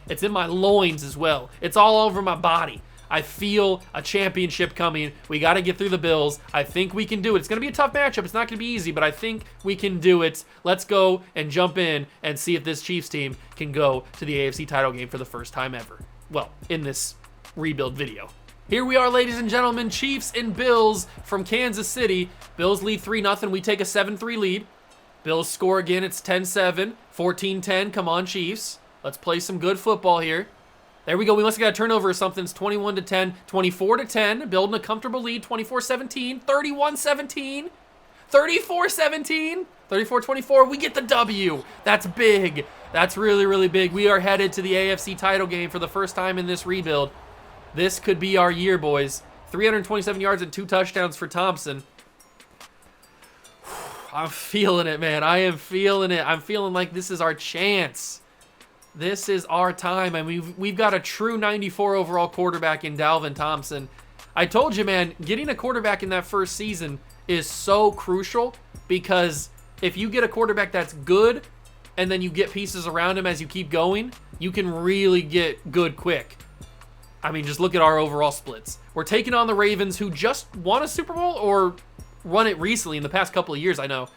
It's in my loins as well. It's all over my body. I feel a championship coming. We got to get through the Bills. I think we can do it. It's going to be a tough matchup. It's not going to be easy, but I think we can do it. Let's go and jump in and see if this Chiefs team can go to the AFC title game for the first time ever. Well, in this rebuild video. Here we are, ladies and gentlemen, Chiefs and Bills from Kansas City. Bills lead 3-0. We take a 7-3 lead. Bills score again. It's 10-7, 14-10. Come on, Chiefs. Let's play some good football here. There we go. We must have got a turnover or something. It's 21-10, 24-10. Building a comfortable lead. 24-17, 31-17, 34-17, 34-24. We get the W. That's big. That's really, really big. We are headed to the AFC title game for the first time in this rebuild. This could be our year, boys. 327 yards and 2 touchdowns for Thompson. I'm feeling it, man. I am feeling it. I'm feeling like this is our chance. This is our time. I mean, we've got a true 94 overall quarterback in Dalvin Thompson. I told you, man, getting a quarterback in that first season is so crucial because if you get a quarterback that's good and then you get pieces around him as you keep going, you can really get good quick. I mean, just look at our overall splits. We're taking on the Ravens, who just won a Super Bowl or won it recently in the past couple of years, I know.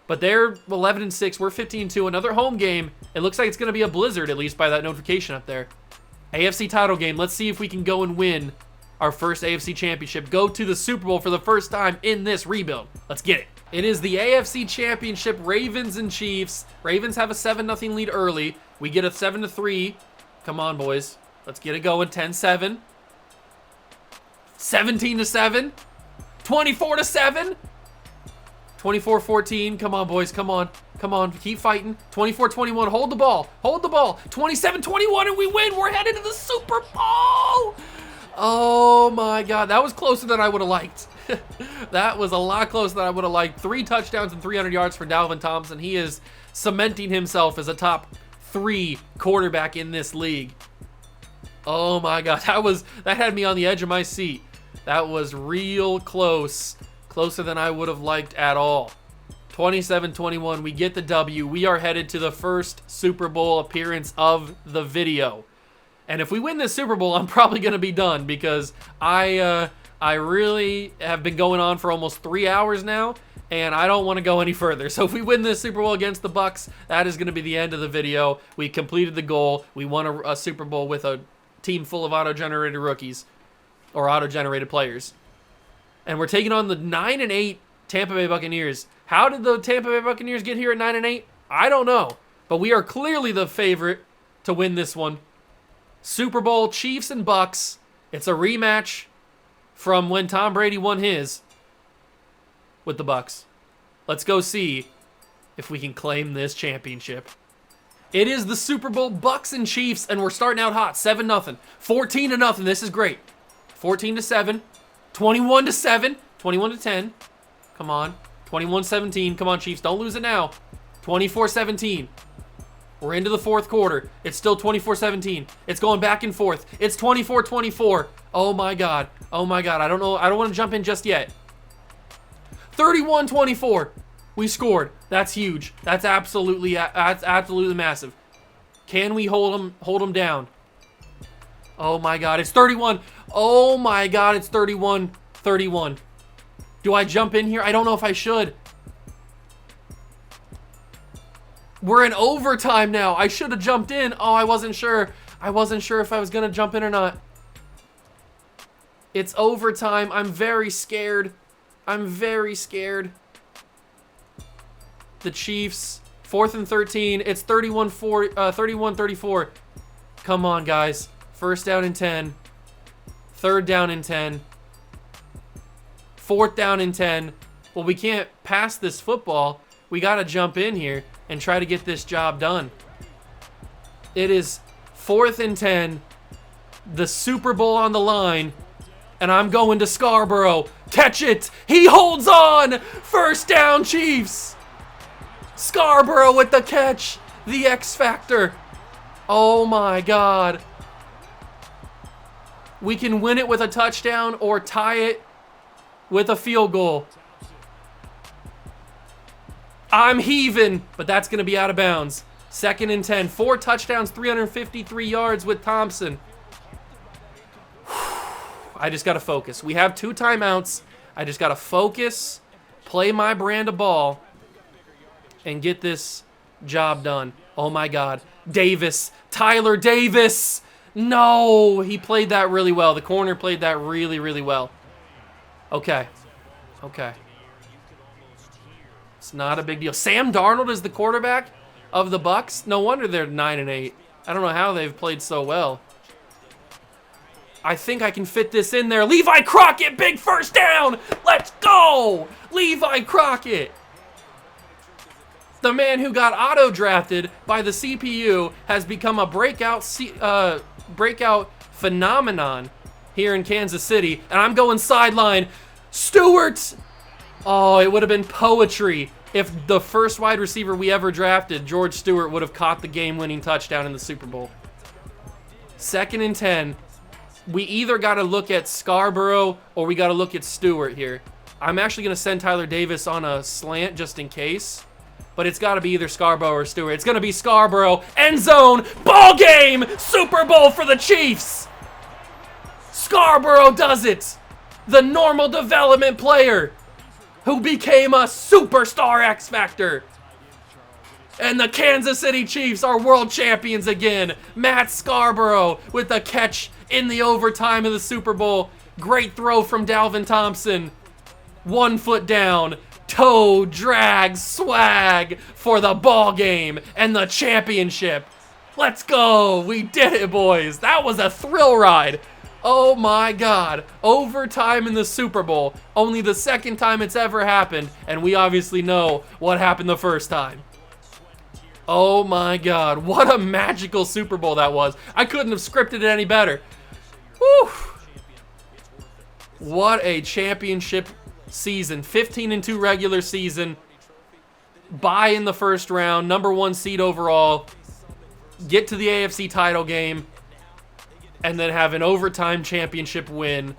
But they're 11-6. We're 15-2. Another home game. It looks like it's going to be a blizzard, at least by that notification up there. AFC title game. Let's see if we can go and win our first AFC championship. Go to the Super Bowl for the first time in this rebuild. Let's get it. It is the AFC championship, Ravens and Chiefs. Ravens have a 7-0 lead early. We get a 7-3. Come on, boys. Let's get it going. 10-7. 17-7. 24-7. 24-14. Come on, boys. Come on. Come on. Keep fighting. 24-21. Hold the ball. Hold the ball. 27-21, and we win. We're headed to the Super Bowl. Oh, my God. That was closer than I would have liked. That was a lot closer than I would have liked. 3 touchdowns and 300 yards for Dalvin Thompson. He is cementing himself as a top 3 quarterback in this league. Oh, my God. That had me on the edge of my seat. That was real close. Closer than I would have liked at all. 27-21, we get the W. We are headed to the first Super Bowl appearance of the video. And if we win this Super Bowl, I'm probably going to be done because I really have been going on for almost 3 hours now, and I don't want to go any further. So if we win this Super Bowl against the Bucs, that is going to be the end of the video. We completed the goal. We won a Super Bowl with a team full of auto-generated rookies or auto-generated players. And we're taking on the 9-8 Tampa Bay Buccaneers. How did the Tampa Bay Buccaneers get here at 9-8? I don't know. But we are clearly the favorite to win this one. Super Bowl, Chiefs and Bucs. It's a rematch from when Tom Brady won his with the Bucs. Let's go see if we can claim this championship. It is the Super Bowl, Bucs and Chiefs, and we're starting out hot. 7-0. 14-0. This is great. 14-7. 21-7, 21-10. Come on. 21-17. Come on, Chiefs. Don't lose it now. 24-17. We're into the fourth quarter. It's still 24-17. It's going back and forth. It's 24-24. Oh my God. Oh my God. I don't know. I don't want to jump in just yet. 31-24. We scored. That's huge. That's absolutely massive. Can we hold them down? Oh my God, it's 31. Oh my God, it's 31-31. Do I jump in here? I don't know if I should. We're in overtime now. I should have jumped in. Oh, I wasn't sure. I wasn't sure if I was going to jump in or not. It's overtime. I'm very scared. I'm very scared. The Chiefs, 4th and 13. It's 31-34. Come on, guys. First down and 10. Third down and 10. Fourth down and 10. Well, we can't pass this football. We got to jump in here and try to get this job done. It is 4th and 10. The Super Bowl on the line. And I'm going to Scarborough. Catch it. He holds on. First down, Chiefs. Scarborough with the catch. The X Factor. Oh, my God. We can win it with a touchdown or tie it with a field goal. I'm heaving, but that's going to be out of bounds. 2nd and 10. 4 touchdowns, 353 yards with Thompson. I just got to focus. We have 2 timeouts. I just got to focus, play my brand of ball, and get this job done. Oh, my God. Davis. Tyler Davis. No, he played that really well. The corner played that really, really well. Okay. Okay. It's not a big deal. Sam Darnold is the quarterback of the Bucs. No wonder they're 9-8. I don't know how they've played so well. I think I can fit this in there. Levi Crockett, big first down. Let's go. Levi Crockett. The man who got auto-drafted by the CPU has become a breakout phenomenon here in Kansas City. And I'm going sideline. Stewart. Oh, it would have been poetry if the first wide receiver we ever drafted, George Stewart, would have caught the game-winning touchdown in the Super Bowl. 2nd and 10. We either got to look at Scarborough or we got to look at Stewart here. I'm actually going to send Tyler Davis on a slant just in case. But it's got to be either Scarborough or Stewart. It's going to be Scarborough. End zone. Ball game. Super Bowl for the Chiefs. Scarborough does it. The normal development player who became a superstar X Factor. And the Kansas City Chiefs are world champions again. Matt Scarborough with the catch in the overtime of the Super Bowl. Great throw from Dalvin Thompson. 1 foot down. Toe drag swag for the ball game and the championship. Let's go. We did it, boys. That was a thrill ride. Oh my God. Overtime in the Super Bowl. Only the 2nd time it's ever happened. And we obviously know what happened the first time. Oh my God. What a magical Super Bowl that was. I couldn't have scripted it any better. Woo. What a championship season. 15-2 regular season. Bye in the first round. #1 seed overall. Get to the AFC title game. And then have an overtime championship win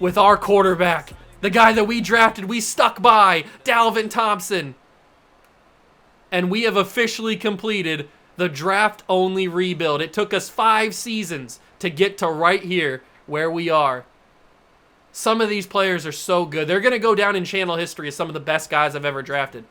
with our quarterback. The guy that we drafted, we stuck by, Dalvin Thompson. And we have officially completed the draft-only rebuild. It took us 5 seasons to get to right here where we are. Some of these players are so good. They're going to go down in channel history as some of the best guys I've ever drafted.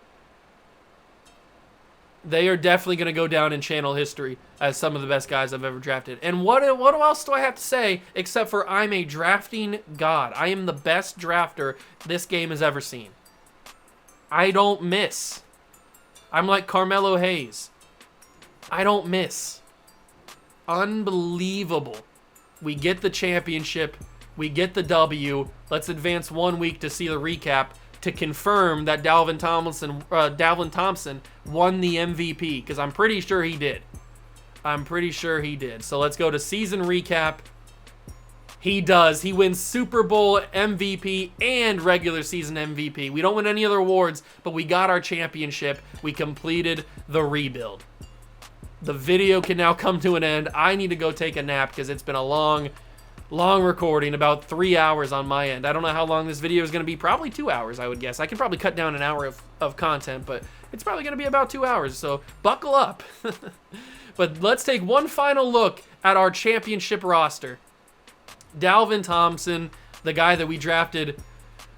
They are definitely going to go down in channel history as some of the best guys I've ever drafted. And what else do I have to say except for I'm a drafting god. I am the best drafter this game has ever seen. I don't miss. I'm like Carmelo Hayes. I don't miss. Unbelievable. We get the championship. We get the W. Let's advance 1 week to see the recap to confirm that Dalvin Thompson won the MVP, because I'm pretty sure he did. I'm pretty sure he did. So let's go to season recap. He does. He wins Super Bowl MVP and regular season MVP. We don't win any other awards, but we got our championship. We completed the rebuild. The video can now come to an end. I need to go take a nap because it's been a long recording, about 3 hours on my end. I don't know how long this video is going to be. Probably 2 hours, I would guess. I could probably cut down an hour of content, but it's probably going to be about 2 hours, so buckle up. But let's take one final look at our championship roster. Dalvin Thompson, the guy that we drafted,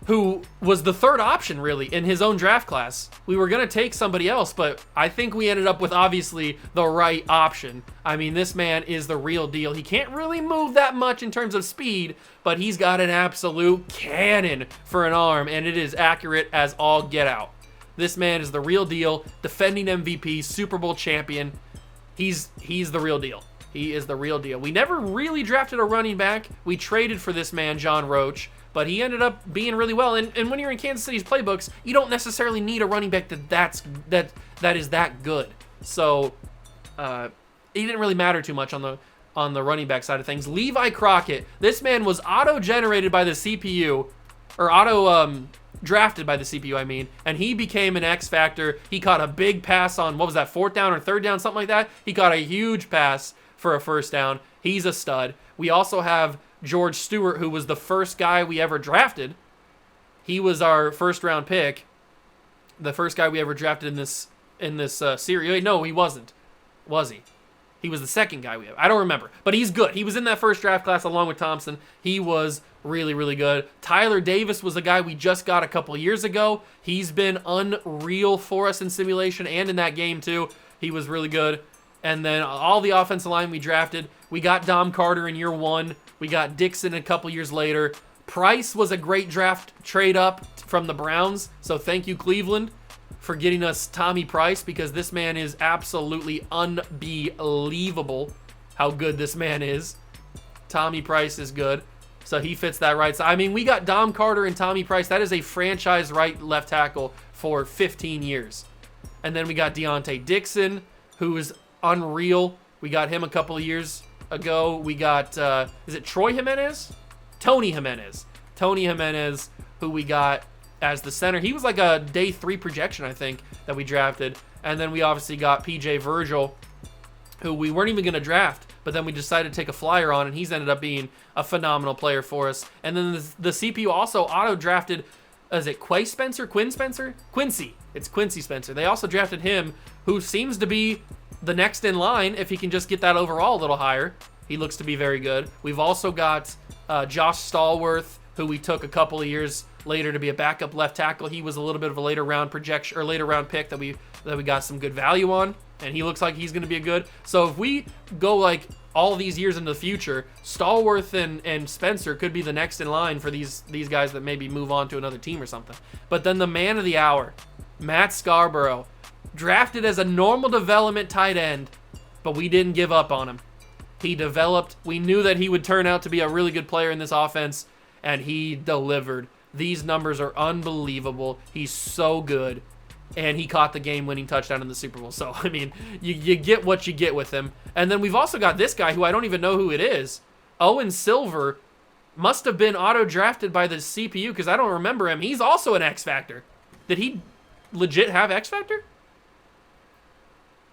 who was the 3rd option, really, in his own draft class. We were going to take somebody else, but I think we ended up with, obviously, the right option. I mean, this man is the real deal. He can't really move that much in terms of speed, but he's got an absolute cannon for an arm, and it is accurate as all get out. This man is the real deal, defending MVP, Super Bowl champion. He's the real deal. He is the real deal. We never really drafted a running back. We traded for this man, John Roach, but he ended up being really well. And when you're in Kansas City's playbooks, you don't necessarily need a running back that is that good. So he didn't really matter too much on the running back side of things. Levi Crockett, this man was auto-generated by the CPU, or drafted by the CPU, I mean, and he became an X factor. He caught a big pass on, what was that, 4th down or 3rd down, something like that. He caught a huge pass for a 1st down. He's a stud. We also have George Stewart, who was the first guy we ever drafted. He was our 1st round pick. The first guy we ever drafted in this series. Wait, no, he wasn't. Was he? He was the second guy we have. I don't remember, but he's good. He was in that first draft class along with Thompson. He was really, really good. Tyler Davis was a guy we just got a couple years ago. He's been unreal for us in simulation and in that game too. He was really good. And then all the offensive line we drafted, we got Dom Carter in year 1. We got Dixon a couple years later. Price was a great draft trade up from the Browns, so thank you, Cleveland, for getting us Tommy Price, because this man is absolutely unbelievable how good this man is. Tommy Price is good, so he fits that right side. I mean, we got Dom Carter and Tommy Price. That is a franchise left tackle for 15 years. And then we got Deontay Dixon, who is unreal. We got him a couple of years ago. We got, is it Troy Jimenez? Tony Jimenez. Tony Jimenez, who we got as the center. He was like a day 3 projection, I think, that we drafted. And then we obviously got PJ Virgil, who we weren't even going to draft, but then we decided to take a flyer on, and he's ended up being a phenomenal player for us. And then the CPU also auto-drafted, is it Quay Spencer? Quinn Spencer? Quincy. It's Quincy Spencer. They also drafted him, who seems to be the next in line if he can just get that overall a little higher. He looks to be very good. We've also got Josh Stallworth, who we took a couple of years later to be a backup left tackle. He was a little bit of a later round projection or later round pick that we got some good value on, and he looks like he's going to be a good. So if we go like all these years into the future, Stallworth and Spencer could be the next in line for these guys that maybe move on to another team or something. But then the man of the hour, Matt Scarborough, drafted as a normal development tight end, but we didn't give up on him. He developed. We knew that he would turn out to be a really good player in this offense, and he delivered. These numbers are unbelievable. He's so good, and he caught the game-winning touchdown in the Super Bowl. So, I mean, you get what you get with him. And then we've also got this guy who I don't even know who it is. Owen Silver must have been auto-drafted by the CPU because I don't remember him. He's also an X-Factor. Did he legit have X-Factor?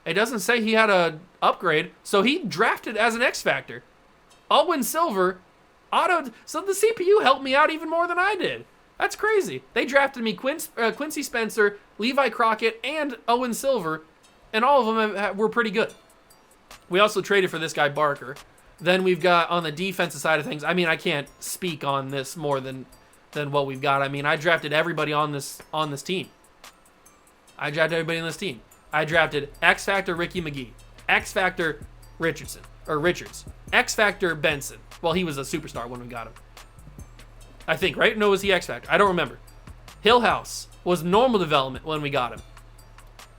It doesn't say he had a upgrade, so he drafted as an X-Factor. Owen Silver, so the CPU helped me out even more than I did. That's crazy. They drafted me Quincy Spencer, Levi Crockett, and Owen Silver, and all of them were pretty good. We also traded for this guy, Barker. Then we've got on the defensive side of things, I mean, I can't speak on this more than what we've got. I mean, I drafted everybody on this team. I drafted X Factor Ricky McGee, X Factor Richards, X Factor Benson. Well, he was a superstar when we got him, I think, right? No, was he X Factor? I don't remember. Hillhouse was normal development when we got him.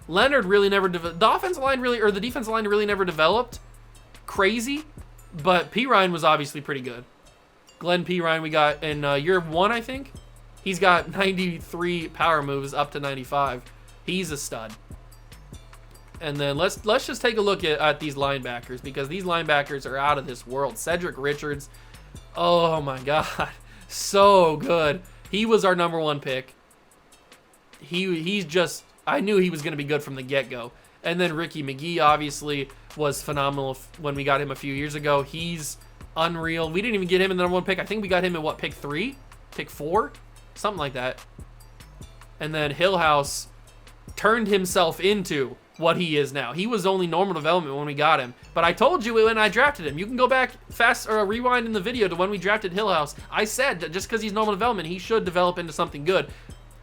Leonard really never developed. The offensive line the defensive line really never developed crazy, but P. Ryan was obviously pretty good. Glenn P. Ryan we got in year 1, I think. He's got 93 power moves up to 95. He's a stud. And then let's just take a look at these linebackers, because these linebackers are out of this world. Cedric Richards, oh my God, so good. He was our number 1 pick. He's just, I knew he was going to be good from the get-go. And then Ricky McGee obviously was phenomenal when we got him a few years ago. He's unreal. We didn't even get him in the number 1 pick. I think we got him in pick 3? Pick 4? Something like that. And then Hillhouse turned himself into what he is now. He was only normal development when we got him, but I told you when I drafted him. You can go back fast or rewind in the video to when we drafted Hillhouse. I said that just because he's normal development, he should develop into something good.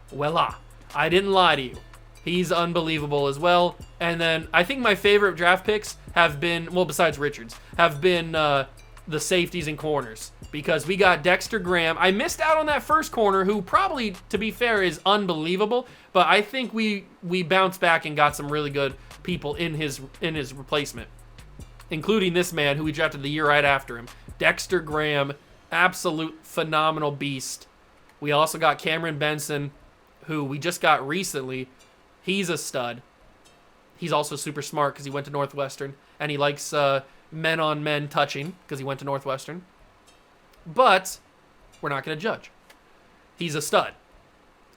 Voila, I didn't lie to you. He's unbelievable as well. And then I think my favorite draft picks have been, well, besides Richards, have been the safeties and corners, because we got Dexter Graham. I missed out on that first corner, who probably, to be fair, is unbelievable, but I think we bounced back and got some really good people in his replacement, including this man who we drafted the year right after him. Dexter Graham, absolute phenomenal beast. We also got Cameron Benson, who we just got recently. He's a stud. He's also super smart because he went to Northwestern, and he likes men-on-men touching because he went to Northwestern. But we're not going to judge. He's a stud.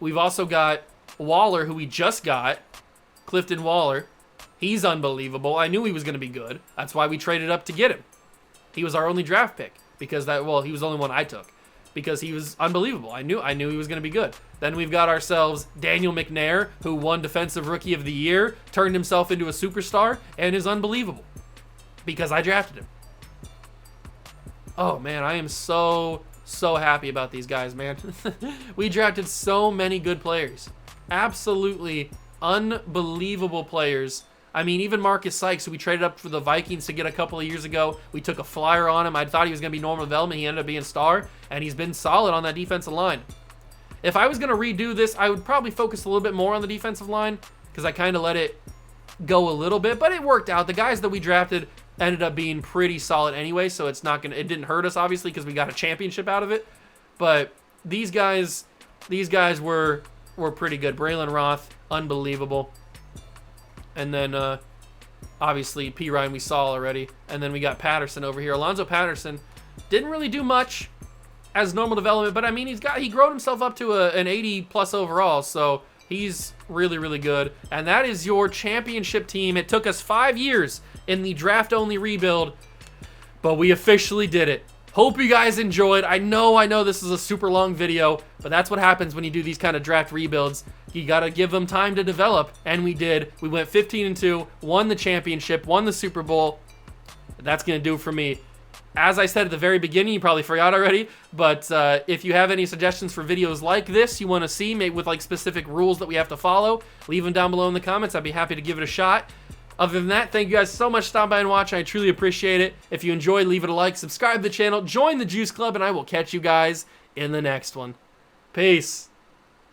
We've also got Waller, who we just got, Clifton Waller. He's unbelievable. I knew he was going to be good. That's why we traded up to get him. He was our only draft pick because he was the only one I took because he was unbelievable. I knew he was going to be good. Then we've got ourselves Daniel McNair, who won Defensive Rookie of the Year, turned himself into a superstar, and is unbelievable. because I drafted him. Oh, man, I am so happy about these guys, man. We drafted so many good players. Absolutely unbelievable players. I mean, even Marcus Sykes, who we traded up for the Vikings to get a couple of years ago, we took a flyer on him. I thought he was going to be normal development. He ended up being star, and he's been solid on that defensive line. If I was going to redo this, I would probably focus a little bit more on the defensive line because I kind of let it go a little bit, but it worked out. The guys that we drafted ended up being pretty solid anyway, so it didn't hurt us, obviously, because we got a championship out of it. But these guys were pretty good. Braylon Roth, unbelievable. And then, obviously, P. Ryan we saw already. And then we got Patterson over here. Alonzo Patterson didn't really do much as normal development, but I mean, he grown himself up to an 80+ overall, so he's really, really good. And that is your championship team. It took us 5 years in the draft-only rebuild, but we officially did it. Hope you guys enjoyed. I know this is a super long video, but that's what happens when you do these kind of draft rebuilds. You got to give them time to develop, and we did. We went 15-2, won the championship, won the Super Bowl. That's going to do it for me. As I said at the very beginning, you probably forgot already, but if you have any suggestions for videos like this you want to see, maybe with like specific rules that we have to follow, leave them down below in the comments. I'd be happy to give it a shot. Other than that, thank you guys so much for stopping by and watching. I truly appreciate it. If you enjoyed, leave it a like, subscribe to the channel, join the Juice Club, and I will catch you guys in the next one. Peace.